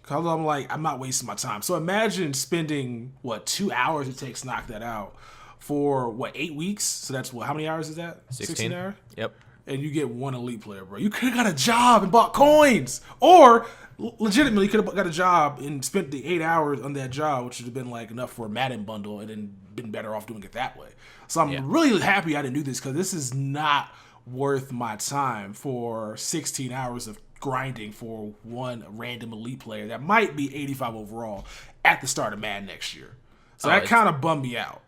Cause I'm like, I'm not wasting my time. So imagine spending 2 hours it takes to knock that out for 8 weeks. So that's how many hours is that? 16 hours. Yep. and you get one elite player, bro. You could have got a job and bought coins, or legitimately could have got a job and spent the 8 hours on that job, which would have been like enough for a Madden bundle, and then been better off doing it that way. So I'm really happy I didn't do this, because this is not worth my time for 16 hours of grinding for one random elite player that might be 85 overall at the start of Madden next year. So that kind of bummed me out.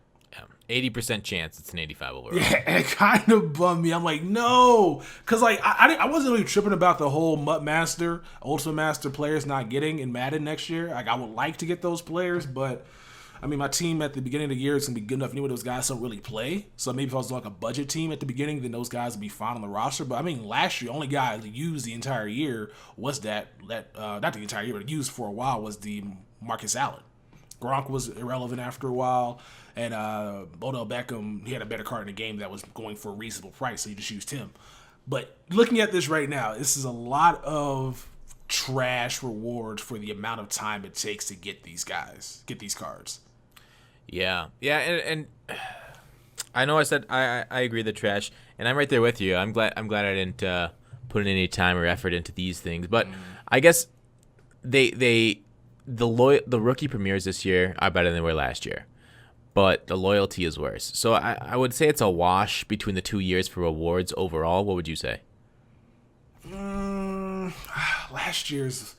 80% chance it's an 85 overall. Yeah, it kind of bummed me. I'm like, no. Because, like, I wasn't really tripping about the whole MUT Master, Ultimate Master players not getting in Madden next year. Like, I would like to get those players, but, I mean, my team at the beginning of the year is going to be good enough. Anyway, those guys don't really play. So maybe if I was like a budget team at the beginning, then those guys would be fine on the roster. But, I mean, last year, only guy that used the entire year was not the entire year, but used for a while was the Marcus Allen. Gronk was irrelevant after a while. And Odell Beckham, he had a better card in the game that was going for a reasonable price, so you just used him. But looking at this right now, this is a lot of trash rewards for the amount of time it takes to get these cards. Yeah, and I know I said I agree the trash, and I'm right there with you. I'm glad I didn't put in any time or effort into these things, but I guess the rookie premieres this year are better than they were last year. But the loyalty is worse. So I would say it's a wash between the 2 years for rewards overall. What would you say? Last year's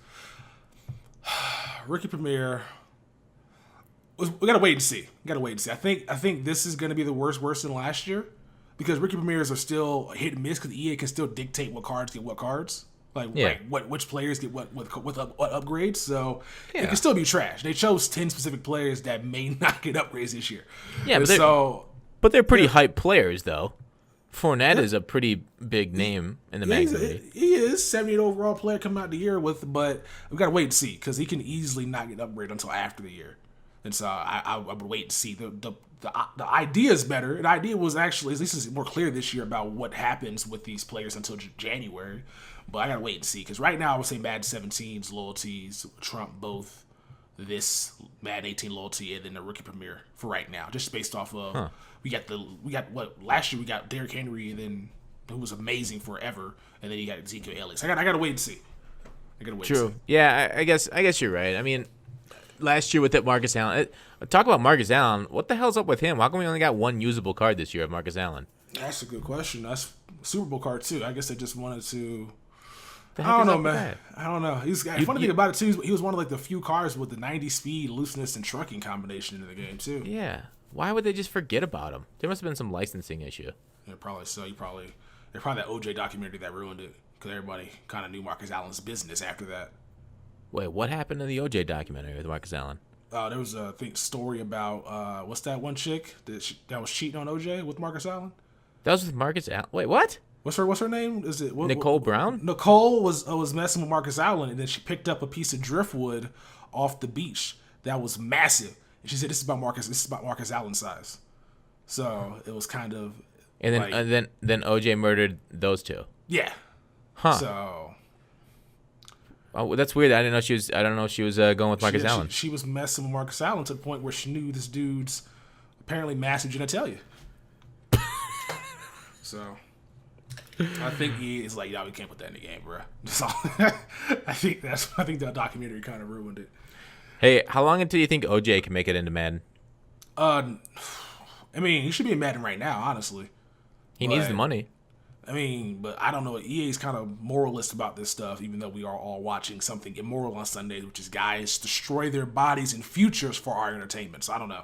rookie premiere, we gotta wait and see. I think this is gonna be the worse than last year, because rookie premieres are still hit and miss, because EA can still dictate what cards get what cards. Like which players get what upgrades, so it can still be trash. They chose 10 specific players that may not get upgrades this year. Yeah, but they're pretty hype players though. Fournette is a pretty big name in the magazine. He is 78 overall player coming out the year with, but we gotta wait and see, because he can easily not get upgraded until after the year, and so I would wait to see. The idea is better. The idea was actually, at least it's more clear this year about what happens with these players until January. But I gotta wait and see, because right now I would say Madden 17's loyalties trump both this Madden 18 loyalty and then the rookie premiere for right now, just based off of we got what last year we got Derrick Henry, and then who was amazing forever, and then you got Ezekiel Elliott. I gotta wait and see. True. Yeah, I guess you're right. I mean, last year with that Marcus Allen, talk about Marcus Allen. What the hell's up with him? How come we only got one usable card this year of Marcus Allen? That's a good question. That's a Super Bowl card too. I guess they just wanted to. I don't know, man. I don't know. Funny thing about it too, he was one of like the few cards with the 90 speed, looseness, and trucking combination in the game too. Yeah. Why would they just forget about him? There must have been some licensing issue. Yeah, probably so. They're probably that OJ documentary that ruined it, because everybody kind of knew Marcus Allen's business after that. Wait, what happened to the OJ documentary with Marcus Allen? There was a story about what's that one chick that was cheating on OJ with Marcus Allen? That was with Marcus Allen. Wait, what? What's her name? Is it Nicole Brown? Nicole was messing with Marcus Allen, and then she picked up a piece of driftwood off the beach that was massive, and she said, "This is about Marcus Allen's size." So it was kind of. And then OJ murdered those two. Yeah. Huh. So. Oh, that's weird. I don't know she was going with Marcus Allen. She was messing with Marcus Allen to the point where she knew this dude's apparently massive genitalia. So. I think he is like, we can't put that in the game, bro. I think that documentary kind of ruined it. Hey, how long until you think OJ can make it into Madden? I mean, he should be in Madden right now, honestly. He needs the money. I mean, but I don't know. EA's kind of moralist about this stuff, even though we are all watching something immoral on Sundays, which is guys destroy their bodies and futures for our entertainment. So I don't know.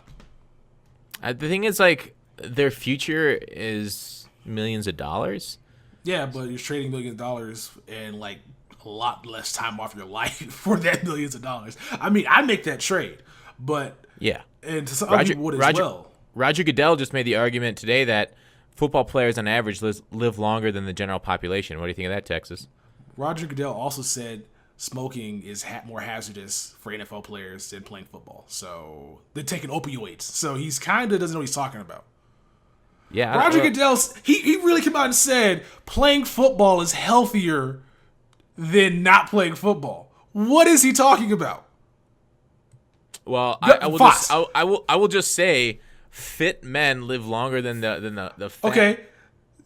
The thing is, like, their future is millions of dollars. Yeah, but you're trading millions of dollars and like a lot less time off your life for that millions of dollars. I mean, I make that trade, but yeah, and to some other people would as well. Roger Goodell just made the argument today that football players on average live longer than the general population. What do you think of that, Texas? Roger Goodell also said smoking is more hazardous for NFL players than playing football. So they're taking opioids. So he's kind of doesn't know what he's talking about. Yeah, Roger Goodell, he really came out and said playing football is healthier than not playing football. What is he talking about? Well, I will just say, fit men live longer than the fat. Okay,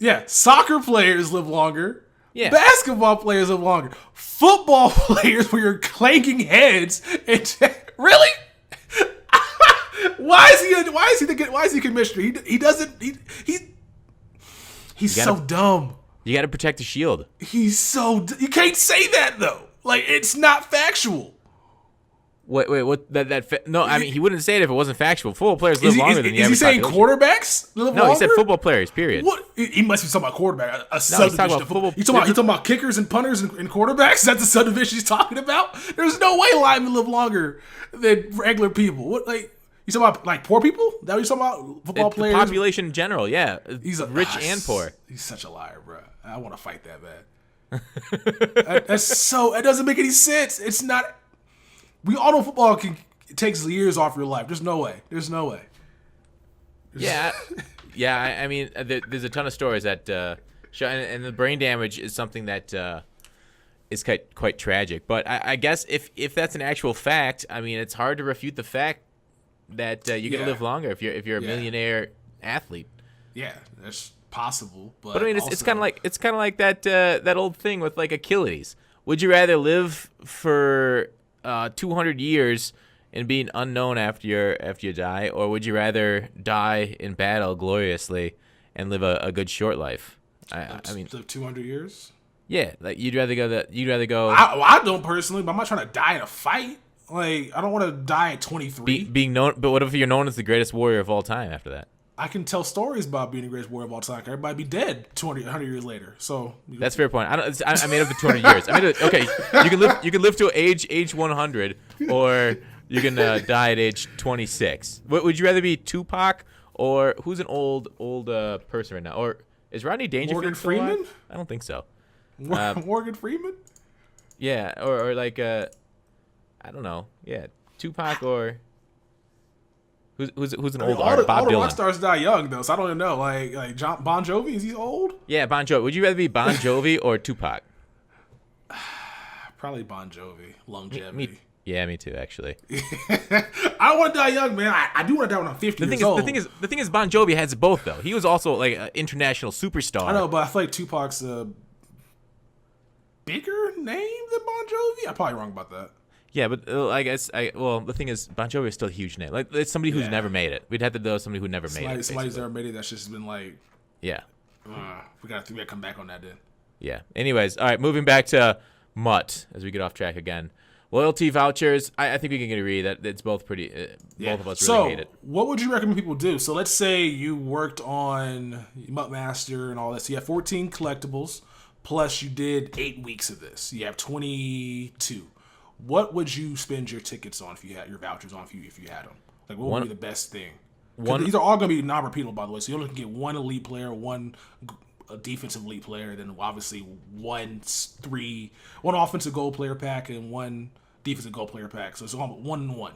Yeah, soccer players live longer. Yeah. Basketball players live longer. Football players where you're clanking heads and really? Why is he commissioner? He's so dumb. You got to protect the shield. You can't say that though. Like, it's not factual. Wait, what? No, I mean, he wouldn't say it if it wasn't factual. Football players live longer than the average population. Is he saying quarterbacks live longer? No, he said football players, period. What? He must be talking about quarterback. He's talking about football. He's talking about kickers and punters and quarterbacks? Is that the subdivision he's talking about? There's no way linemen live longer than regular people. What, like, you talking about, like, poor people? That what you talking about? Football players? The population in general, yeah. He's rich and poor. He's such a liar, bro. I want to fight that bad. That doesn't make any sense. It's not. We all know football takes years off your life. There's no way. Yeah, I mean, there's a ton of stories that show, and the brain damage is something that is quite tragic. But I guess if that's an actual fact, I mean, it's hard to refute the fact that you're gonna live longer if you're a millionaire athlete. Yeah, that's possible. But I mean, it's kind of like that old thing with like Achilles. Would you rather live for 200 years and being unknown after you die, or would you rather die in battle gloriously and live a good short life? I mean, live 200 years. Yeah, like you'd rather go. I don't personally, but I'm not trying to die in a fight. Like, I don't want to die at 23. Being known, but what if you're known as the greatest warrior of all time after that? I can tell stories about being the greatest warrior of all time. Everybody be dead 100 years later. So that's a fair point. I made up the 200 years. Okay, you can live to age 100, or you can die at age 26. Would you rather be Tupac or who's an old person right now? Or is Rodney Dangerfield Morgan still alive? Freeman? I don't think so. Morgan Freeman? Yeah, or like I don't know. Yeah, Tupac or who's an old artist? Bob Dylan. All the rock stars die young though, so I don't even know. Like Bon Jovi, is he old? Yeah, Bon Jovi. Would you rather be Bon Jovi or Tupac? Probably Bon Jovi. Longevity. Me too, actually. I don't want to die young, man. I do want to die when I'm 50 years old. The thing is, Bon Jovi has both though. He was also like an international superstar. I know, but I feel like Tupac's a bigger name than Bon Jovi. I'm probably wrong about that. Yeah, but I guess the thing is, Bon Jovi is still a huge name. Like, it's somebody who's never made it. We'd have to know somebody who never made it. Somebody's never made it. That's just been like, yeah. We gotta come back on that then. Yeah. Anyways, all right. Moving back to MUT as we get off track again. Loyalty vouchers. I think we can agree that it's both pretty. Both of us really hate it. What would you recommend people do? So let's say you worked on MUT Master and all this. So you have 14 collectibles, plus you did 8 weeks of this. You have 22. What would you spend your tickets on if you had your vouchers on if you had them? Like, what would be the best thing? These are all going to be non-repeatable, by the way. So you're looking to get one elite player, one defensive elite player, then obviously one offensive goal player pack and one defensive goal player pack. So it's almost 1 and 1.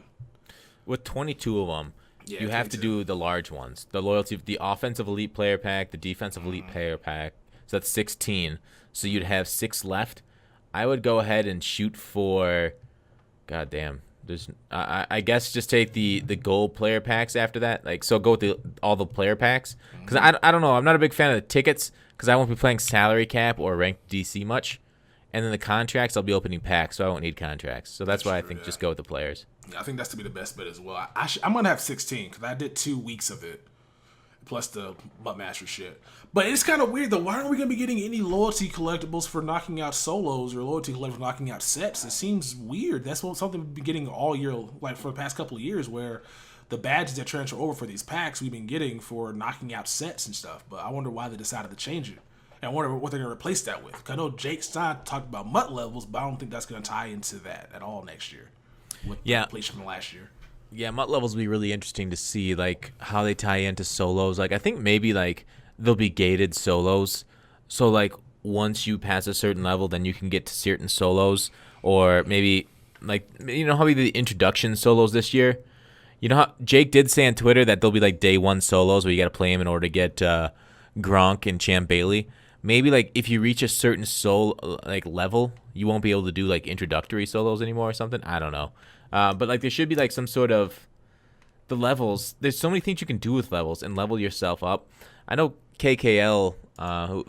With 22 of them, you have to do the large ones. The loyalty, the offensive elite player pack, the defensive elite player pack. So that's 16. So you'd have 6 left. I would go ahead and shoot for, goddamn. I guess just take the gold player packs after that. Like, so go with all the player packs. Because I don't know. I'm not a big fan of the tickets because I won't be playing salary cap or ranked DC much. And then the contracts, I'll be opening packs, so I won't need contracts. So that's why I think just go with the players. Yeah, I think that's to be the best bet as well. I'm going to have 16 because I did 2 weeks of it. Plus the MUT Master shit. But it's kind of weird, though. Why aren't we going to be getting any loyalty collectibles for knocking out solos or loyalty collectibles for knocking out sets? It seems weird. That's something we've been getting all year, like for the past couple of years, where the badges that transfer over for these packs we've been getting for knocking out sets and stuff. But I wonder why they decided to change it. And I wonder what they're going to replace that with. I know Jake Stein talked about MUT levels, but I don't think that's going to tie into that at all next year. With the completion from last year. Yeah, MUT levels will be really interesting to see, like, how they tie into solos. Like, I think maybe, like, they'll be gated solos. So, like, once you pass a certain level, then you can get to certain solos. Or maybe, like, you know how we did the introduction solos this year? You know how Jake did say on Twitter that there'll be, like, day 1 solos where you got to play him in order to get Gronk and Champ Bailey. Maybe, like, if you reach a certain level, you won't be able to do, like, introductory solos anymore or something. I don't know. But, like, there should be, like, some sort of the levels. There's so many things you can do with levels and level yourself up. I know KKL,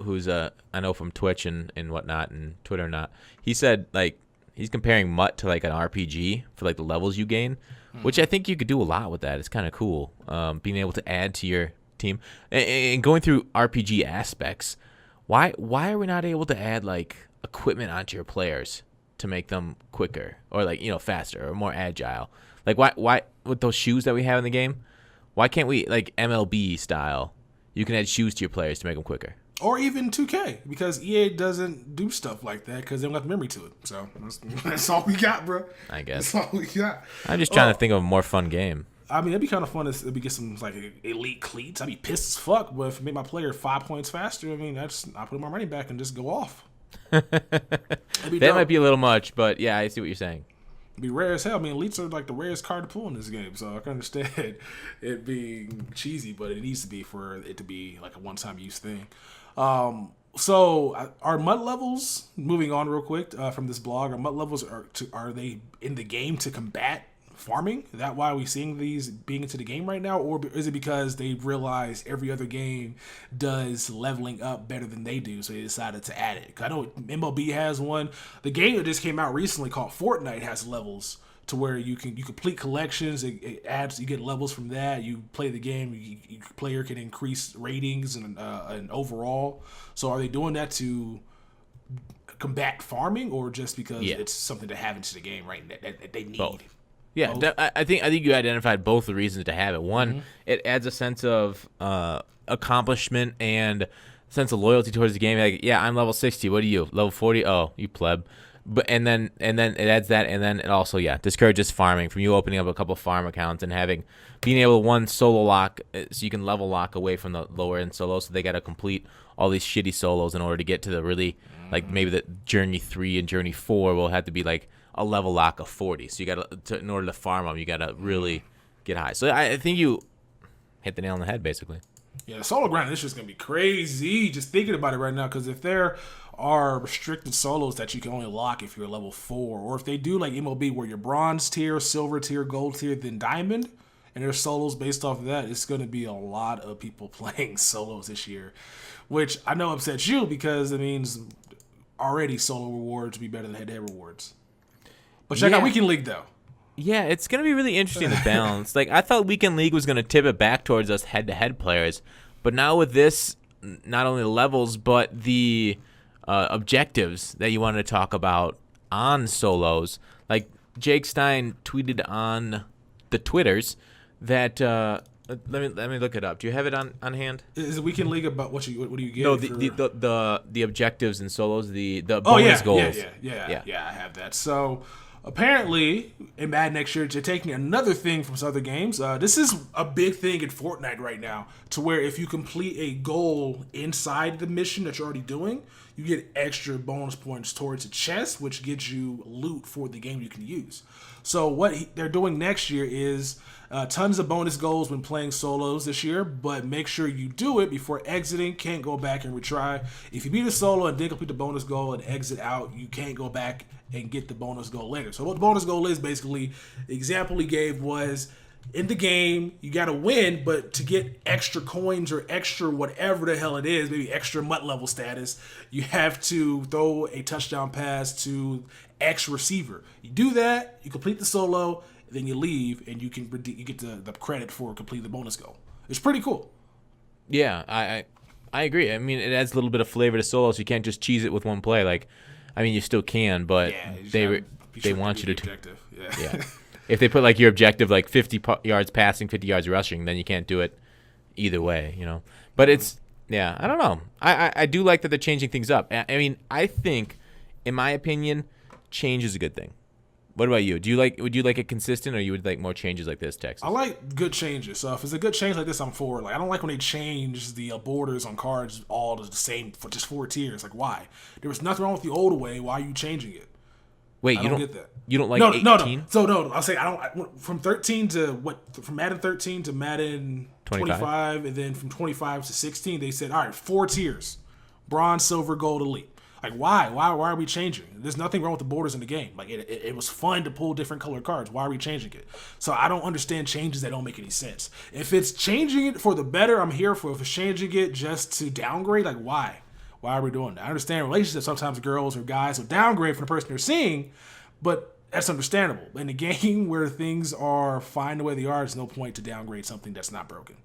who's I know from Twitch and whatnot and Twitter and not, he said like he's comparing MUT to like an RPG for like the levels you gain, which I think you could do a lot with that. It's kind of cool, being able to add to your team and going through RPG aspects. Why are we not able to add like equipment onto your players to make them quicker or like faster or more agile? Like why with those shoes that we have in the game, why can't we like MLB style? You can add shoes to your players to make them quicker. Or even 2K, because EA doesn't do stuff like that because they don't got the memory to it. So that's all we got, bro. I guess. That's all we got. I'm just trying to think of a more fun game. I mean, it'd be kind of fun if we get some like elite cleats. I'd be pissed as fuck, but if it made my player 5 points faster, I mean, I put in my running back and just go off. That might be a little much, but yeah, I see what you're saying. It'd be rare as hell. I mean, elites are like the rarest card to pull in this game, so I can understand it being cheesy, but it needs to be for it to be like a one-time use thing. So our MUT levels, moving on real quick from this blog, our MUT levels are they in the game to combat farming? Is that why we're seeing these being into the game right now? Or is it because they realize every other game does leveling up better than they do, so they decided to add it? 'Cause I know MLB has one. The game that just came out recently called Fortnite has levels to where you complete collections. It adds, you get levels from that. You play the game, your player can increase ratings and overall. So are they doing that to combat farming, or just because it's something to have into the game right that they need? Both. Yeah, I think you identified both the reasons to have it. One, it adds a sense of accomplishment and sense of loyalty towards the game. Like, yeah, I'm level 60. What are you? Level 40? Oh, you pleb. But and then it adds that, and then it also discourages farming from you opening up a couple farm accounts and being able to one solo lock, so you can level lock away from the lower end solos. So they got to complete all these shitty solos in order to get to the really like maybe the Journey 3 and Journey 4 will have to be like a level lock of 40. So you got to in order to farm them, you got to really get high. So I think you hit the nail on the head basically. Yeah, solo grind, this is going to be crazy just thinking about it right now, because if there are restricted solos that you can only lock if you're level 4, or if they do like MLB where you're bronze tier, silver tier, gold tier, then diamond, and there's solos based off of that, it's going to be a lot of people playing solos this year, which I know upsets you because it means already solo rewards be better than head-to-head rewards. But check out Weekend League, though. Yeah, it's going to be really interesting to balance. Like, I thought Weekend League was going to tip it back towards us head-to-head players. But now with this, not only the levels, but the objectives that you wanted to talk about on solos. Like, Jake Stein tweeted on the Twitters that... let me look it up. Do you have it on hand? Is the Weekend League about what do you get? No, the objectives in solos, the bonus goals. Yeah, I have that. So... apparently, in Madden next year, they're taking another thing from some other games. This is a big thing in Fortnite right now, to where if you complete a goal inside the mission that you're already doing, you get extra bonus points towards the chest, which gives you loot for the game you can use. So what they're doing next year is tons of bonus goals when playing solos this year, but make sure you do it before exiting. Can't go back and retry. If you beat a solo and didn't complete the bonus goal and exit out, you can't go back and get the bonus goal later. So what the bonus goal is, basically, the example he gave was, in the game, you got to win, but to get extra coins or extra whatever the hell it is, maybe extra MUT level status, you have to throw a touchdown pass to X receiver. You do that, you complete the solo, then you leave, and you get the credit for completing the bonus goal. It's pretty cool. Yeah, I agree. I mean, it adds a little bit of flavor to solos. You can't just cheese it with one play. Like, I mean, you still can, but they want you to. Objective. Yeah. If they put like your objective like 50 yards passing, 50 yards rushing, then you can't do it either way, you know. But it's I don't know. I do like that they're changing things up. I mean, I think, in my opinion, change is a good thing. What about you? Would you like it consistent, or you would like more changes like this, Texas? I like good changes. So if it's a good change like this, I'm for it. Like, I don't like when they change the borders on cards all to the same for just 4 tiers. Like, why? There was nothing wrong with the old way. Why are you changing it? Wait, you don't get that? You don't like 18? No. So no, I'll say from 13 to from Madden 13 to Madden 25, and then from 25 to 16, they said, all right, 4 tiers: bronze, silver, gold, elite. Like, why? Why are we changing? There's nothing wrong with the borders in the game. Like, it was fun to pull different colored cards. Why are we changing it? So I don't understand changes that don't make any sense. If it's changing it for the better, I'm here for it. If it's changing it just to downgrade, like, why? Why are we doing that? I understand relationships. Sometimes girls or guys will downgrade from the person they're seeing, but that's understandable. In a game where things are fine the way they are, there's no point to downgrade something that's not broken.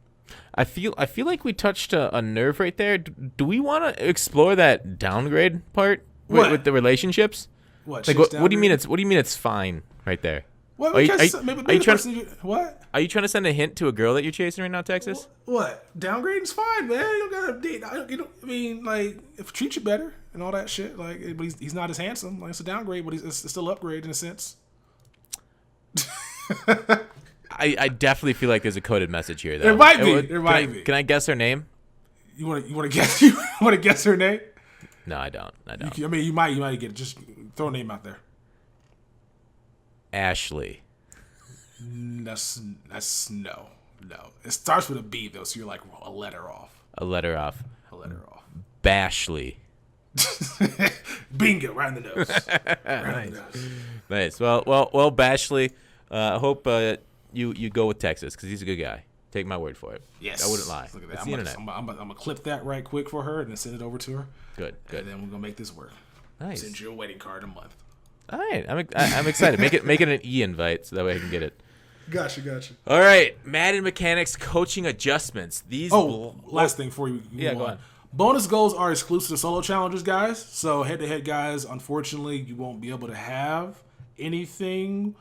I feel like we touched a nerve right there. Do we want to explore that downgrade part with the relationships? What? Like, what do you mean it's fine right there? Well, are you trying to send a hint to a girl that you're chasing right now, Texas? What? Downgrading's fine, man. You don't gotta date. I mean, like, if he treats you better and all that shit, like, but he's not as handsome. Like, it's a downgrade, but it's still upgrade in a sense. I definitely feel like there's a coded message here, though. There might be. Can I guess her name? You want to guess? You want to guess her name? No, I don't. You might get it. Just throw a name out there. Ashley. That's no. It starts with a B though, so you're like a letter off. Bashley. Bingo, right in the nose. Nice. Well, Bashley. I hope you go with Texas because he's a good guy. Take my word for it. Yes. I wouldn't lie. Look at that. It's the internet. I'm gonna clip that right quick for her and then send it over to her. Good. And then we're gonna make this work. Nice. Send you a wedding card in a month. All right. I'm excited. Make it an e-invite so that way I can get it. Gotcha. All right. Madden mechanics coaching adjustments. Last thing for you. Go on. Bonus goals are exclusive to solo challenges, guys. So head-to-head guys, unfortunately, you won't be able to have anything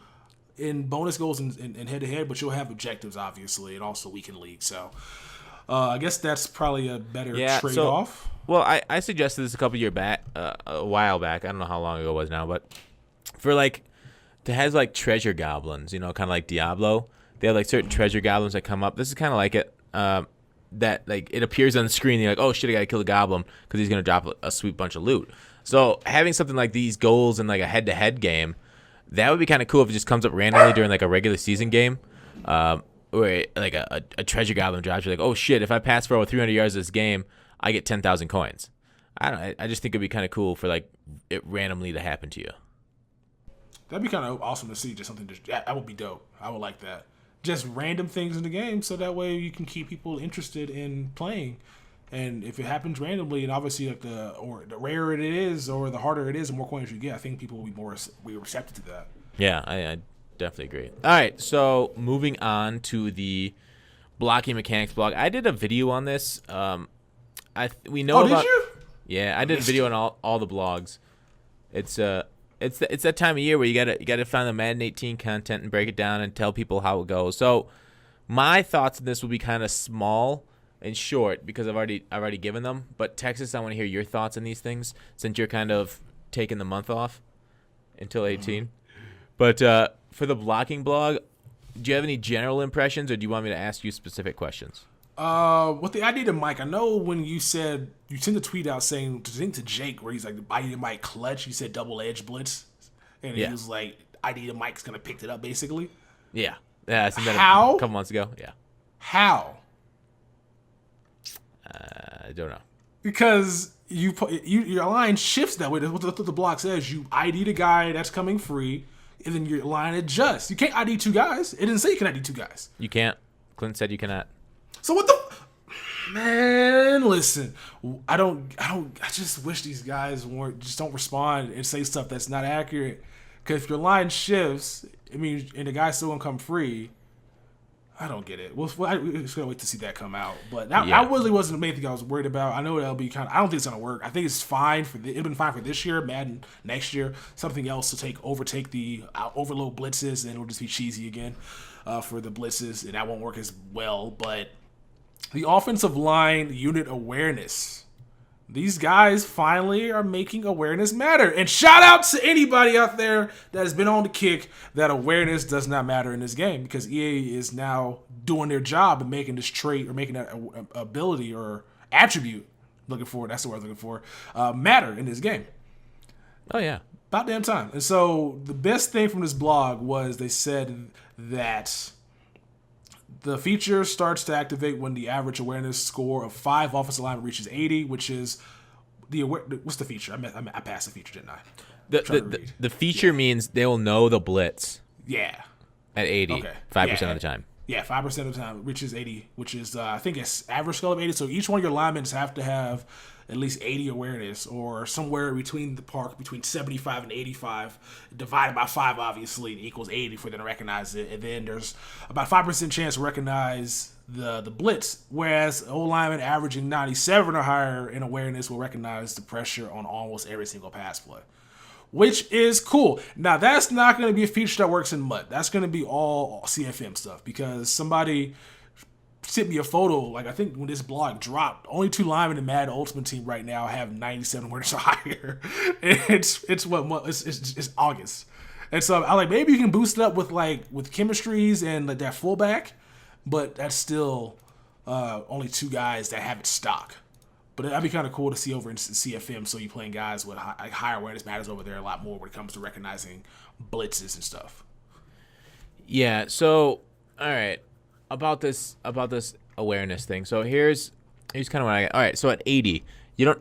in bonus goals and head-to-head, but you'll have objectives, obviously, and also weekend league. So I guess that's probably a better trade-off. Well, I suggested this a while back. I don't know how long ago it was now, but for like to have like treasure goblins, kind of like Diablo. They have like certain treasure goblins that come up. This is kind of like it. That like it appears on the screen. You're like, oh shit, I gotta kill the goblin because he's gonna drop a sweet bunch of loot. So having something like these goals in like a head-to-head game, that would be kind of cool if it just comes up randomly during like a regular season game, where like a treasure goblin drops. You're like, oh shit, if I pass for over 300 yards this game, I get 10,000 coins. I don't know. I just think it'd be kind of cool for like it randomly to happen to you. That'd be kind of awesome to see. Just something. That would be dope. I would like that. Just random things in the game, so that way you can keep people interested in playing. And if it happens randomly, and obviously like the rarer it is, or the harder it is, the more coins you get, I think people will be more receptive to that. Yeah, I definitely agree. All right, so moving on to the blocking mechanics blog. I did a video on this. We know about. Did you? Yeah, I did a video on all the blogs. It's that time of year where you gotta find the Madden 18 content and break it down and tell people how it goes. So my thoughts on this will be kind of small and short because I've already given them. But Texas, I want to hear your thoughts on these things since you're kind of taking the month off until 18. But for the blocking blog, do you have any general impressions, or do you want me to ask you specific questions? With the ID to Mike, I know when you sent the tweet out saying to Jake where he's like the ID to Mike clutch, you said double edge blitz, and he was like ID to Mike's gonna pick it up basically. Yeah. I seen that How? a couple months ago. Yeah. How? I don't know. Because your line shifts that way. That's what the block says. You ID the guy that's coming free, and then your line adjusts. You can't ID two guys. It didn't say you can ID two guys. You can't. Clint said you cannot. So what the man? Listen, I just wish these guys don't respond and say stuff that's not accurate. Because if your line shifts, I mean, and the guy's still gonna come free. I don't get it. We're just gonna wait to see that come out. But that really wasn't the main thing I was worried about. I know that'll be I don't think it's gonna work. I think it's fine it'd been fine for this year, Madden next year. Something else to overtake the overload blitzes, and it'll just be cheesy again for the blitzes, and that won't work as well. But the offensive line unit awareness. These guys finally are making awareness matter. And shout out to anybody out there that has been on the kick that awareness does not matter in this game, because EA is now doing their job and making this trait or making that ability or attribute, that's the word I was looking for, matter in this game. Oh, yeah. About damn time. And so the best thing from this blog was they said that the feature starts to activate when the average awareness score of 5 offensive linemen reaches 80, which is What's the feature? I passed the feature, didn't I? The feature means they'll know the blitz. Yeah. At 80, okay. 5% of the time. Yeah, 5% of the time, which is 80, which is I think it's average skill of 80. So each one of your linemen have to have at least 80 awareness, or somewhere between the park between 75 and 85, divided by 5, obviously, equals 80 for them to recognize it. And then there's about 5% chance to recognize the blitz, whereas O lineman averaging 97 or higher in awareness will recognize the pressure on almost every single pass play, which is cool. Now, that's not going to be a feature that works in MUT. That's going to be all CFM stuff, because somebody sent me a photo, like I think when this blog dropped, only 2 linemen in Madden Ultimate Team right now have 97 awareness or higher. It's August. And so I like, maybe you can boost it up with chemistries and like that fullback, but that's still only 2 guys that have it stock. But that'd be kind of cool to see over in CFM, so you're playing guys with higher awareness matters over there a lot more when it comes to recognizing blitzes and stuff. Yeah, so, all right, about this awareness thing. So here's kind of what I got. All right, so at 80, you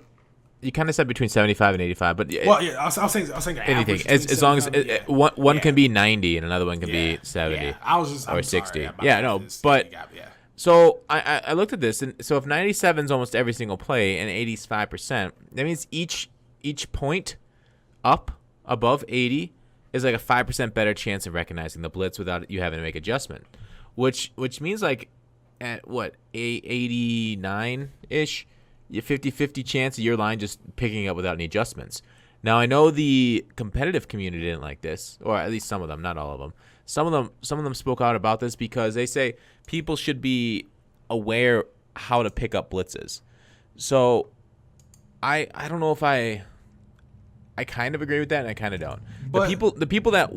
kind of said between 75 and 85, but well, yeah, I was saying anything as long as one can be 90 and another one can be 70. Yeah. I'm 60. Sorry, yeah, no, but so I looked at this, and so if 97 is almost every single play and 80 is 5%, that means each point up above 80 is like a 5% better chance of recognizing the blitz without you having to make adjustment, which means like at what 89-ish, you 50-50 chance of your line just picking up without any adjustments. Now I know the competitive community didn't like this, or at least some of them, not all of them. Some of them spoke out about this because they say people should be aware how to pick up blitzes. So I don't know if I kind of agree with that, and I kind of don't. But the people that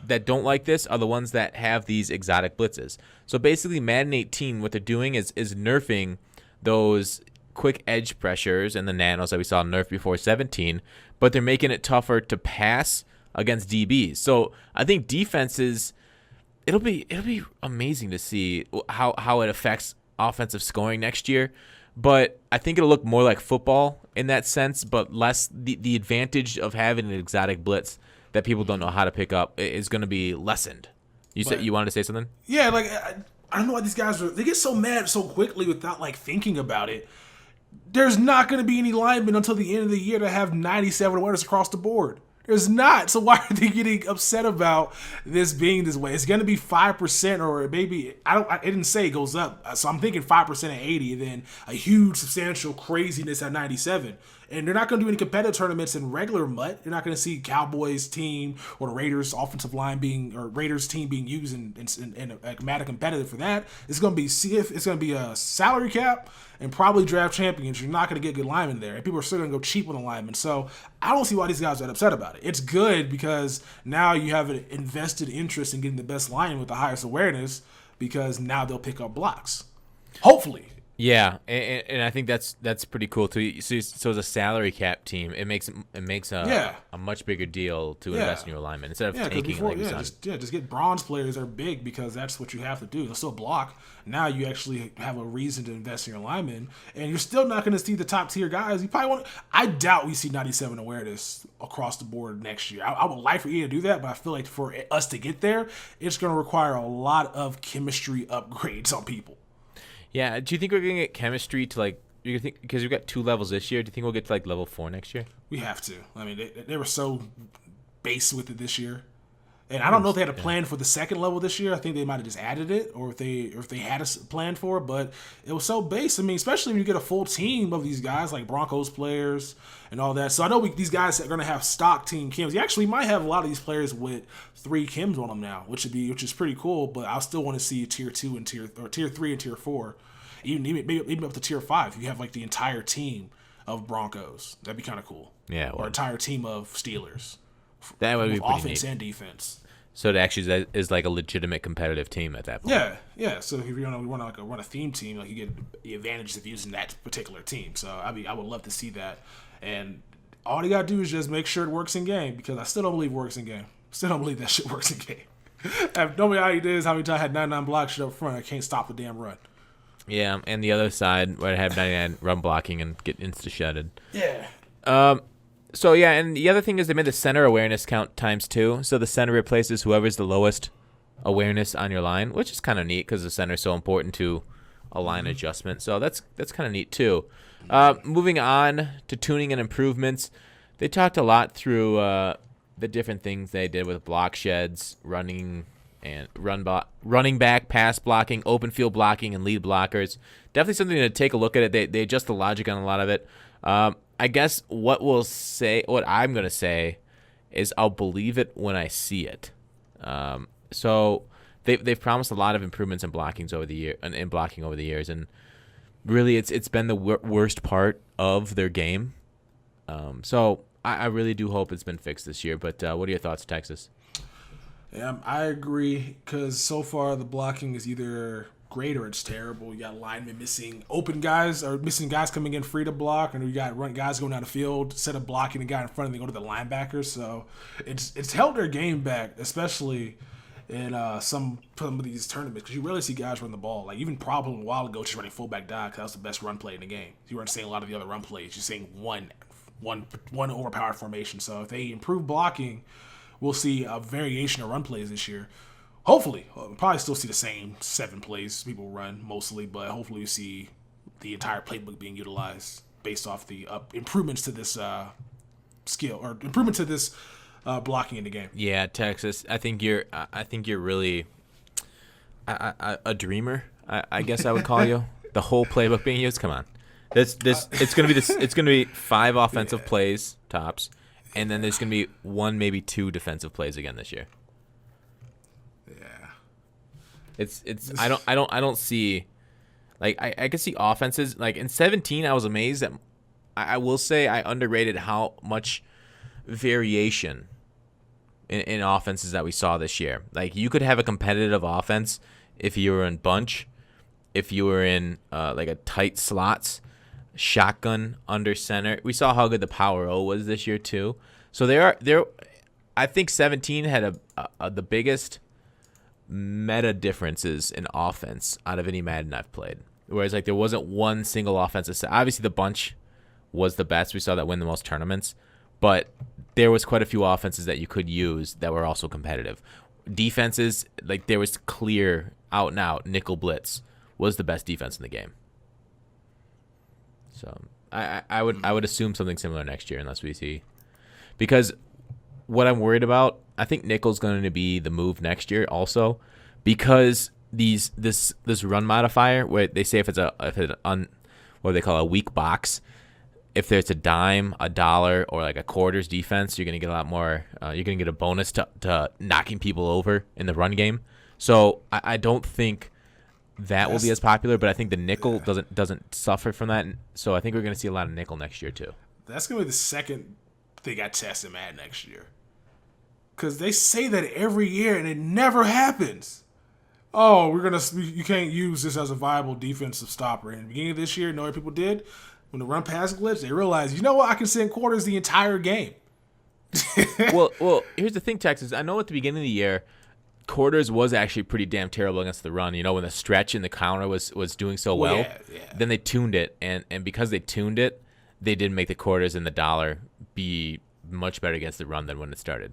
that don't like this are the ones that have these exotic blitzes. So basically Madden 18, what they're doing is nerfing those quick edge pressures and the nanos that we saw nerf before 17, but they're making it tougher to pass against DBs. So I think defenses, it'll be amazing to see how it affects offensive scoring next year. But I think it'll look more like football in that sense, but less the advantage of having an exotic blitz that people don't know how to pick up is going to be lessened. Said you wanted to say something? Yeah, like I don't know why these guys they get so mad so quickly without like thinking about it. There's not going to be any linemen until the end of the year to have 97 awareness across the board. There's not. So why are they getting upset about this being this way? It's going to be 5%, or maybe it didn't say it goes up. So I'm thinking 5% at 80, and then a huge substantial craziness at 97. And they're not going to do any competitive tournaments in regular MUT. You're not going to see Cowboys team or the Raiders offensive line Raiders team being used in a Madden competitive for that. It's going to be it's going to be a salary cap and probably draft champions. You're not going to get good linemen there, and people are still going to go cheap on the linemen. So I don't see why these guys are upset about it. It's good because now you have an invested interest in getting the best lineman with the highest awareness, because now they'll pick up blocks. Hopefully. Yeah, and I think that's pretty cool too. So as a salary cap team, it makes a much bigger deal to invest in your alignment instead of taking before, just get bronze players that are big, because that's what you have to do. They'll still block. Now you actually have a reason to invest in your alignment, and you're still not going to see the top tier guys. You probably I doubt we see 97 awareness across the board next year. I would like for EA to do that, but I feel like for us to get there, it's going to require a lot of chemistry upgrades on people. Yeah, do you think we're going to get chemistry to because we've got 2 levels this year, do you think we'll get to level 4 next year? We have to. I mean, they were so base with it this year. And I don't know if they had a plan for the second level this year. I think they might have just added it, or if they had a plan for it, but it was so base. I mean, especially when you get a full team of these guys, like Broncos players and all that. So I know these guys are going to have stock team Kims. You actually might have a lot of these players with 3 Kims on them now, which is pretty cool, but I still want to see tier 2 and tier 3 and tier 4. Even up to tier 5. You have like the entire team of Broncos. That'd be kind of cool. Yeah. Or entire team of Steelers. That would be pretty offense neat. And defense. So it actually is like a legitimate competitive team at that point. Yeah. So if you want to run a theme team, like you get the advantages of using that particular team. So I would love to see that. And all you gotta do is just make sure it works in game, because I still don't believe it works in game. Still don't believe that shit works in game. I have no idea how many times I had 99 blocks shit up front. I can't stop the damn run. Yeah, and the other side would have 99 run blocking and get insta-shedded. Yeah. So, yeah, and the other thing is they made the center awareness count ×2. So the center replaces whoever's the lowest awareness on your line, which is kind of neat because the center is so important to a line adjustment. So that's kind of neat, too. Moving on to tuning and improvements, they talked a lot through the different things they did with block sheds, running back, pass blocking, open field blocking, and lead blockers. Definitely something to take a look at it. They adjust the logic on a lot of it. I guess what I'm going to say is I'll believe it when I see it. So they've promised a lot of improvements in blockings over the year and in blocking over the years, and really it's been the worst part of their game. So I really do hope it's been fixed this year. But what are your thoughts, Texas? Yeah, I agree, because so far the blocking is either great or it's terrible. You got linemen missing open guys, or missing guys coming in free to block, and you got guys going down the field instead of blocking the guy in front of them, they go to the linebackers. So it's held their game back, especially in some of these tournaments, because you rarely see guys run the ball. Like even Problem a while ago, just running fullback dive, because that was the best run play in the game. You weren't seeing a lot of the other run plays. You're seeing one overpowered formation. So if they improve blocking, we'll see a variation of run plays this year. Hopefully, we'll probably still see the same 7 plays people run mostly, but hopefully we see the entire playbook being utilized based off the improvements to this skill, or improvement to this blocking in the game. Yeah, Texas, I think you're really a dreamer. I guess I would call you. The whole playbook being used. Come on, it's gonna be 5 offensive plays tops, and then there's gonna be 1, maybe 2 defensive plays again this year. I don't see, like, I can see offenses like in 17. I was amazed that I will say I underrated how much variation in offenses that we saw this year. Like you could have a competitive offense if you were in bunch, if you were in like a tight slots, shotgun under center. We saw how good the power O was this year too. So I think 17 had the biggest meta differences in offense out of any Madden I've played. Whereas like there wasn't one single offensive set. Obviously the bunch was the best. We saw that win the most tournaments, but there was quite a few offenses that you could use that were also competitive. Defenses, like there was clear out and out nickel blitz was the best defense in the game. So I would assume something similar next year unless we see, because what I'm worried about, I think nickel's going to be the move next year also, because this run modifier where they say if it's what they call a weak box, if there's a dime, a dollar, or like a quarters defense, you're going to get a lot more. You're going to get a bonus to knocking people over in the run game. So I don't think that will be as popular, but I think the nickel doesn't suffer from that. So I think we're going to see a lot of nickel next year too. That's going to be the second thing I test him at next year. Because they say that every year, and it never happens. Oh, you can't use this as a viable defensive stopper. In the beginning of this year, you know what people did? When the run pass glitch, they realized, you know what? I can send quarters the entire game. well, here's the thing, Texas. I know at the beginning of the year, quarters was actually pretty damn terrible against the run. You know, when the stretch and the counter was doing so well. Yeah. Then they tuned it, and because they tuned it, they did make the quarters and the dollar be much better against the run than when it started.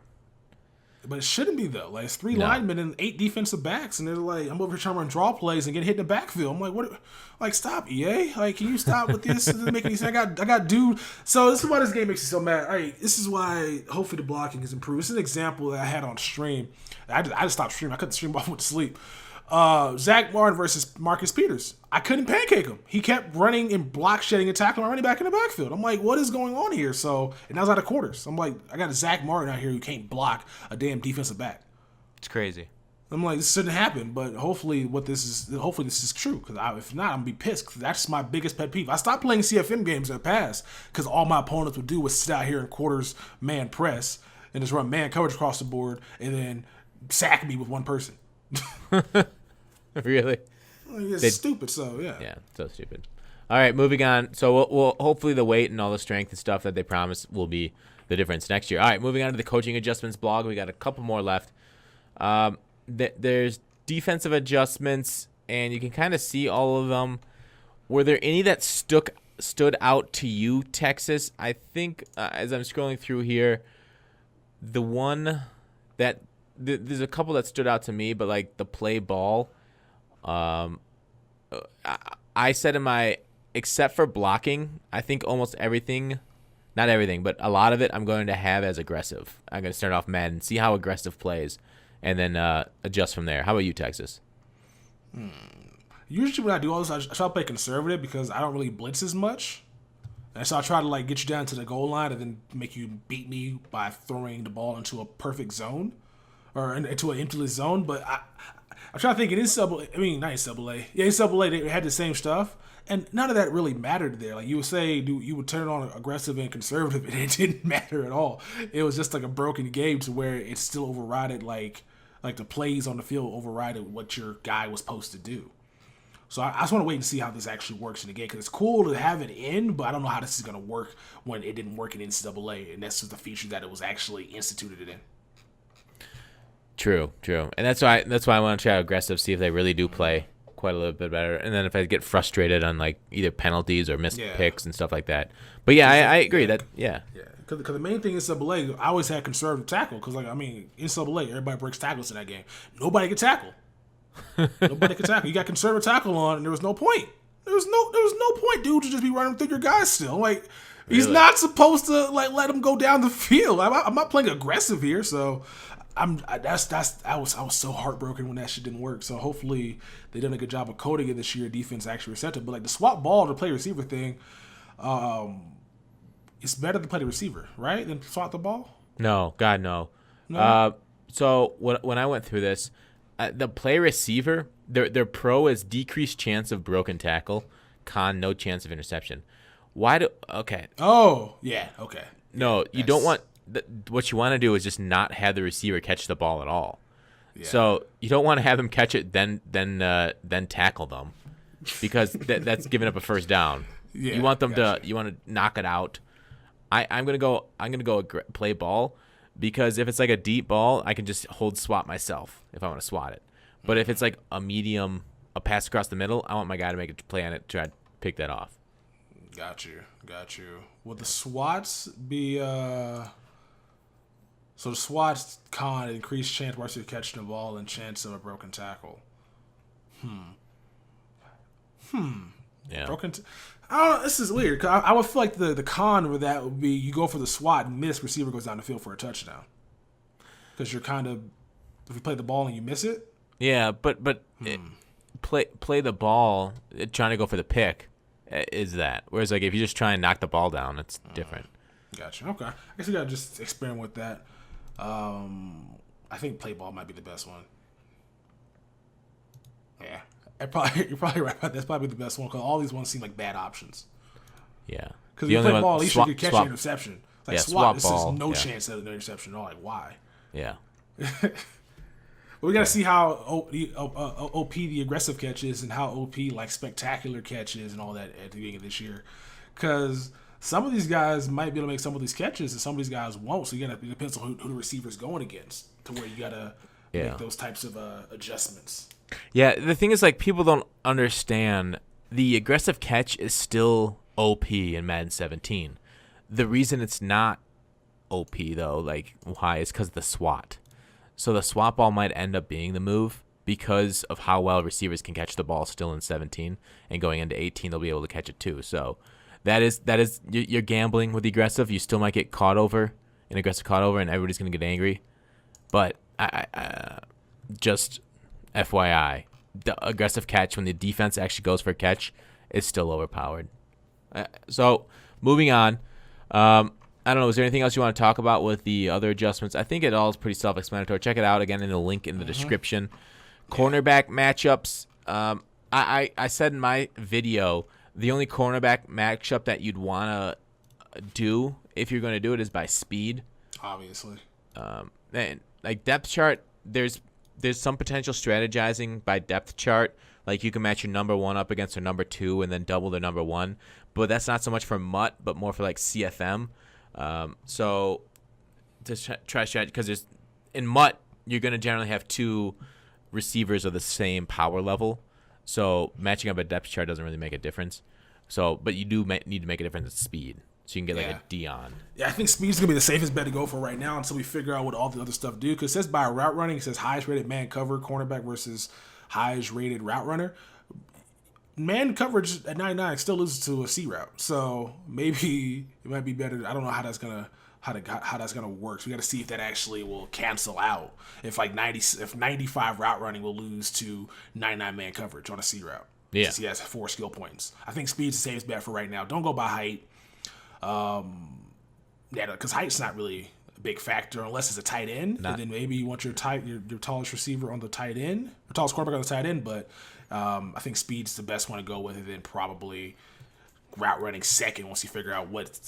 But it shouldn't be, though. Like, it's 3 linemen and 8 defensive backs, and they're like, I'm over here trying to run draw plays and get hit in the backfield. I'm like, what? Like, stop, EA. Like, can you stop with this? It doesn't make any sense. I got dude. So this is why this game makes me so mad. All right, this is why hopefully the blocking is improved. This is an example that I had on stream. I just stopped streaming. I couldn't stream off, went to sleep. Zach Martin versus Marcus Peters. I couldn't pancake him. He kept running and block shedding and tackling my running back in the backfield. I'm like, what is going on here? So, and I was out of quarters. I'm like, I got a Zach Martin out here who can't block a damn defensive back. It's crazy. I'm like, this shouldn't happen, but hopefully this is true. Because if not, I'm gonna be pissed. Cause that's my biggest pet peeve. I stopped playing CFM games in the past because all my opponents would do was sit out here in quarters man press and just run man coverage across the board and then sack me with one person. Really? It's stupid. So yeah. Yeah, so stupid. All right, moving on. So we'll hopefully the weight and all the strength and stuff that they promise will be the difference next year. All right, moving on to the coaching adjustments blog. We got a couple more left. There's defensive adjustments. and you can kind of see all of them. Were there any that stood out to you, Texas? I think as I'm scrolling through here, the one that there's a couple that stood out to me, but like the play ball, I said in my, except for blocking, I think almost everything, not everything, but a lot of it I'm going to have as aggressive. I'm going to start off Madden, see how aggressive plays, and then adjust from there. How about you, Texas? Usually when I do all this, I try to play conservative because I don't really blitz as much. And so I try to like get you down to the goal line and then make you beat me by throwing the ball into a perfect zone or into an empty zone. But I'm trying to think in NCAA, I mean, not NCAA. Yeah, NCAA, they had the same stuff. And none of that really mattered there. Like you would say, you would turn it on aggressive and conservative, and it didn't matter at all. It was just like a broken game to where it still overrided like the plays on the field overrided what your guy was supposed to do. So I just want to wait and see how this actually works in the game because it's cool to have it in, but I don't know how this is going to work when it didn't work in NCAA, and that's just the feature that it was actually instituted in. True, and that's why I want to try aggressive, see if they really do play quite a little bit better, and then if I get frustrated on like either penalties or missed picks and stuff like that. But yeah, I agree that Because the main thing in NCAA, I always had conservative tackle because like I mean NCAA, everybody breaks tackles in that game. Nobody can tackle. Nobody could tackle. You got conservative tackle on, and there was no point. There was no point, dude, to just be running through your guys still. Like he's not supposed to like let him go down the field. I'm not playing aggressive here, so I was so heartbroken when that shit didn't work. So hopefully they done a good job of coding it this year. Defense actually receptive, but like the swap ball to play receiver thing, it's better to play the receiver, right, than swap the ball. No, God no. So when I went through this. The play receiver, their pro is decreased chance of broken tackle, con no chance of interception. Okay. Oh, yeah, okay. No, you don't want what you want to do is just not have the receiver catch the ball at all. Yeah. So you don't want to have them catch it then tackle them because that's giving up a first down. Yeah, you want them to knock it out. I'm going to go play ball. Because if it's like a deep ball, I can just hold swat myself if I want to swat it. But if it's like a pass across the middle, I want my guy to make a play on it to try to pick that off. Got you. Will the swats be so the swats con increased chance once you're catching the ball and chance of a broken tackle. Yeah. I don't know. This is weird. I would feel like the con with that would be you go for the swat and miss, receiver goes down the field for a touchdown. Because you're kind of, if you play the ball and you miss it. Yeah, but play the ball, trying to go for the pick is that. Whereas like if you just try and knock the ball down, it's different. Gotcha. Okay. I guess you gotta just experiment with that. I think play ball might be the best one. Yeah. You're probably right. That's probably the best one because all these ones seem like bad options. Yeah. Because you play ball, at least you can catch an interception. Like swap this is no chance of an interception at all. Like why? Yeah. But we got to see how OP the aggressive catch is and how OP like spectacular catches and all that at the beginning of this year. Because some of these guys might be able to make some of these catches and some of these guys won't. So it depends on who the receiver's going against to where you got to make those types of adjustments. Yeah, the thing is, like, people don't understand the aggressive catch is still OP in Madden 17. The reason it's not OP, though, like, why, is because of the SWAT. So the SWAT ball might end up being the move because of how well receivers can catch the ball still in 17, and going into 18, they'll be able to catch it too. So that is you're gambling with the aggressive. You still might get caught over, an aggressive caught over, and everybody's going to get angry. But I just... FYI, the aggressive catch when the defense actually goes for a catch is still overpowered. So, moving on. I don't know. Is there anything else you want to talk about with the other adjustments? I think it all is pretty self-explanatory. Check it out again in the link in the description. Cornerback matchups. I said in my video, the only cornerback matchup that you'd want to do if you're going to do it is by speed. Obviously. And like depth chart, there's some potential strategizing by depth chart. Like you can match your number 1 up against their number 2 and then double their number 1. But that's not so much for MUT, but more for like CFM. So to try strategy, because in MUT, you're going to generally have 2 receivers of the same power level. So matching up a depth chart doesn't really make a difference. So, but you do need to make a difference in speed. So you can get like a Dion. Yeah, I think speed's going to be the safest bet to go for right now until we figure out what all the other stuff do. Because it says by route running, it says highest rated man cover cornerback versus highest rated route runner. Man coverage at 99 still loses to a C route. So maybe it might be better. I don't know how that's going to how that's gonna work. So we got to see if that actually will cancel out. If 95 route running will lose to 99 man coverage on a C route. Yeah, since he has 4 skill points. I think speed's the safest bet for right now. Don't go by height. Yeah, because height's not really a big factor unless it's a tight end, and then maybe you want your tallest receiver on the tight end, or tallest quarterback on the tight end. But I think speed's the best one to go with, and then probably route running second once you figure out what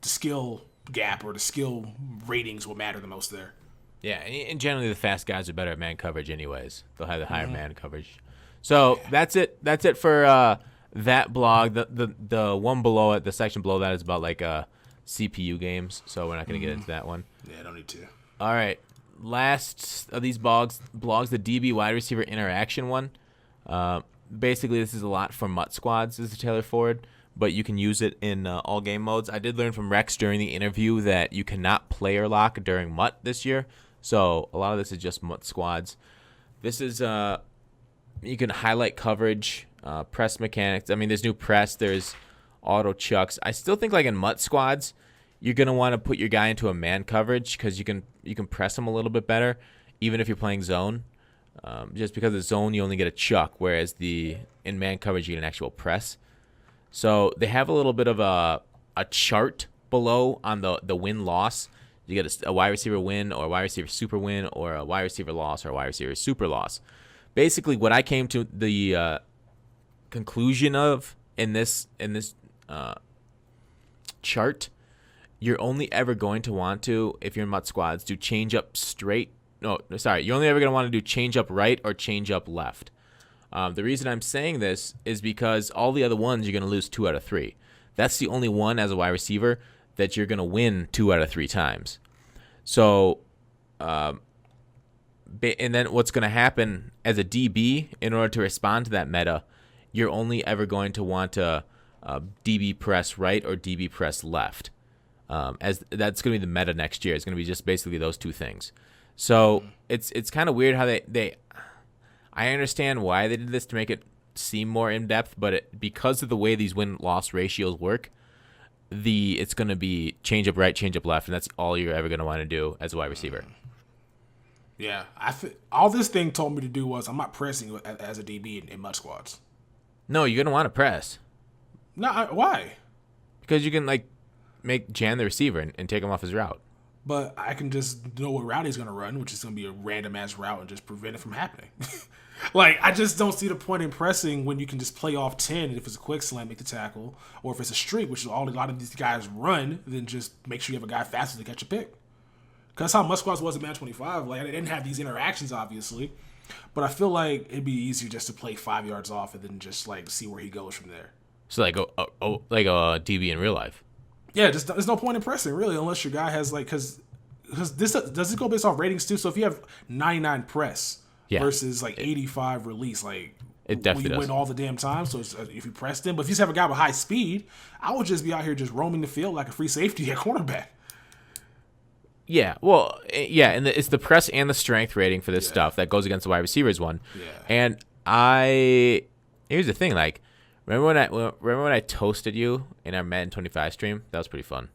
the skill gap or the skill ratings will matter the most there. Yeah, and generally the fast guys are better at man coverage anyways. They'll have the higher man coverage. So that's it. That's it for that blog. The one below it, the section below that is about like CPU games. So we're not going to get into that one. Yeah, don't need to. All right. Last of these blogs, the DB wide receiver interaction one. Basically, this is a lot for MUT squads. This is Taylor Ford, but you can use it in all game modes. I did learn from Rex during the interview that you cannot player lock during MUT this year. So a lot of this is just MUT squads. This is you can highlight coverage, press mechanics. I mean, there's new press. There's auto chucks. I still think like in MUT squads, you're gonna want to put your guy into a man coverage because you can press him a little bit better, even if you're playing zone. Just because of zone, you only get a chuck, whereas in man coverage you get an actual press. So they have a little bit of a chart below on the win-loss. You get a wide receiver win or a wide receiver super win or a wide receiver loss or a wide receiver super loss. Basically, what I came to the conclusion of in this chart, you're only ever going to want to, if you're in MUT squads, do change up straight. No, sorry. You're only ever going to want to do change up right or change up left. The reason I'm saying this is because all the other ones you're going to lose 2 out of 3. That's the only one as a wide receiver that you're going to win 2 out of 3 times. So, and then what's going to happen as a DB, in order to respond to that meta, you're only ever going to want to DB press right or DB press left. As that's going to be the meta next year. It's going to be just basically those 2 things. So it's kind of weird how they I understand why they did this to make it seem more in depth, but because of the way these win-loss ratios work, it's going to be change up right, change up left, and that's all you're ever going to want to do as a wide receiver. Yeah, all this thing told me to do was I'm not pressing as a DB in MUT squads. No, you're going to want to press. No, why? Because you can make Jan the receiver and take him off his route. But I can just know what route he's going to run, which is going to be a random-ass route, and just prevent it from happening. I just don't see the point in pressing when you can just play off 10, and if it's a quick slam, make the tackle. Or if it's a streak, which is all a lot of these guys run, then just make sure you have a guy faster to catch a pick. Because that's how MUT squads was in Madden 25. They didn't have these interactions, obviously. But I feel like it'd be easier just to play 5 yards off and then just, see where he goes from there. So, like a DB in real life. Yeah, just there's no point in pressing really unless your guy has because this does it go based off ratings too. So if you have 99 press versus 85 release, it definitely will you win all the damn time. So if you press them, but if you just have a guy with high speed, I would just be out here just roaming the field like a free safety at cornerback. Yeah, well, yeah, and it's the press and the strength rating for this stuff that goes against the wide receivers one. Yeah, and here's the thing, remember when I toasted you in our Madden 25 stream? That was pretty fun.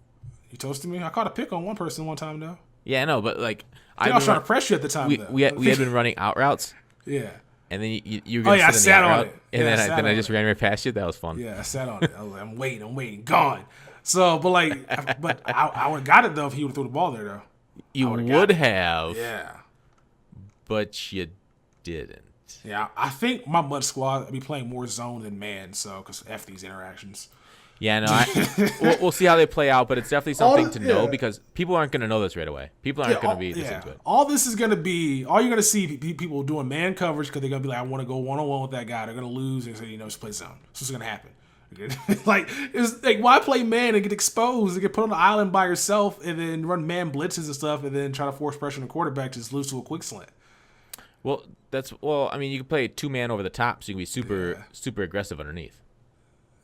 You toasted me? I caught a pick on one person one time, though. Yeah, I know, but I was trying to press you at the time, though. We had been running out routes. Yeah. And then you were going to sit in the out route, and then I just ran right past you. That was fun. Yeah, I sat on it. I was I'm waiting, gone. So, but I would have got it, though, if he would have threw the ball there, though. You would have. Yeah. But you didn't. Yeah, I think my MUT squad will be playing more zone than man, so because F these interactions. Yeah, no, we'll see how they play out, but it's definitely something to know because people aren't going to know this right away. People aren't going to be listening to it. All this is going to be, all you're going to see people doing man coverage because they're going to be like, I want to go one-on-one with that guy. They're going to lose and say, just play zone. So it's going to happen. It's why play man and get exposed and get put on the island by yourself and then run man blitzes and stuff and then try to force pressure on the quarterback to just lose to a quick slant. Well, I mean, you can play 2-man over the top, so you can be super aggressive underneath.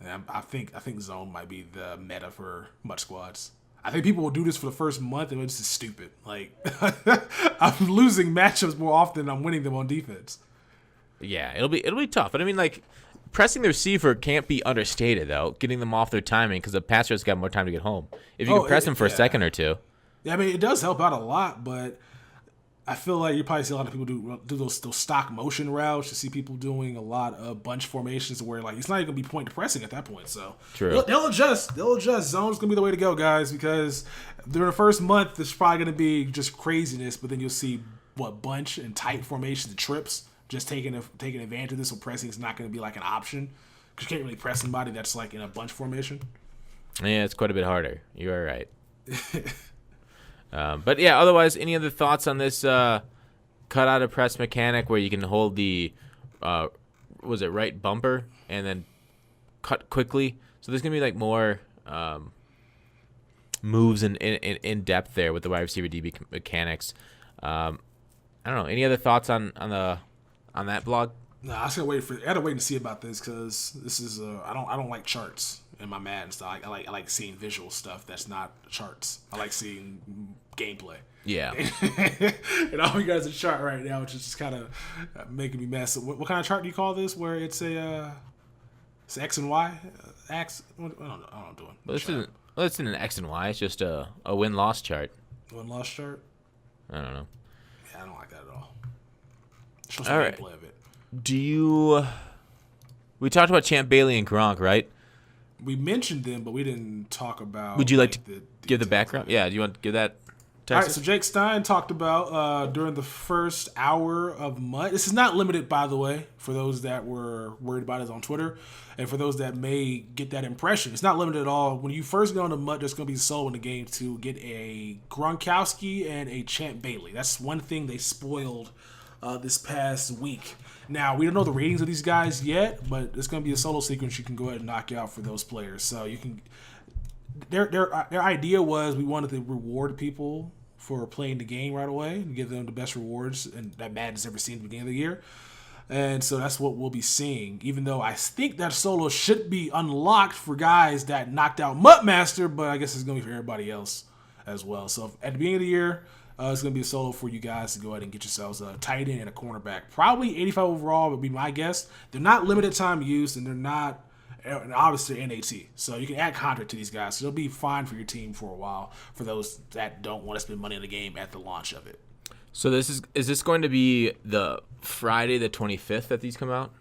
And I think zone might be the meta for MUT squads. I think people will do this for the first month, and it's just stupid. Like, I'm losing matchups more often than I'm winning them on defense. Yeah, it'll be tough. But I mean, like, pressing the receiver can't be understated, though. Getting them off their timing because the passer's got more time to get home. If you can press them for a second or two. Yeah, I mean, it does help out a lot, but I feel like you probably see a lot of people do those stock motion routes. You see people doing a lot of bunch formations where, like, it's not even going to be point to pressing at that point. So true. They'll adjust. Zone's going to be the way to go, guys, because during the first month, there's probably going to be just craziness, but then you'll see, bunch and tight formations and trips, just taking advantage of this, so pressing is not going to be, like, an option. Because you can't really press somebody that's, like, in a bunch formation. Yeah, it's quite a bit harder. You are right. But yeah, otherwise, any other thoughts on this cut out of press mechanic where you can hold the right bumper and then cut quickly? So there's gonna be like more moves in depth there with the wide receiver DB mechanics. I don't know. Any other thoughts on that blog? No, I had to wait to see about this because this is I don't like charts in my Madden style. I like seeing visual stuff that's not charts. I like seeing gameplay. Yeah. And all you guys are chart right now, which is just kind of making me mad. So what kind of chart do you call this? Where it's it's X and Y? X? I don't know what I'm doing. Well, it's in an X and Y. It's just a win-loss chart. Win-loss chart? I don't know. Yeah, I don't like that at all. Show some gameplay of it. We talked about Champ Bailey and Gronk, right? We mentioned them, but we didn't talk about. Would you like to give the background? Yeah, do you want to give that? All right, so Jake Stein talked about during the first hour of MUT. This is not limited, by the way, for those that were worried about it on Twitter, and for those that may get that impression. It's not limited at all. When you first go into MUT, there's going to be solo in the game to get a Gronkowski and a Champ Bailey. That's one thing they spoiled this past week. Now, we don't know the ratings of these guys yet, but it's going to be a solo sequence you can go ahead and knock out for those players. So you can. Their idea was we wanted to reward people for playing the game right away and give them the best rewards and that Madden's ever seen at the beginning of the year. And so that's what we'll be seeing, even though I think that solo should be unlocked for guys that knocked out MUT Master, but I guess it's going to be for everybody else as well. So at the beginning of the year, it's going to be a solo for you guys to go ahead and get yourselves a tight end and a cornerback. Probably 85 overall would be my guess. They're not limited time use, and they're not, and obviously, NAT. So you can add contract to these guys. So they'll be fine for your team for a while for those that don't want to spend money on the game at the launch of it. So is this going to be the Friday the 25th that these come out?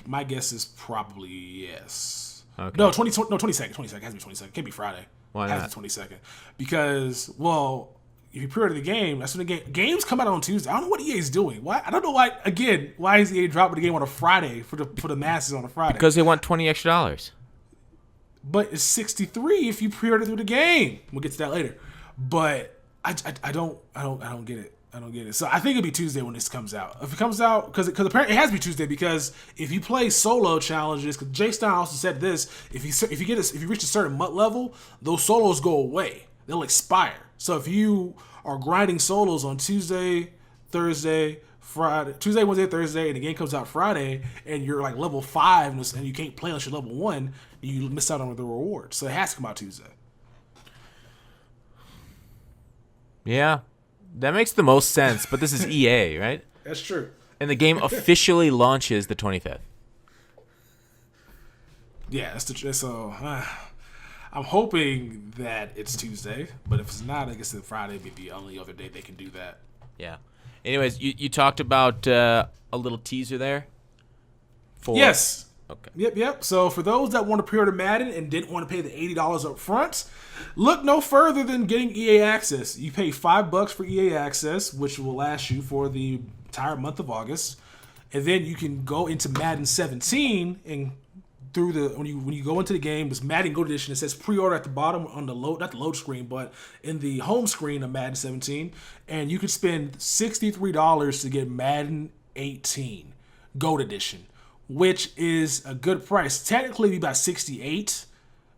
My guess is probably yes. Okay. No, 22nd. 22nd. It has to be 22nd. It can't be Friday. Why not? It has to be 22nd. Because, well, if you pre-order the game, that's when games come out on Tuesday. I don't know what EA is doing. Why? I don't know why. Again, why is EA dropping the game on a Friday for the masses on a Friday? Because they want $20 extra. But it's $63 if you pre-order through the game. We'll get to that later. But I don't get it. I don't get it. So I think it'll be Tuesday when this comes out. If it comes out, because apparently it has to be Tuesday, because if you play solo challenges, because Jay Stein also said this, if you reach a certain MUT level, those solos go away. They'll expire. So if you are grinding solos on Tuesday, Thursday, Friday, Tuesday, Wednesday, Thursday, and the game comes out Friday, and you're like level 5 and you can't play unless you're level 1, you miss out on the reward. So it has to come out Tuesday. Yeah, that makes the most sense. But this is EA, right? That's true. And the game officially launches the 25th. Yeah, so. I'm hoping that it's Tuesday, but if it's not, I guess then Friday would be the only other day they can do that. Yeah. Anyways, you talked about a little teaser there. Yes. Okay. Yep. So for those that want to pre-order Madden and didn't want to pay the $80 up front, look no further than getting EA Access. You pay $5 for EA Access, which will last you for the entire month of August, and then you can go into Madden 17 and through when you go into the game, this Madden Gold Edition, it says pre-order at the bottom on the load, not the load screen, but in the home screen of Madden 17, and you could spend $63 to get Madden 18 Gold Edition, which is a good price. Technically, it'd be about $68,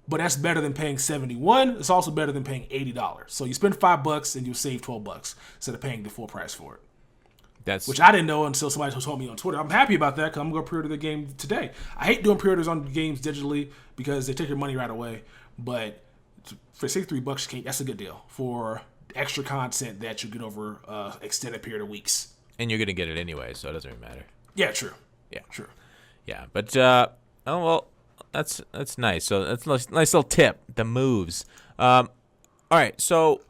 but that's better than paying $71. It's also better than paying $80. So you spend $5 and you save $12 instead of paying the full price for it. which I didn't know until somebody told me on Twitter. I'm happy about that because I'm going to pre-order the game today. I hate doing pre-orders on games digitally because they take your money right away. But for $63, that's a good deal for extra content that you get over extended period of weeks. And you're going to get it anyway, so it doesn't really matter. Yeah, true. Yeah, true. Yeah, but that's nice. So that's a nice little tip. The moves. All right, so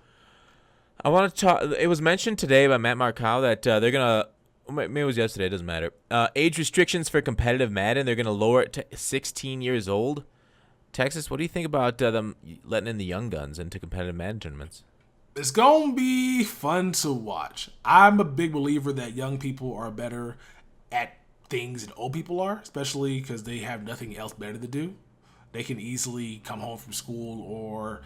I want to talk. It was mentioned today by Matt Markow that they're gonna. Maybe it was yesterday. It doesn't matter. Age restrictions for competitive Madden. They're gonna lower it to 16 years old. Texas, what do you think about them letting in the young guns into competitive Madden tournaments? It's gonna be fun to watch. I'm a big believer that young people are better at things than old people are, especially because they have nothing else better to do. They can easily come home from school or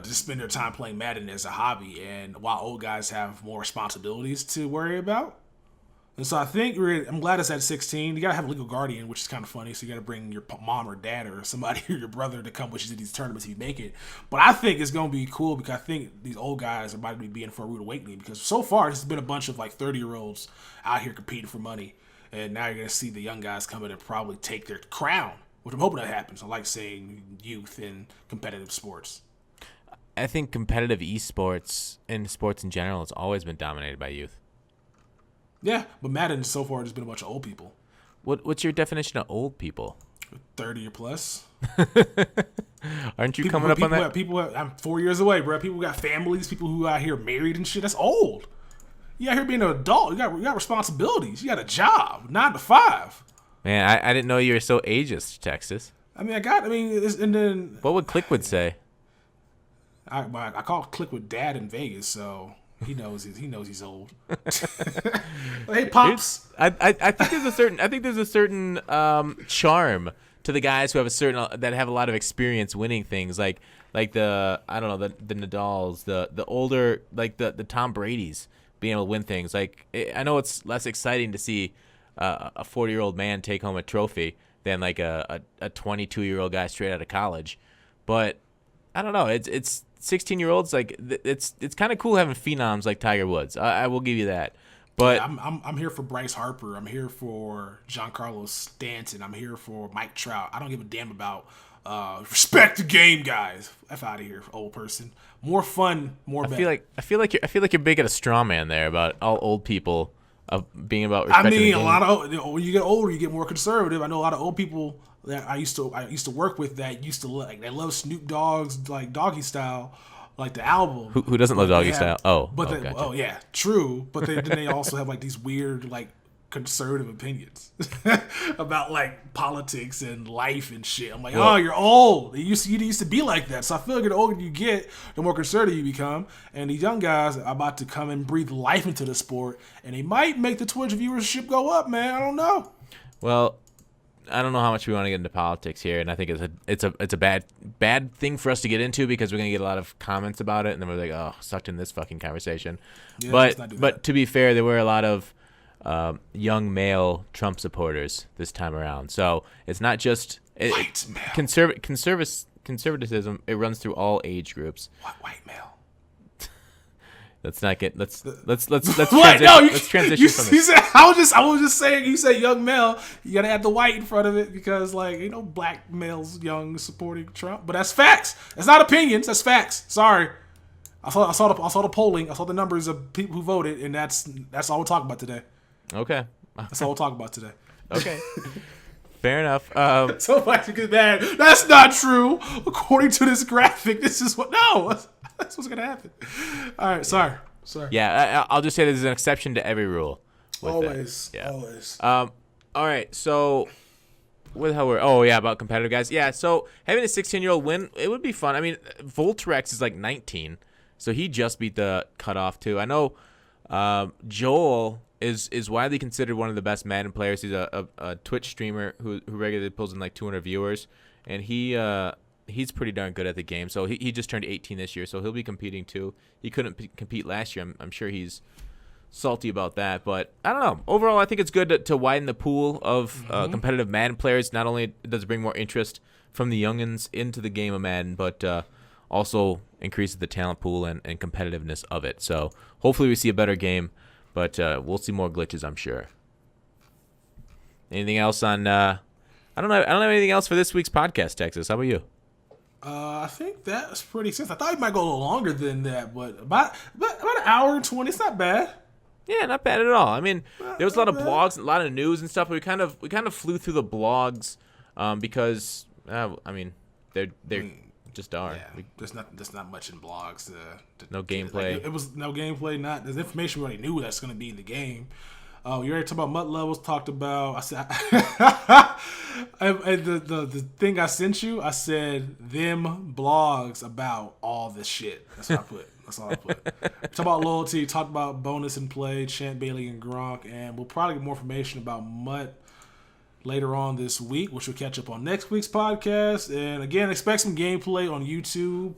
just spend their time playing Madden as a hobby, and while old guys have more responsibilities to worry about. And so I think I'm glad it's at 16. You got to have a legal guardian, which is kind of funny. So you got to bring your mom or dad or somebody or your brother to come with you to these tournaments if you make it. But I think it's going to be cool because I think these old guys are about to be in for a rude awakening because so far there's been a bunch of like 30-year-olds out here competing for money. And now you're going to see the young guys come in and probably take their crown, which I'm hoping that happens. I like seeing youth in competitive sports. I think competitive esports and sports in general has always been dominated by youth. Yeah, but Madden so far has been a bunch of old people. What's your definition of old people? 30 or plus. Aren't you coming up on that? I'm 4 years away, bro. People got families, people who out here married and shit. That's old. You out here being an adult. You got responsibilities. You got a job, 9 to 5. Man, I didn't know you were so ageist, Texas. And then what would Clickwood say? I call Clickwood dad in Vegas, so he knows he's old. Hey, pops. I think there's a certain charm to the guys who have that have a lot of experience winning things, like the Nadals, the older, like the Tom Brady's being able to win things. Like, I know it's less exciting to see a 40-year-old man take home a trophy than like a 22-year-old guy straight out of college, but I don't know. It's 16-year-olds, like it's kind of cool having phenoms like Tiger Woods. I will give you that. But yeah, I'm here for Bryce Harper. I'm here for Giancarlo Stanton. I'm here for Mike Trout. I don't give a damn about respect the game, guys. F out of here, old person. More fun, more better. I feel like you're big at a straw man there about all old people being about respecting the game. A lot of when you get older, you get more conservative. I know a lot of old people that I used to work with that used to they love Snoop Dogg's like Doggy Style, like the album. Who doesn't love Doggy Style? Gotcha. Yeah, true. But then they also have like these weird like conservative opinions about like politics and life and shit. I'm like, oh, you're old. You used to be like that. So I feel like the older you get, the more conservative you become. And these young guys are about to come and breathe life into the sport, and they might make the Twitch viewership go up, man. I don't know. Well, I don't know how much we want to get into politics here, and I think it's a bad thing for us to get into because we're gonna get a lot of comments about it, and then we're like, oh, sucked in this fucking conversation. Yeah, but to be fair, there were a lot of young male Trump supporters this time around, so it's not just conservatism. It runs through all age groups. What white male? Let's transition from this. I was just saying. You say young male, you gotta add the white in front of it because like black males young supporting Trump. But that's facts. That's not opinions. That's facts. Sorry. I saw the polling. I saw the numbers of people who voted, and that's all we'll talk about today. Okay. That's all we'll talk about today. Okay. Fair enough. So much get mad. That's not true. According to this graphic, this is what. No, that's what's gonna happen. All right, sorry. Yeah, I'll just say there's an exception to every rule. Always. All right. So, about competitive guys. Yeah. So having a 16-year-old win, it would be fun. I mean, Voltrex is like 19, so he just beat the cutoff too. I know. Joel is widely considered one of the best Madden players. He's a Twitch streamer who regularly pulls in like 200 viewers, and he's pretty darn good at the game. So he just turned 18 this year, so he'll be competing too. He couldn't compete last year. I'm sure he's salty about that, but I don't know. Overall, I think it's good to widen the pool of competitive Madden players. Not only does it bring more interest from the youngins into the game of Madden, but also increases the talent pool and competitiveness of it. So hopefully we see a better game. But we'll see more glitches, I'm sure. Anything else on? I don't know. I don't have anything else for this week's podcast, Texas. How about you? I think that's pretty sense. I thought it might go a little longer than that, but about an hour and 20. It's not bad. Yeah, not bad at all. I mean, there was a lot of blogs, a lot of news and stuff. But we kind of flew through the blogs because I mean, they're just are. Yeah, there's not much in blogs. No gameplay. Like, it was no gameplay. There's information we already knew that's going to be in the game. Oh, you already talked about MUT levels. Talked about. I said the thing I sent you. I said them blogs about all this shit. That's what I put. That's all I put. Talk about loyalty. Talk about bonus and play. Champ Bailey and Gronk, and we'll probably get more information about MUT later on this week, which we'll catch up on next week's podcast. And again, expect some gameplay on YouTube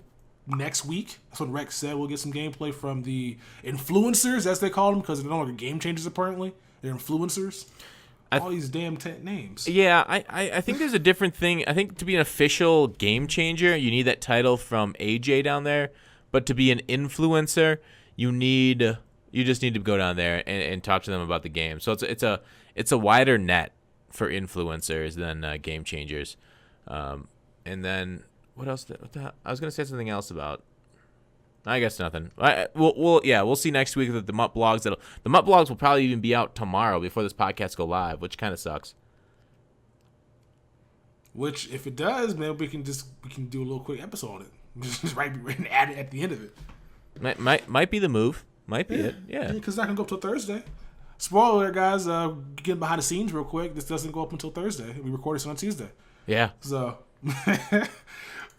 next week. That's what Rex said. We'll get some gameplay from the influencers, as they call them, because they're no longer game changers, apparently. They're influencers. All these damn names. Yeah, I think there's a different thing. I think to be an official game changer, you need that title from AJ down there. But to be an influencer, you just need to go down there and talk to them about the game. So it's a wider net for influencers than game changers. And then what else? I was gonna say something else about. I guess nothing. We'll see next week that the MUT blogs. The MUT blogs will probably even be out tomorrow before this podcast go live, which kind of sucks. Which, if it does, man, we can do a little quick episode on it. Just right and add it at the end of it. Might be the move. Might be it. Yeah. Because it's not gonna go up till Thursday. Spoiler alert, guys. Getting behind the scenes real quick. This doesn't go up until Thursday. We record this on Tuesday. Yeah. So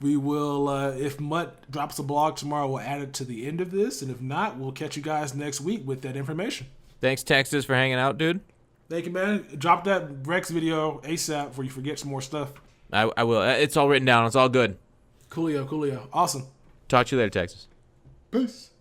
we will, if MUT drops a blog tomorrow, we'll add it to the end of this. And if not, we'll catch you guys next week with that information. Thanks, Texas, for hanging out, dude. Thank you, man. Drop that Rex video ASAP before you forget some more stuff. I will. It's all written down. It's all good. Coolio. Awesome. Talk to you later, Texas. Peace.